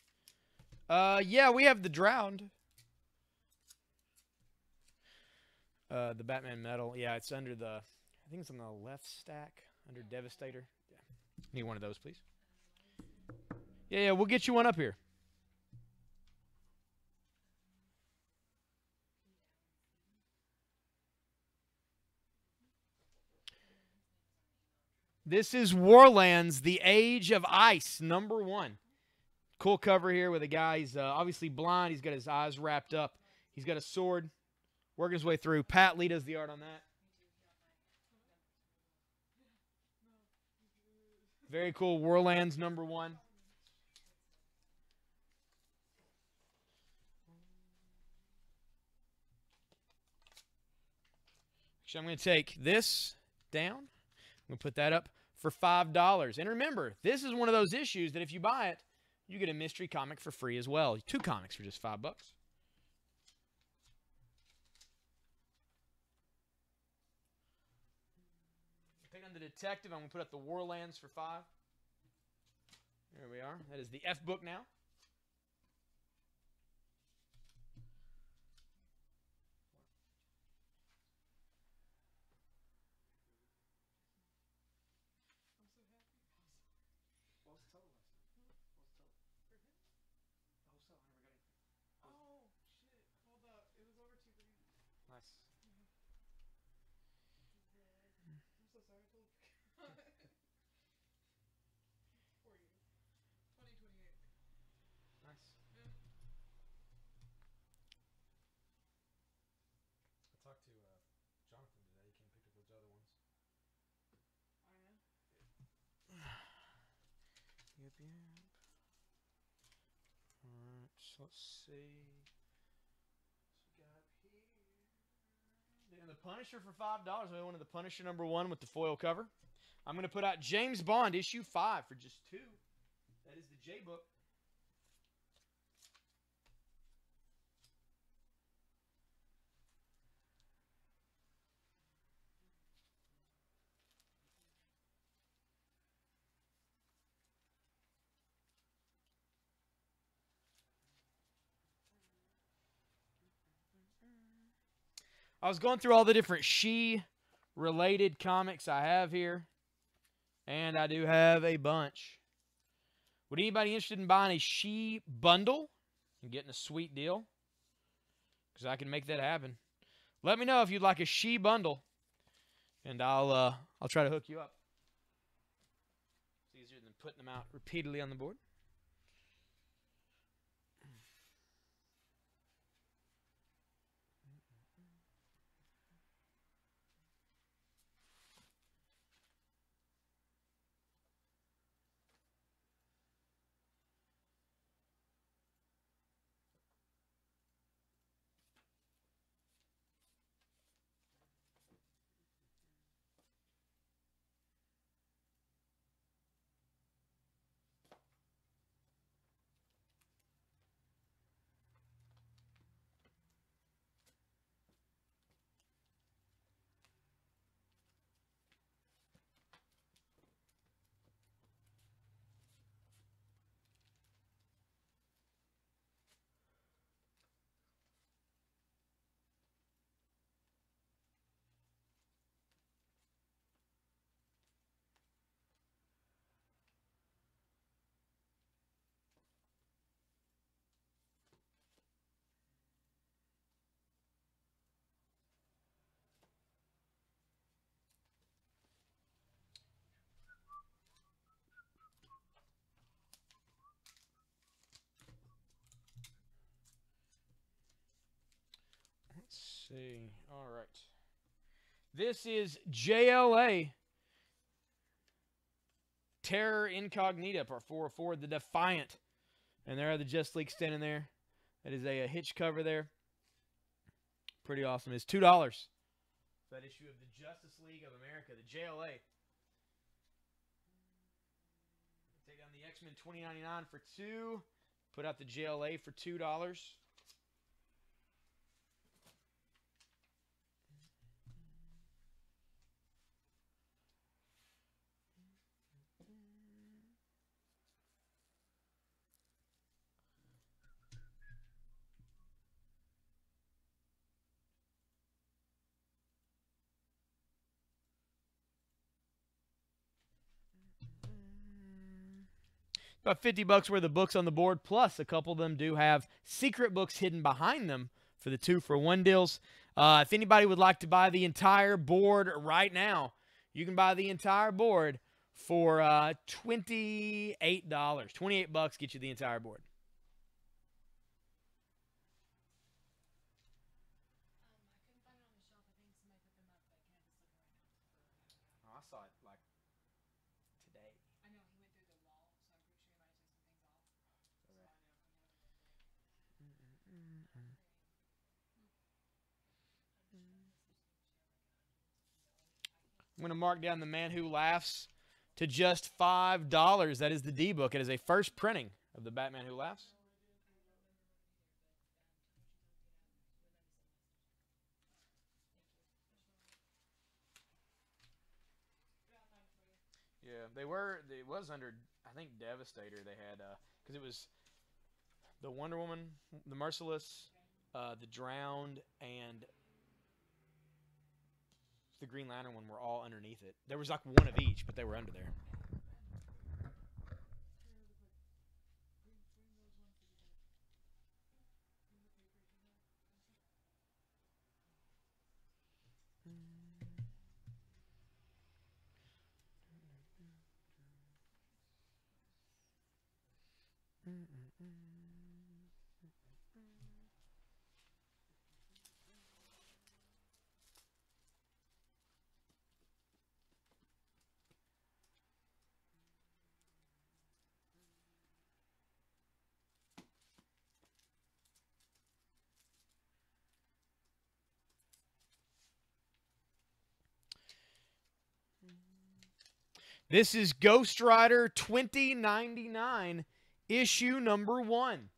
Yeah, we have the Drowned. The Batman medal. Yeah, it's under the... I think it's on the left stack. Under Devastator. Yeah. Need one of those, please. Yeah, we'll get you one up here. This is Warlands, The Age of Ice, number 1. Cool cover here with a guy. He's obviously blind. He's got his eyes wrapped up. He's got a sword. Working his way through. Pat Lee does the art on that. Very cool. Warlands #1. Actually, I'm going to take this down. I'm going to put that up for $5. And remember, this is one of those issues that if you buy it, you get a mystery comic for free as well. 2 comics for just $5. Pick on the detective. I'm going to put up the Warlands for $5. There we are. That is the F book now. What was the total last night? What was the total? For him? The whole sale. I never got anything. Oh shit! Hold up, it was over $2 grand. Nice. I'm so sorry, I totally forgot. For you, 2028. Nice. Yeah. I talked to Jonathan today. He came and picked up those other ones. I know. Yep, yep. Alright, so let's see. What we got up here? And the Punisher for $5. I wanted the Punisher #1 with the foil cover. I'm going to put out James Bond issue 5 for just $2. That is the J book. I was going through all the different She-related comics I have here, and I do have a bunch. Would anybody interested in buying a She bundle and getting a sweet deal? Because I can make that happen. Let me know if you'd like a She bundle, and I'll try to hook you up. It's easier than putting them out repeatedly on the board. Let's see. All right. This is JLA Terror Incognita, part 404, The Defiant. And there are the Just League standing there. That is a hitch cover there. Pretty awesome. It's $2. That issue of the Justice League of America, the JLA. Take down the X-Men 2099 for $2. Put out the JLA for $2. About $50 worth of books on the board, plus a couple of them do have secret books hidden behind them for the 2-for-1 deals. If anybody would like to buy the entire board right now, you can buy the entire board for $28. $28 get you the entire board. I couldn't find it on the shelf. I think somebody put them up, but Candace looking right now. Oh, I saw it like today. I know I'm going to mark down The Man Who Laughs to just $5. That is the D book. It is a first printing of The Batman Who Laughs. Yeah, they were. It was under, I think, Devastator. They had because it was the Wonder Woman, the Merciless, the Drowned, and the Green Lantern one were all underneath it. There was like one of each, but they were under there. This is Ghost Rider 2099, issue number 1.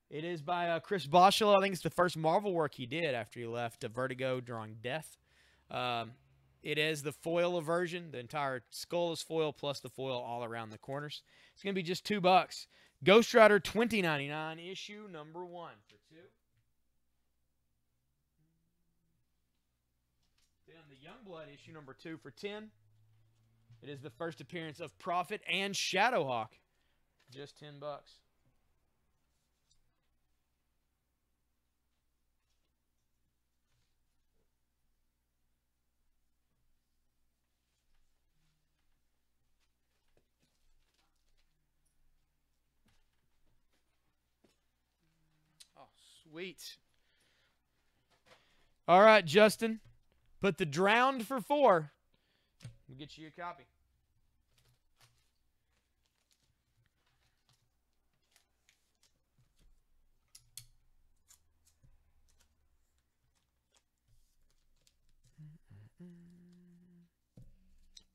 It is by Chris Boschel. I think it's the first Marvel work he did after he left Vertigo, drawing Death. It is the foil version. The entire skull is foil, plus the foil all around the corners. It's going to be just $2. Ghost Rider 2099, issue number 1 for 2. Then the Youngblood issue number 2 for 10. It is the first appearance of Prophet and Shadowhawk. Just $10. Oh, sweet. All right, Justin. Put the Drowned for 4. We'll get you your copy.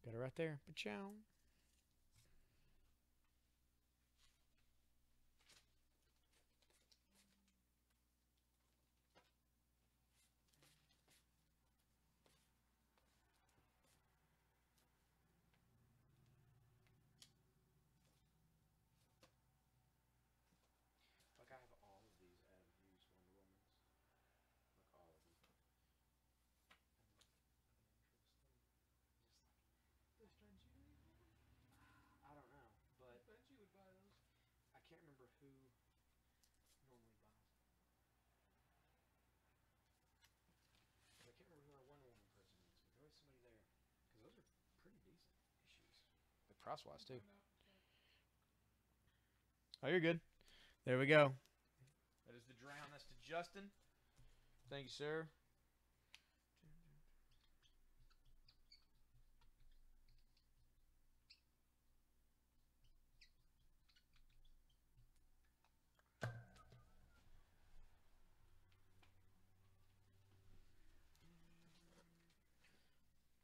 Got it right there. Pachow. Like I have all of these out of used Wonder Womans. Like all of them. Does Frenchie know you bought them? I don't know, but Frenchie would buy those. I can't remember who normally buys them. I can't remember who our Wonder Woman person is, but there was somebody there. Because those are pretty decent issues. Like price-wise, too. Oh, you're good. There we go. That is the Drown. That's to Justin. Thank you, sir.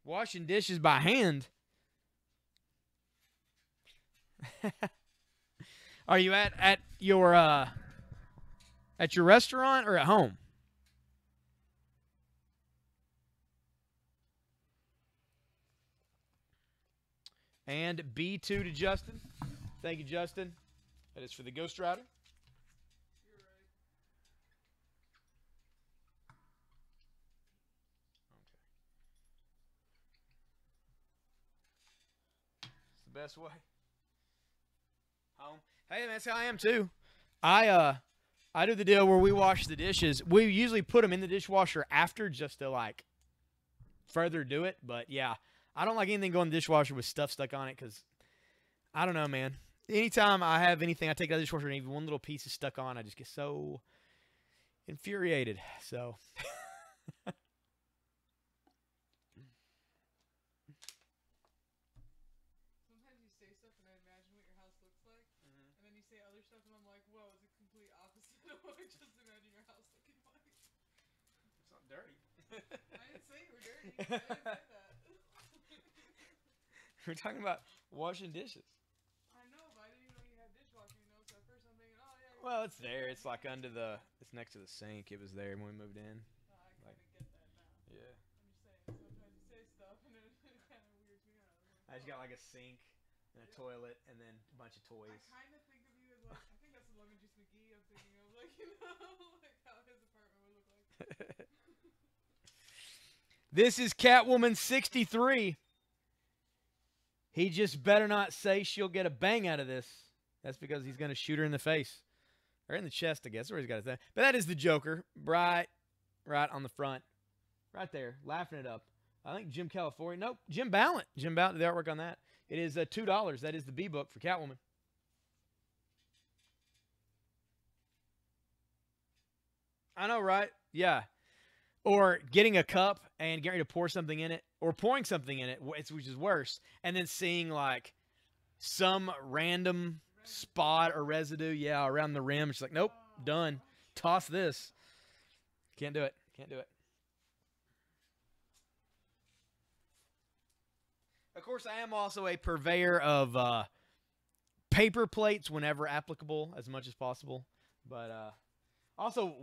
Washing dishes by hand. Are you at your restaurant or at home? And B2 to Justin. Thank you, Justin. That is for the Ghost Rider. You're right. Okay. It's the best way. Home. Hey, that's how I am too. I do the deal where we wash the dishes. We usually put them in the dishwasher after just to like further do it. But yeah, I don't like anything going in the dishwasher with stuff stuck on it because I don't know, man. Anytime I have anything, I take it out of the dishwasher and even one little piece is stuck on, I just get so infuriated. So. Sometimes you say stuff and I imagine what your house looks like, and then you say other stuff and I'm like, whoa, it's a complete opposite of what I just imagine your house looking like. It's not dirty. I didn't say you were dirty. I didn't say that. We're talking about washing dishes. I know, but I didn't even know you had dishwasher, you know, so at first I'm thinking, oh yeah. Well, it's there. It's like under the. It's next to the sink. It was there when we moved in. I kind of get that now. Yeah. I'm just saying, sometimes you say stuff and it kind of weirds me out. I just got like a sink and a toilet and then a bunch of toys. I kind of think of you as like, I think that's the Lemon Juice McGee I'm thinking of, like, you know, like how his apartment would look like. This is Catwoman 63. He just better not say she'll get a bang out of this. That's because he's going to shoot her in the face. Or in the chest, I guess, where he's got his thing. But that is the Joker. Right on the front. Right there. Laughing it up. I think Jim California. Nope. Jim Ballant. Jim Ballant did the artwork on that. It is $2. That is the B book for Catwoman. I know, right? Yeah. Or getting a cup and getting ready to pour something in it. Or pouring something in it, which is worse. And then seeing like some random spot or residue, yeah, around the rim. She's like, nope, done. Toss this. Can't do it. Can't do it. Of course, I am also a purveyor of paper plates whenever applicable, as much as possible. But also,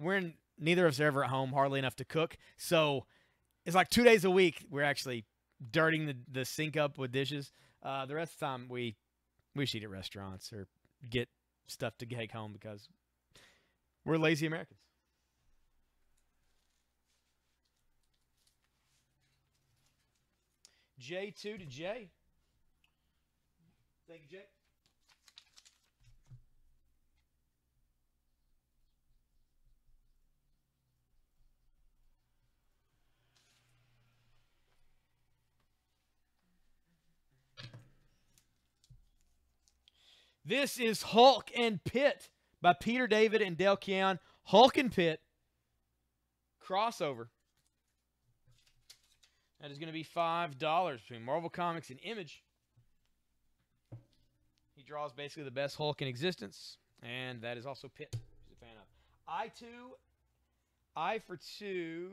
neither of us are ever at home, hardly enough to cook. So it's like 2 days a week we're actually dirtying the sink up with dishes. The rest of the time we just eat at restaurants or get stuff to take home because we're lazy Americans. J2 to J. Thank you, Jay. This is Hulk and Pitt by Peter David and Dale Keown. Hulk and Pitt crossover. That is going to be $5 between Marvel Comics and Image. He draws basically the best Hulk in existence. And that is also Pitt, who's a fan of. I for 2.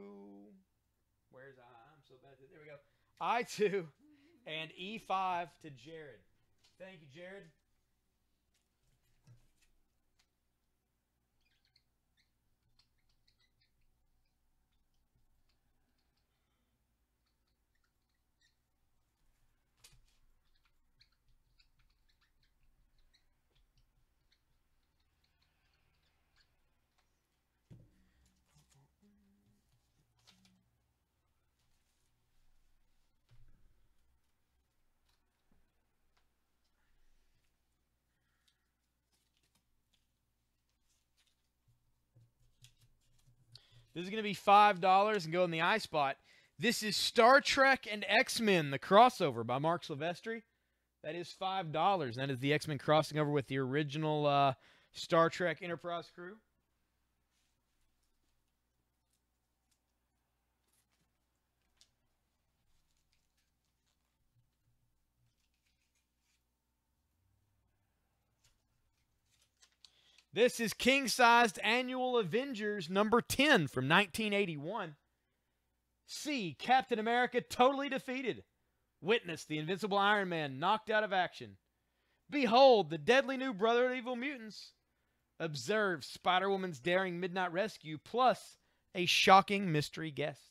Where's I? I'm so bad at it. There we go. I2 and E5 to Jared. Thank you, Jared. This is going to be $5 and go in the I spot. This is Star Trek and X-Men, the crossover by Mark Silvestri. That is $5. That is the X-Men crossing over with the original Star Trek Enterprise crew. This is king-sized Annual Avengers number 10 from 1981. C. Captain America totally defeated. Witness the invincible Iron Man knocked out of action. Behold the deadly new Brotherhood of Evil Mutants. Observe Spider-Woman's daring midnight rescue plus a shocking mystery guest.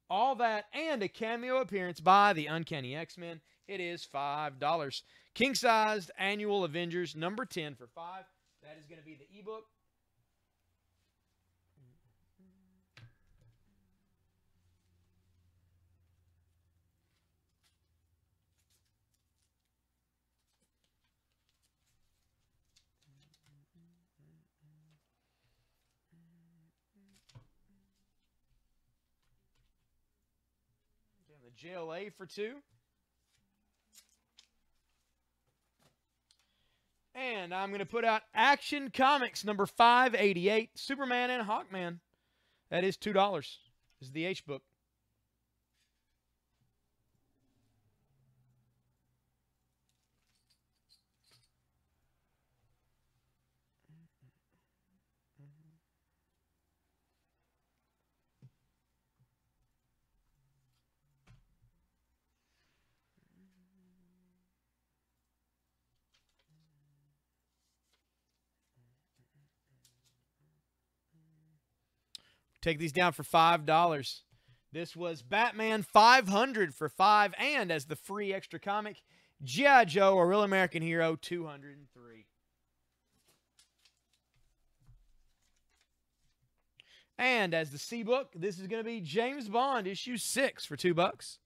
All that and a cameo appearance by the Uncanny X-Men. It is $5. King-sized Annual Avengers number 10 for $5. That is going to be the ebook. And the JLA for 2. And I'm going to put out Action Comics number 588, Superman and Hawkman. That is $2. This is the H book. Take these down for $5. This was Batman 500 for $5, and as the free extra comic, G.I. Joe, A Real American Hero, 203. And as the C book, this is going to be James Bond, issue 6 for $2.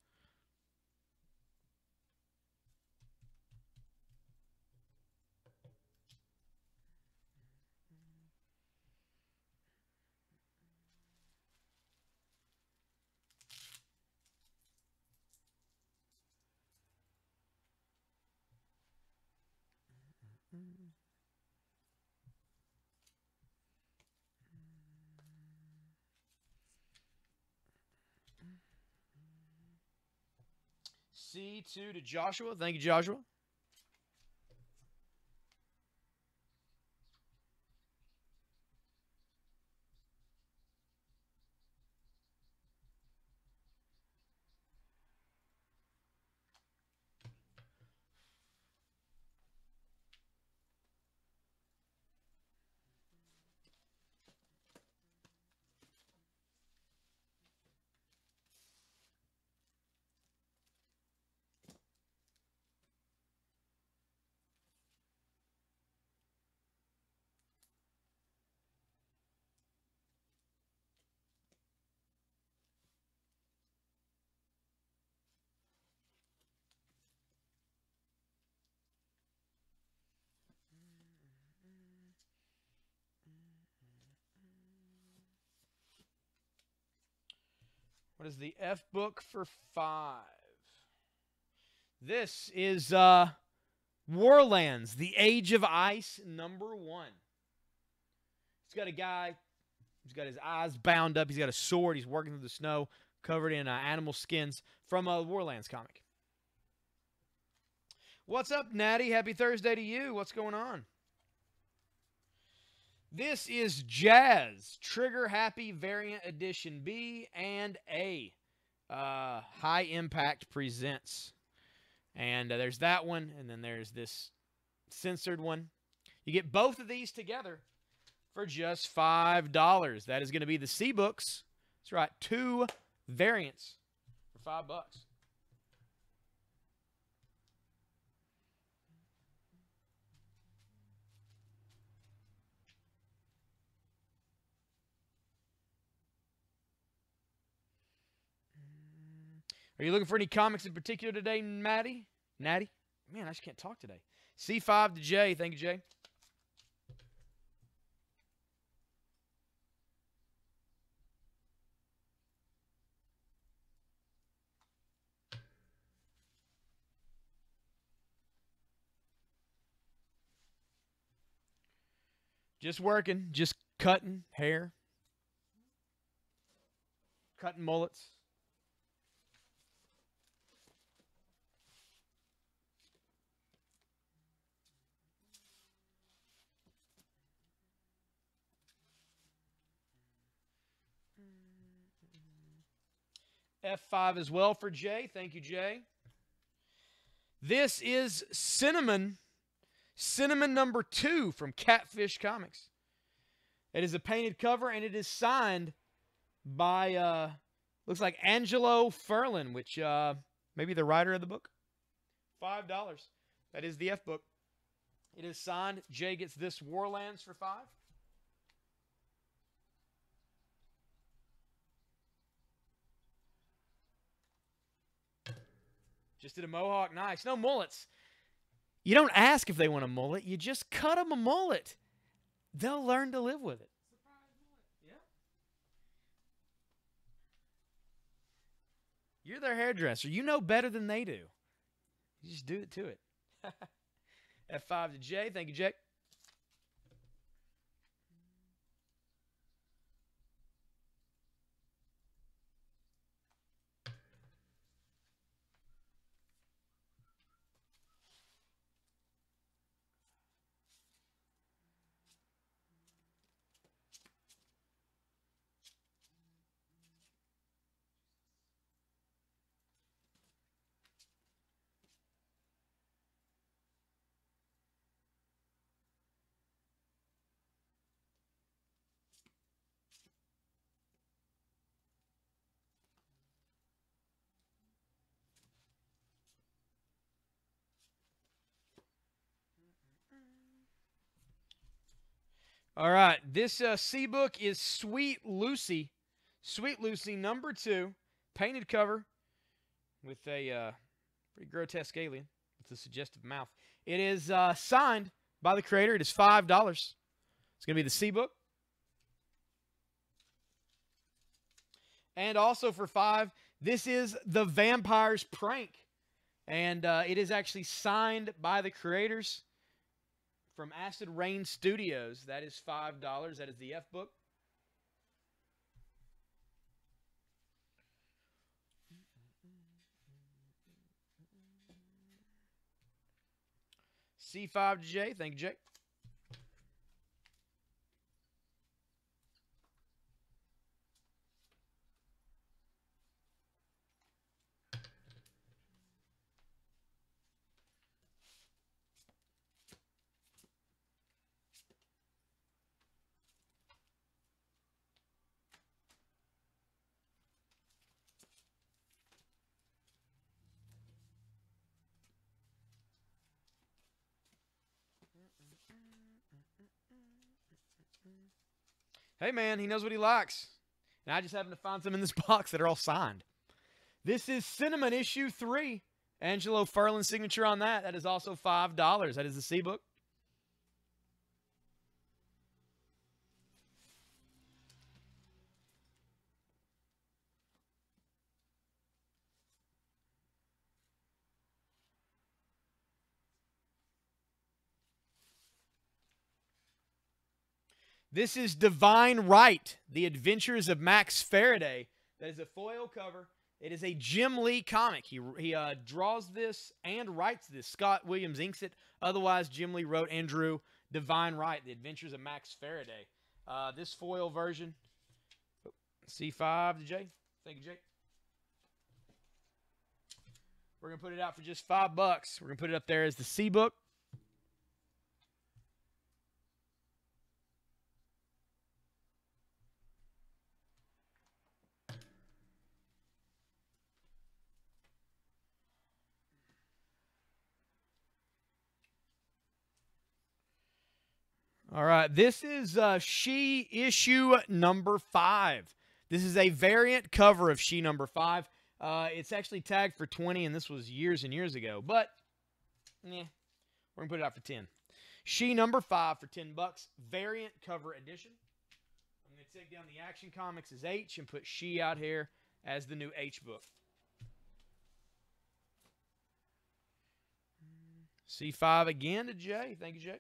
C2 to Joshua. Thank you, Joshua. What is the F book for 5? This is Warlands, The Age of Ice, #1. It's got a guy, he's got his eyes bound up, he's got a sword, he's working through the snow, covered in animal skins, from a Warlands comic. What's up, Natty? Happy Thursday to you. What's going on? This is Jazz, Trigger Happy Variant Edition B and A. High Impact Presents. And there's that one, and then there's this censored one. You get both of these together for just $5. That is going to be the C books. That's right, 2 variants for $5. Are you looking for any comics in particular today, Natty? Man, I just can't talk today. C5 to Jay. Thank you, Jay. Just working, just cutting hair, cutting mullets. F5 as well for Jay. Thank you, Jay. This is Cinnamon #2 from Catfish Comics. It is a painted cover, and it is signed by, looks like Angelo Ferlin, which maybe the writer of the book. $5. That is the F book. It is signed. Jay gets this Warlands for $5. Just did a mohawk. Nice. No mullets. You don't ask if they want a mullet. You just cut them a mullet. They'll learn to live with it. Surprise mullet. Yeah. You're their hairdresser. You know better than they do. You just do it to it. F5 to Jay. Thank you, Jay. All right, this C book is Sweet Lucy. Sweet Lucy number 2, painted cover with a pretty grotesque alien with a suggestive mouth. It is signed by the creator. It is $5. It's going to be the C book. And also for $5, this is The Vampire's Prank. And it is actually signed by the creators from Acid Rain Studios. That is $5. That is the F book. C5 to Jay. Thank you, Jay. Hey, man, he knows what he likes. And I just happen to find some in this box that are all signed. This is Cinnamon issue 3. Angelo Furlan's signature on that. That is also $5. That is the C book. This is Divine Right, The Adventures of Max Faraday. That is a foil cover. It is a Jim Lee comic. He draws this and writes this. Scott Williams inks it. Otherwise, Jim Lee wrote and drew Divine Right, The Adventures of Max Faraday. This foil version, C5 to Jay. Thank you, Jay. We're going to put it out for just $5. We're going to put it up there as the C book. All right, this is She issue number 5. This is a variant cover of She number 5. It's actually tagged for 20, and this was years and years ago. But, we're going to put it out for 10. She number 5 for $10. Variant cover edition. I'm going to take down the Action Comics as H and put She out here as the new H book. C5 again to Jay. Thank you, Jay.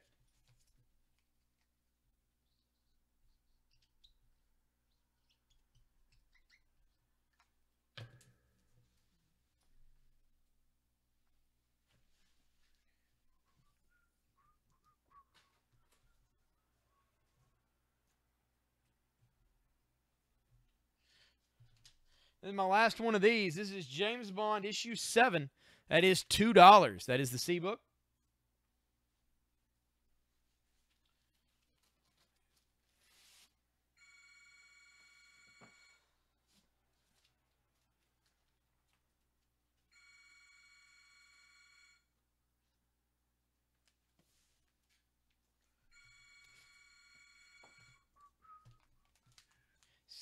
This is my last one of these. This is James Bond issue 7. That is $2. That is the C book.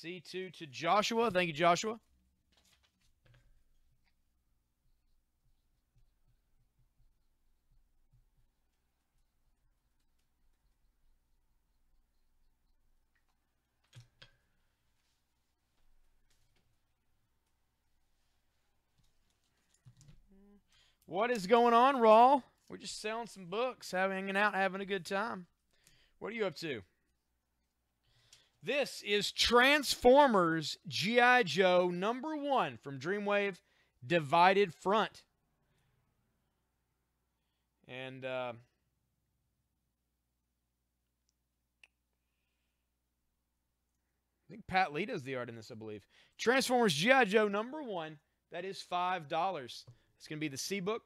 C2 to Joshua. Thank you, Joshua. What is going on, Raw? We're just selling some books, hanging out, having a good time. What are you up to? This is Transformers G.I. Joe number 1 from Dreamwave, Divided Front. And I think Pat Lee does the art in this, I believe. Transformers G.I. Joe number 1, that is $5. It's going to be the C book.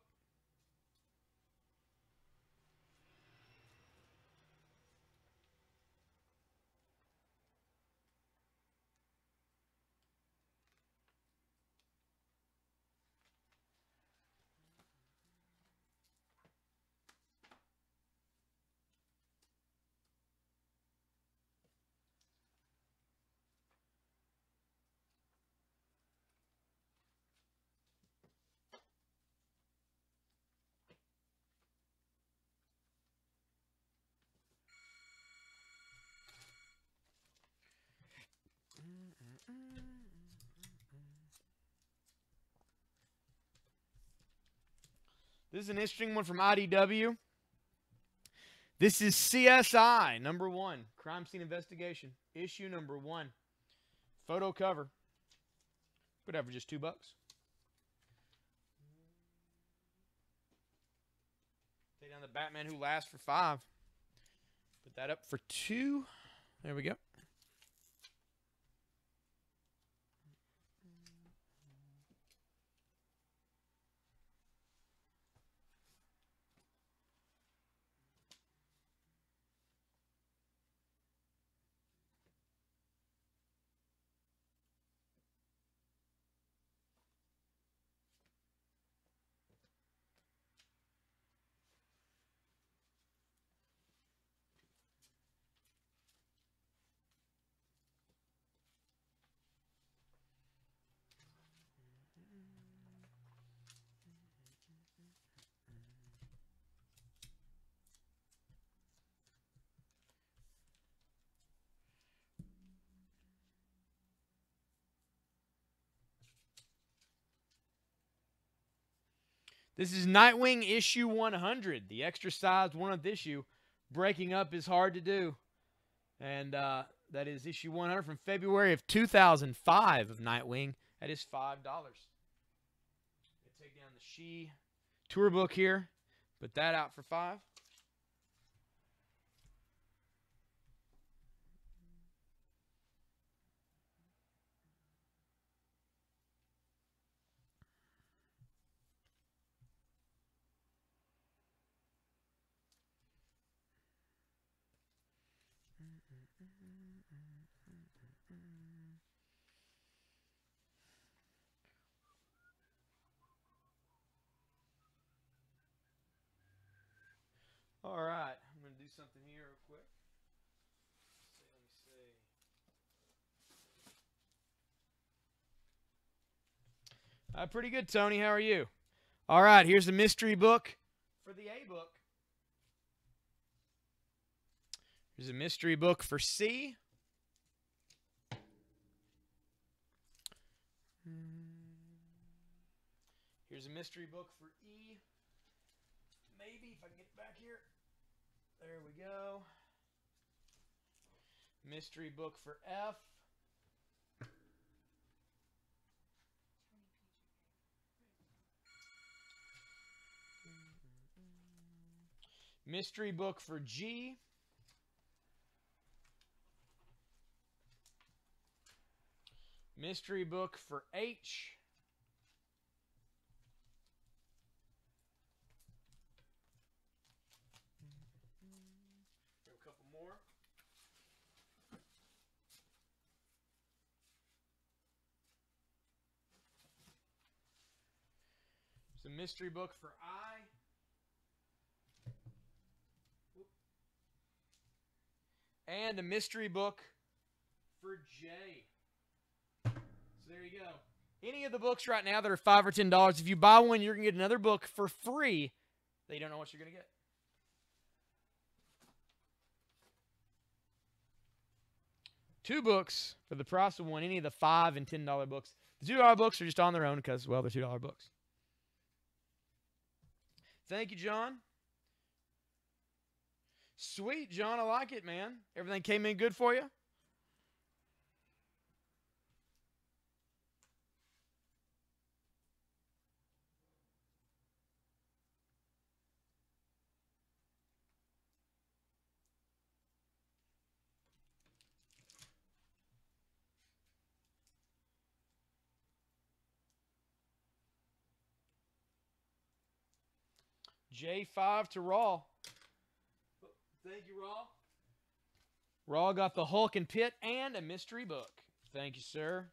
This is an interesting one from IDW. This is CSI #1, Crime Scene Investigation, issue #1. Photo cover. Put that for just $2. Take down the Batman Who Laughs for $5. Put that up for $2. There we go. This is Nightwing issue 100, the extra sized 100th issue. Breaking up is hard to do. And that is issue 100 from February of 2005 of Nightwing. That is $5. Take down the She tour book here. Put that out for $5. All right, I'm going to do something here real quick. Let me see. Pretty good, Tony. How are you? All right, here's a mystery book for the A book. Here's a mystery book for C. Here's a mystery book for E. Maybe if I can get it back here. There we go. Mystery book for F. Mystery book for G. Mystery book for H. A couple more. It's a mystery book for I. And a mystery book for J. So there you go. Any of the books right now that are $5 or $10, if you buy one, you're going to get another book for free that you don't know what you're going to get. Two books for the price of one, any of the $5 and $10 books. The $2 books are just on their own because, well, they're $2 books. Thank you, John. Sweet, John. I like it, man. Everything came in good for you? J5 to Raw. Thank you, Raw. Raw got the Hulk and Pit and a mystery book. Thank you, sir.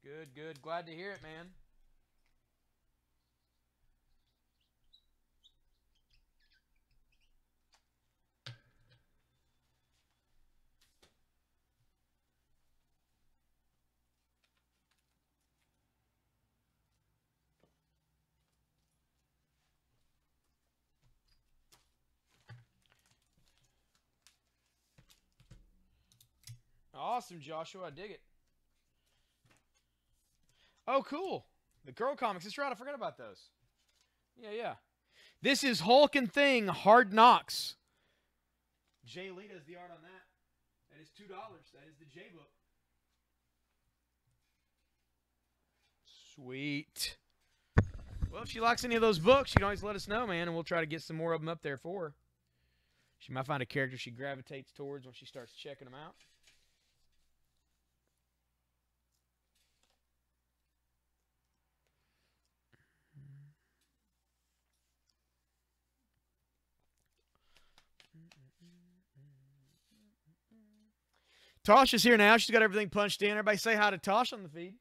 Good, good. Glad to hear it, man. Awesome, Joshua. I dig it. Oh, cool. The Girl Comics. That's right. I forgot about those. Yeah. This is Hulk and Thing, Hard Knocks. Jay Lee does the art on that. That is $2. That is the J book. Sweet. Well, if she likes any of those books, you can always let us know, man, and we'll try to get some more of them up there for her. She might find a character she gravitates towards when she starts checking them out. Tasha's here now. She's got everything punched in. Everybody say hi to Tasha on the feed.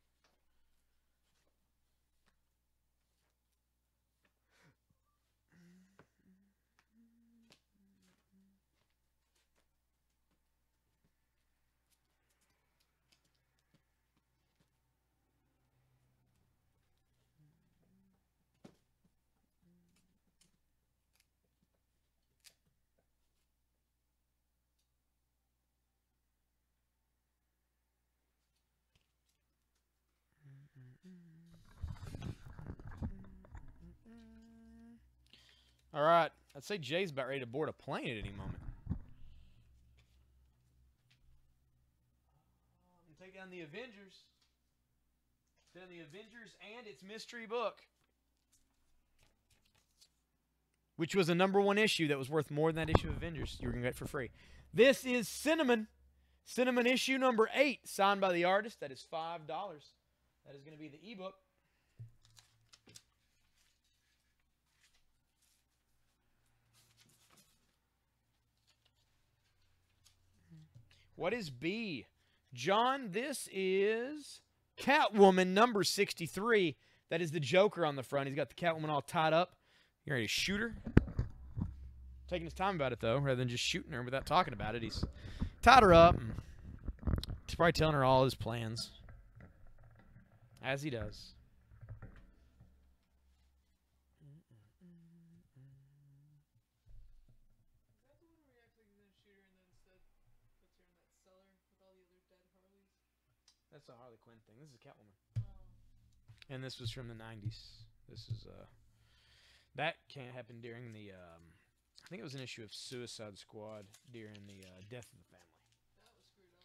All right. I'd say Jay's about ready to board a plane at any moment. Take down the Avengers. Then the Avengers and its mystery book, which was a #1 issue that was worth more than that issue of Avengers you were going to get for free. This is Cinnamon. Cinnamon issue #8, signed by the artist. That is $5. That is going to be the ebook. What is B? John, this is Catwoman #63. That is the Joker on the front. He's got the Catwoman all tied up. You ready to shoot her? Taking his time about it, though, rather than just shooting her without talking about it. He's tied her up. And he's probably telling her all his plans. As he does. That's a Harley Quinn thing. This is Catwoman. And this was from the 90s. This is, that can't happen during the, I think it was an issue of Suicide Squad during the death of the family. That was screwed up.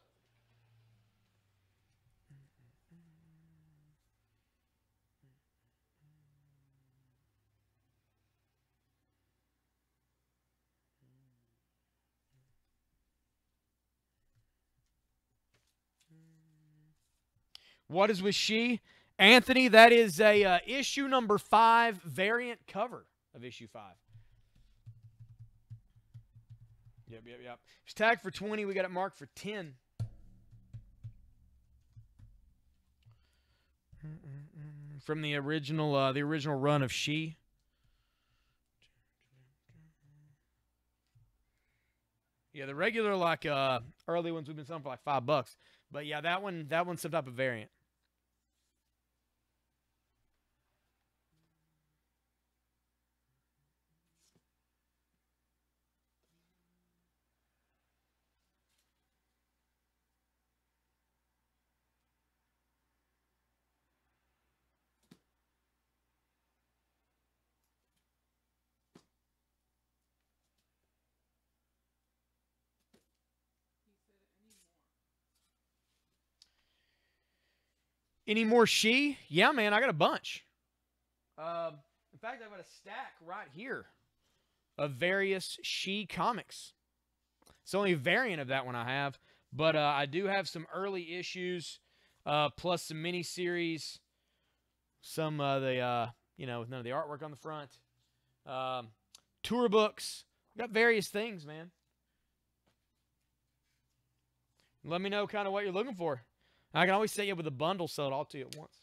What is with she? Anthony, that is a issue #5 variant cover of issue 5. Yep. It's tagged for 20. We got it marked for 10. From the original run of She. Yeah, the regular early ones we've been selling for like $5. But yeah, that one's some type of variant. Any more She? Yeah, man, I got a bunch. In fact, I've got a stack right here of various She comics. It's only a variant of that one I have, but I do have some early issues, plus some miniseries, some of the, with none of the artwork on the front, tour books. Got various things, man. Let me know kind of what you're looking for. I can always set you up with a bundle, sell it all to you at once.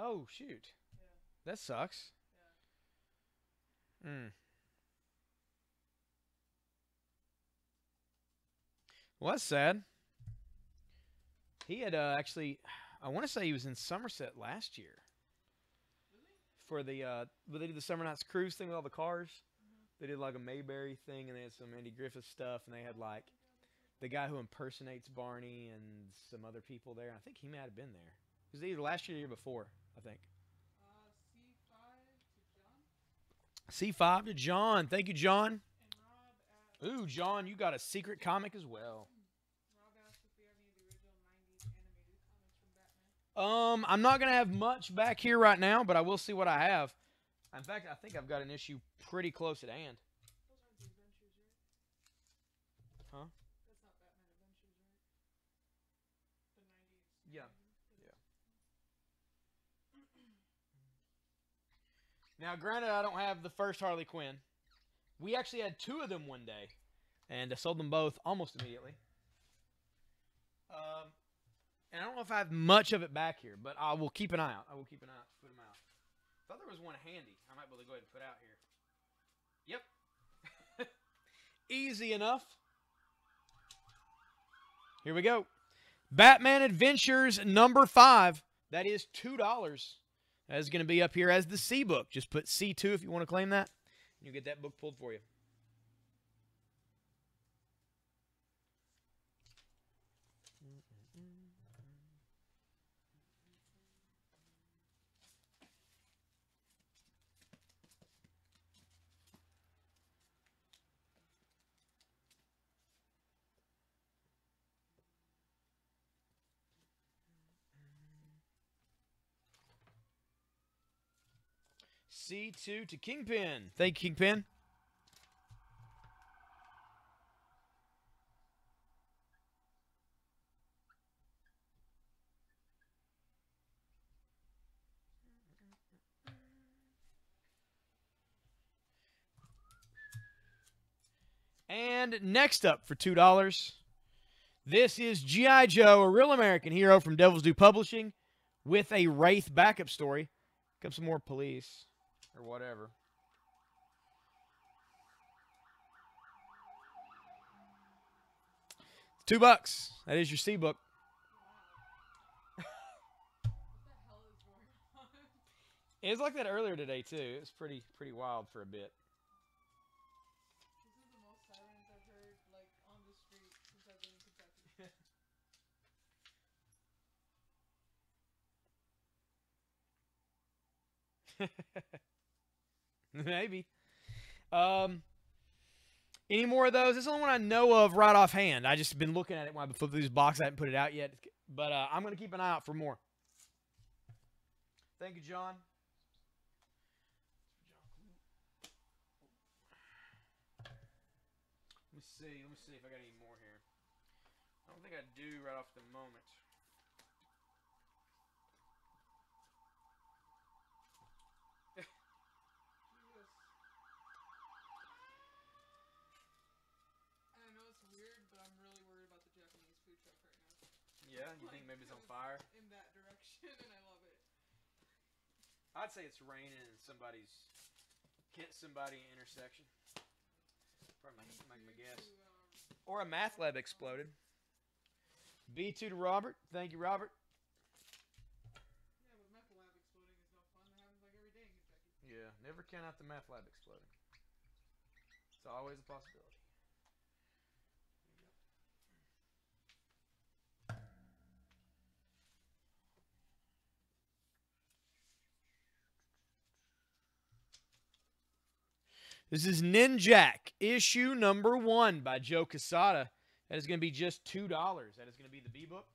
Oh, shoot. Yeah. That sucks. Yeah. Hmm. Well, that's sad. He had actually, I want to say he was in Somerset last year Really? for the, they did the Summer Nights Cruise thing with all the cars. Mm-hmm. They did like a Mayberry thing, and they had some Andy Griffith stuff, and they had like the guy who impersonates Barney and some other people there. I think he might have been there. It was either last year or the year before, I think. C5 to John. C5 to John. Thank you, John. And Rob asked. Ooh, John, you got a secret comic as well. Rob asked if we have any of the original '90s animated comics from Batman. I'm not gonna have much back here right now, but I will see what I have. In fact, I think I've got an issue pretty close at hand. Those aren't the Adventures, right? Huh? That's not Batman Adventures, right? The '90s. Yeah. Now, granted, I don't have the first Harley Quinn. We actually had two of them one day, and I sold them both almost immediately. And I don't know if I have much of it back here, but I will keep an eye out. I will keep an eye out to put them out. Thought there was one handy. I might be able to go ahead and put out here. Yep. Easy enough. Here we go. Batman Adventures number 5. That is $2. That is going to be up here as the C book. Just put C2 if you want to claim that. And you'll get that book pulled for you. C2 to Kingpin. Thank you, Kingpin. And next up for $2, this is G.I. Joe, a real American hero from Devil's Due Publishing with a Wraith backup story. Comes some more police or whatever. $2. That is your C book. Wow. What the hell is going on? It was like that earlier today too. It was pretty wild for a bit. This is the most sirens I've heard, like, on the street since I've been in Kentucky. Maybe. Any more of those? This is the only one I know of right offhand. I just been looking at it when I flipped through this box. I haven't put it out yet. But I'm going to keep an eye out for more. Thank you, John. Let me see if I got any more here. I don't think I do right off the moment. Jesus. And I know it's weird, but I'm really worried about the Japanese food truck right now. Yeah, you think maybe it's on fire? In that direction, and I love it. I'd say it's raining and somebody's hit somebody intersection. Probably my guess. Or a math lab exploded. B2 to Robert. Thank you, Robert. Yeah, but meth lab exploding is no fun. That happens like every day in Kentucky. Yeah, never count out the math lab exploding. It's always a possibility. This is Ninjak, issue number 1 by Joe Quesada. That is going to be just $2. That is going to be the B book.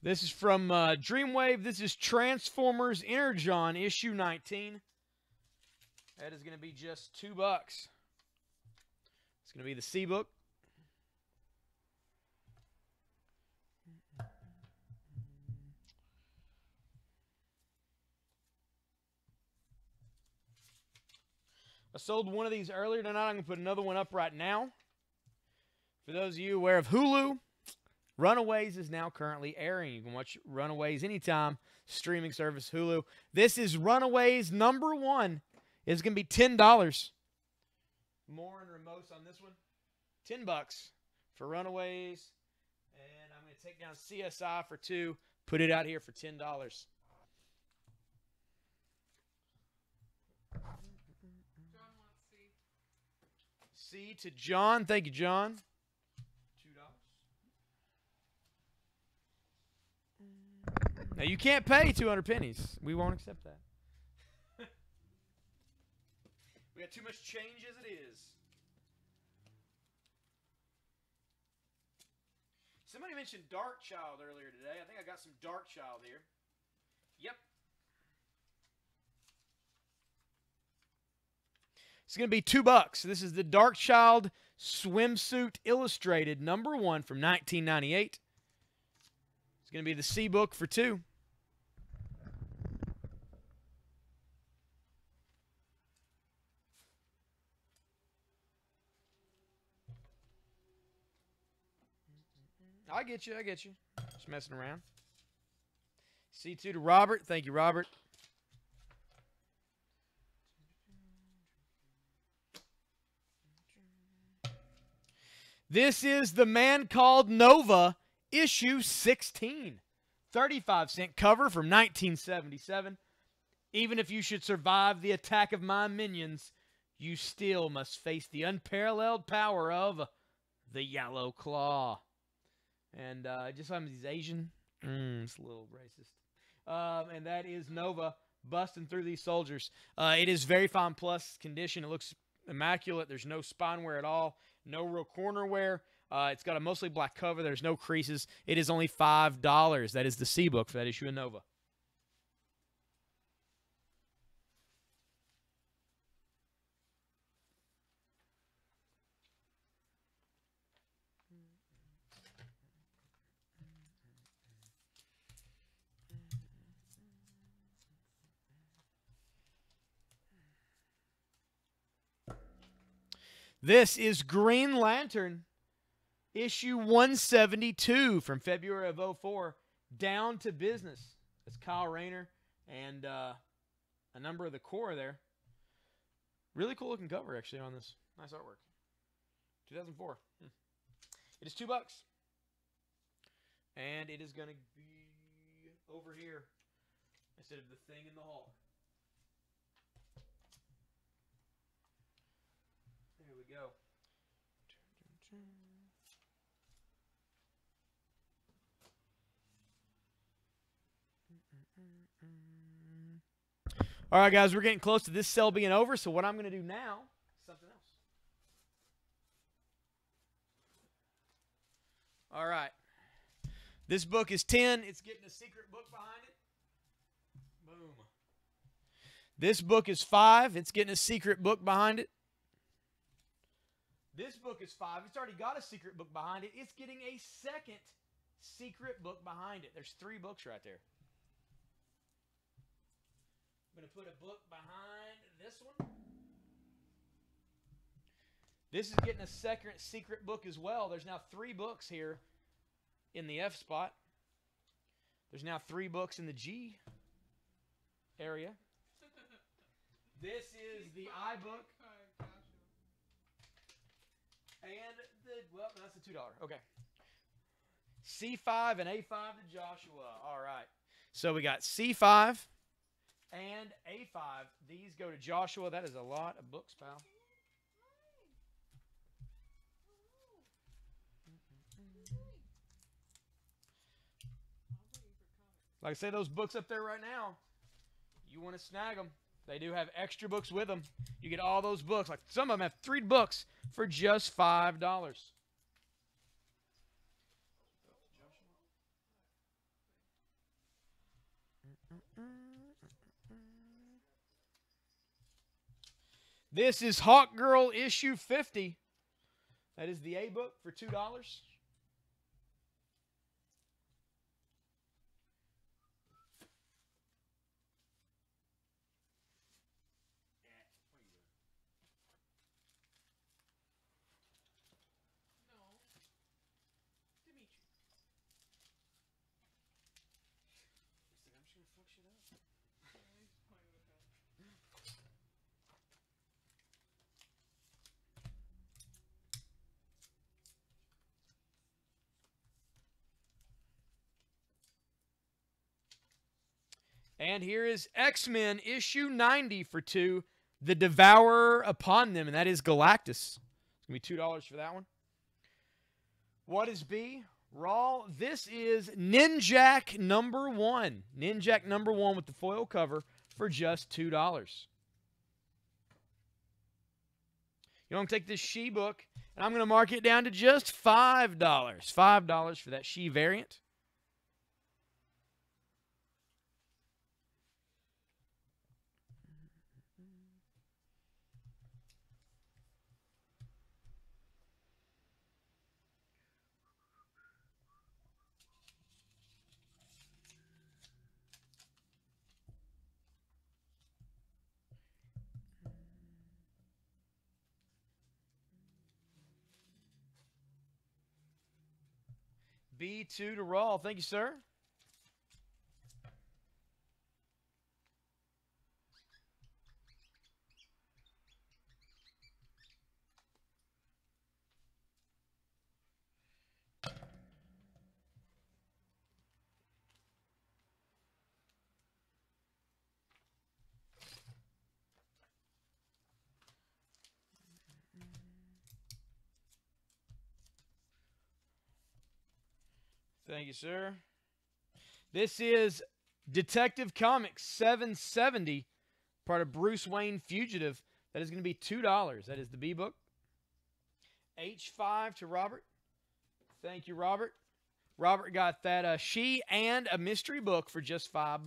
This is from Dreamwave. This is Transformers Energon, issue 19. That is going to be just $2. It's going to be the C book. I sold one of these earlier tonight. I'm going to put another one up right now. For those of you aware of Hulu, Runaways is now currently airing. You can watch Runaways anytime. Streaming service Hulu. This is Runaways number 1. It's going to be $10. More and remotes on this one. $10 for Runaways. And I'm going to take down CSI for 2. Put it out here for $10. John wants C. C to John. Thank you, John. $2. Now, you can't pay 200 pennies. We won't accept that. We got too much change as it is. Somebody mentioned Dark Child earlier today. I think I got some Dark Child here. Yep. It's going to be $2. This is the Dark Child Swimsuit Illustrated number 1 from 1998. It's going to be the C book for 2. I get you. Just messing around. C2 to Robert. Thank you, Robert. This is The Man Called Nova, issue 16. 35-cent cover from 1977. Even if you should survive the attack of my minions, you still must face the unparalleled power of the Yellow Claw. And just like he's Asian. It's a little racist. And that is Nova busting through these soldiers. It is very fine plus condition. It looks immaculate. There's no spine wear at all. No real corner wear. It's got a mostly black cover. There's no creases. It is only $5. That is the C book for that issue of Nova. This is Green Lantern, issue 172 from February of 04, Down to Business. It's Kyle Rayner and a number of the core there. Really cool looking cover, actually, on this. Nice artwork. 2004. It is $2. And it is going to be over here instead of the thing in the hall. There we go. All right, guys, we're getting close to this sale being over, so what I'm going to do now is something else. All right. This book is 10. It's getting a secret book behind it. Boom. This book is 5. It's getting a secret book behind it. This book is 5. It's already got a secret book behind it. It's getting a second secret book behind it. There's 3 books right there. I'm going to put a book behind this one. This is getting a second secret book as well. There's now 3 books here in the F spot. There's now 3 books in the G area. This is the I book. And well, that's the $2. Okay. C5 and A5 to Joshua. All right. So we got C5 and A5. These go to Joshua. That is a lot of books, pal. Like I say, those books up there right now, you want to snag them. They do have extra books with them. You get all those books. Like some of them have 3 books for just $5. This is Hawk Girl issue 50. That is the A book for $2. And here is X-Men issue 90 for 2, The Devourer Upon Them, and that is Galactus. It's going to be $2 for that one. What is B? Raw. This is Ninjak number 1. Ninjak number 1 with the foil cover for just $2. You want to take this She book, and I'm going to mark it down to just $5. $5 for that She variant. B2 to Raw. Thank you, sir. Thank you, sir. This is Detective Comics 770, part of Bruce Wayne Fugitive. That is going to be $2. That is the B book. H5 to Robert. Thank you, Robert. Robert got that She and a mystery book for just $5.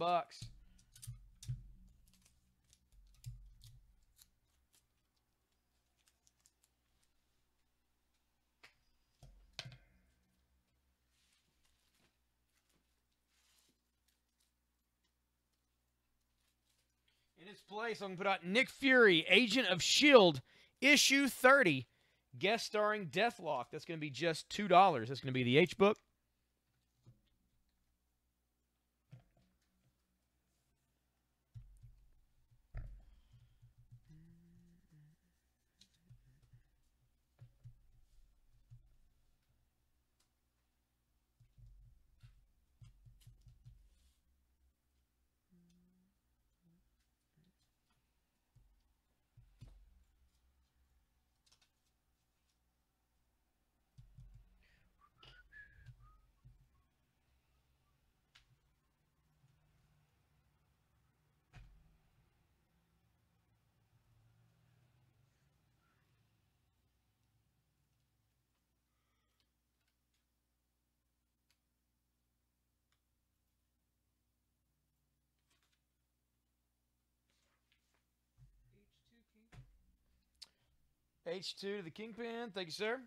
In its place, I'm going to put out Nick Fury, Agent of S.H.I.E.L.D., issue 30, guest starring Deathlock. That's going to be just $2. That's going to be the H book. H2 to the Kingpin. Thank you, sir.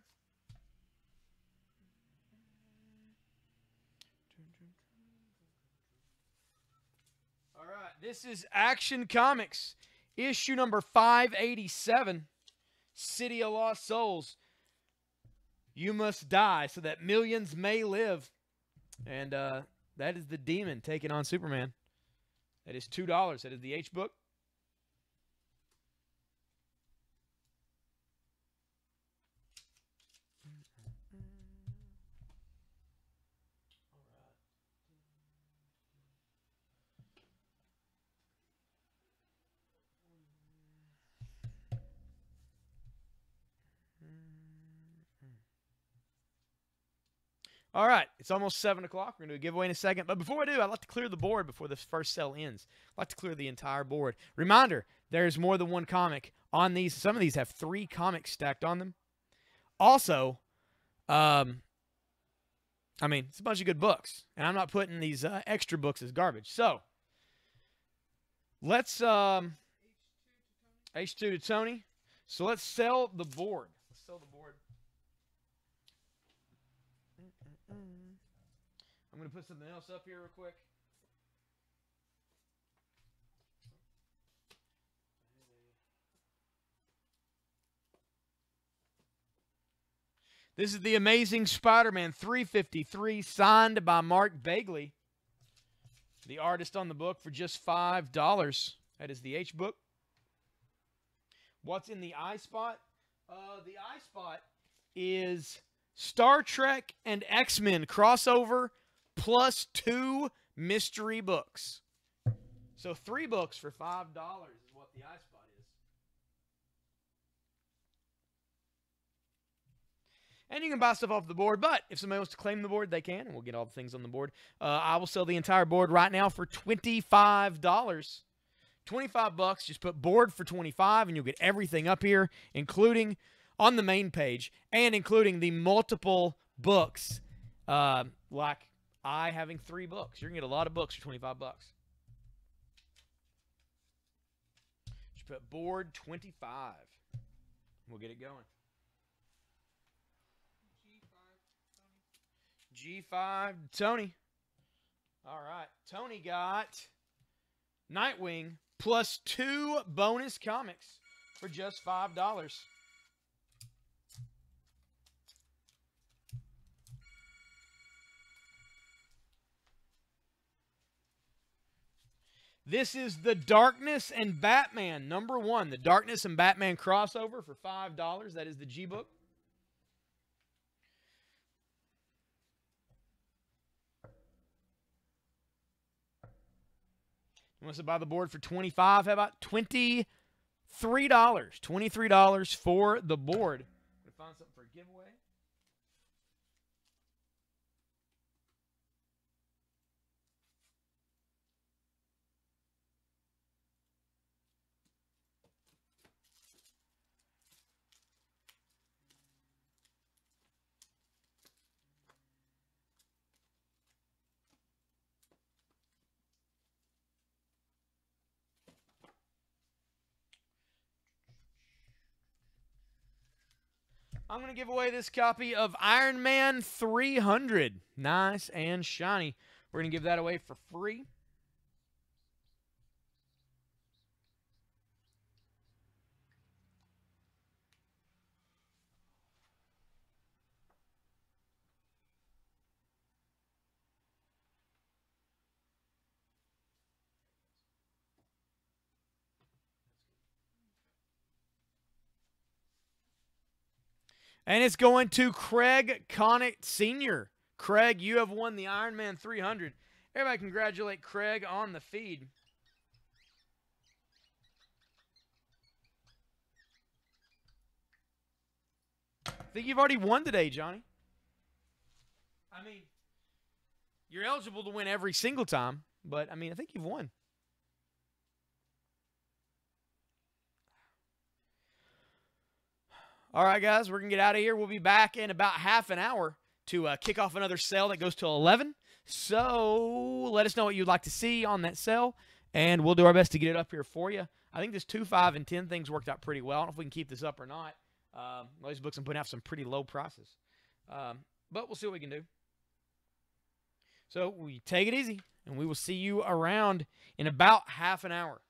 All right. This is Action Comics, issue number 587, City of Lost Souls. You must die so that millions may live. And that is the Demon taking on Superman. That is $2. That is the H book. All right, it's almost 7 o'clock. We're going to do a giveaway in a second. But before I do, I'd like to clear the board before this first sell ends. I'd like to clear the entire board. Reminder, there's more than one comic on these. Some of these have 3 comics stacked on them. Also, I mean, it's a bunch of good books. And I'm not putting these extra books as garbage. So, let's, H2 to Tony. So, let's sell the board. Let's sell the board. I'm going to put something else up here real quick. This is the Amazing Spider-Man 353, signed by Mark Bagley, the artist on the book, for just $5. That is the H book. What's in the I spot? The I spot is Star Trek and X-Men crossover plus 2 mystery books. So 3 books for $5 is what the iSpot is. And you can buy stuff off the board, but if somebody wants to claim the board, they can, and we'll get all the things on the board. I will sell the entire board right now for $25. 25 bucks. Just put board for 25, and you'll get everything up here, including on the main page, and including the multiple books, like I having 3 books. You're gonna get a lot of books for 25 bucks. Just put board 25. We'll get it going. G5, Tony. All right. Tony got Nightwing plus 2 bonus comics for just $5. This is the Darkness and Batman #1. The Darkness and Batman crossover for $5. That is the G book. You want us to buy the board for $25? How about $23? $23 for the board. Gonna find something for a giveaway. I'm going to give away this copy of Iron Man 300. Nice and shiny. We're going to give that away for free. And it's going to Craig Connick Sr. Craig, you have won the Iron Man 300. Everybody congratulate Craig on the feed. I think you've already won today, Johnny. I mean, you're eligible to win every single time, but, I mean, I think you've won. All right, guys, we're going to get out of here. We'll be back in about half an hour to kick off another sale that goes till 11. So let us know what you'd like to see on that sale, and we'll do our best to get it up here for you. I think this 2, 5, and 10 things worked out pretty well. I don't know if we can keep this up or not. These books I'm putting out some pretty low prices. But we'll see what we can do. So we take it easy, and we will see you around in about half an hour.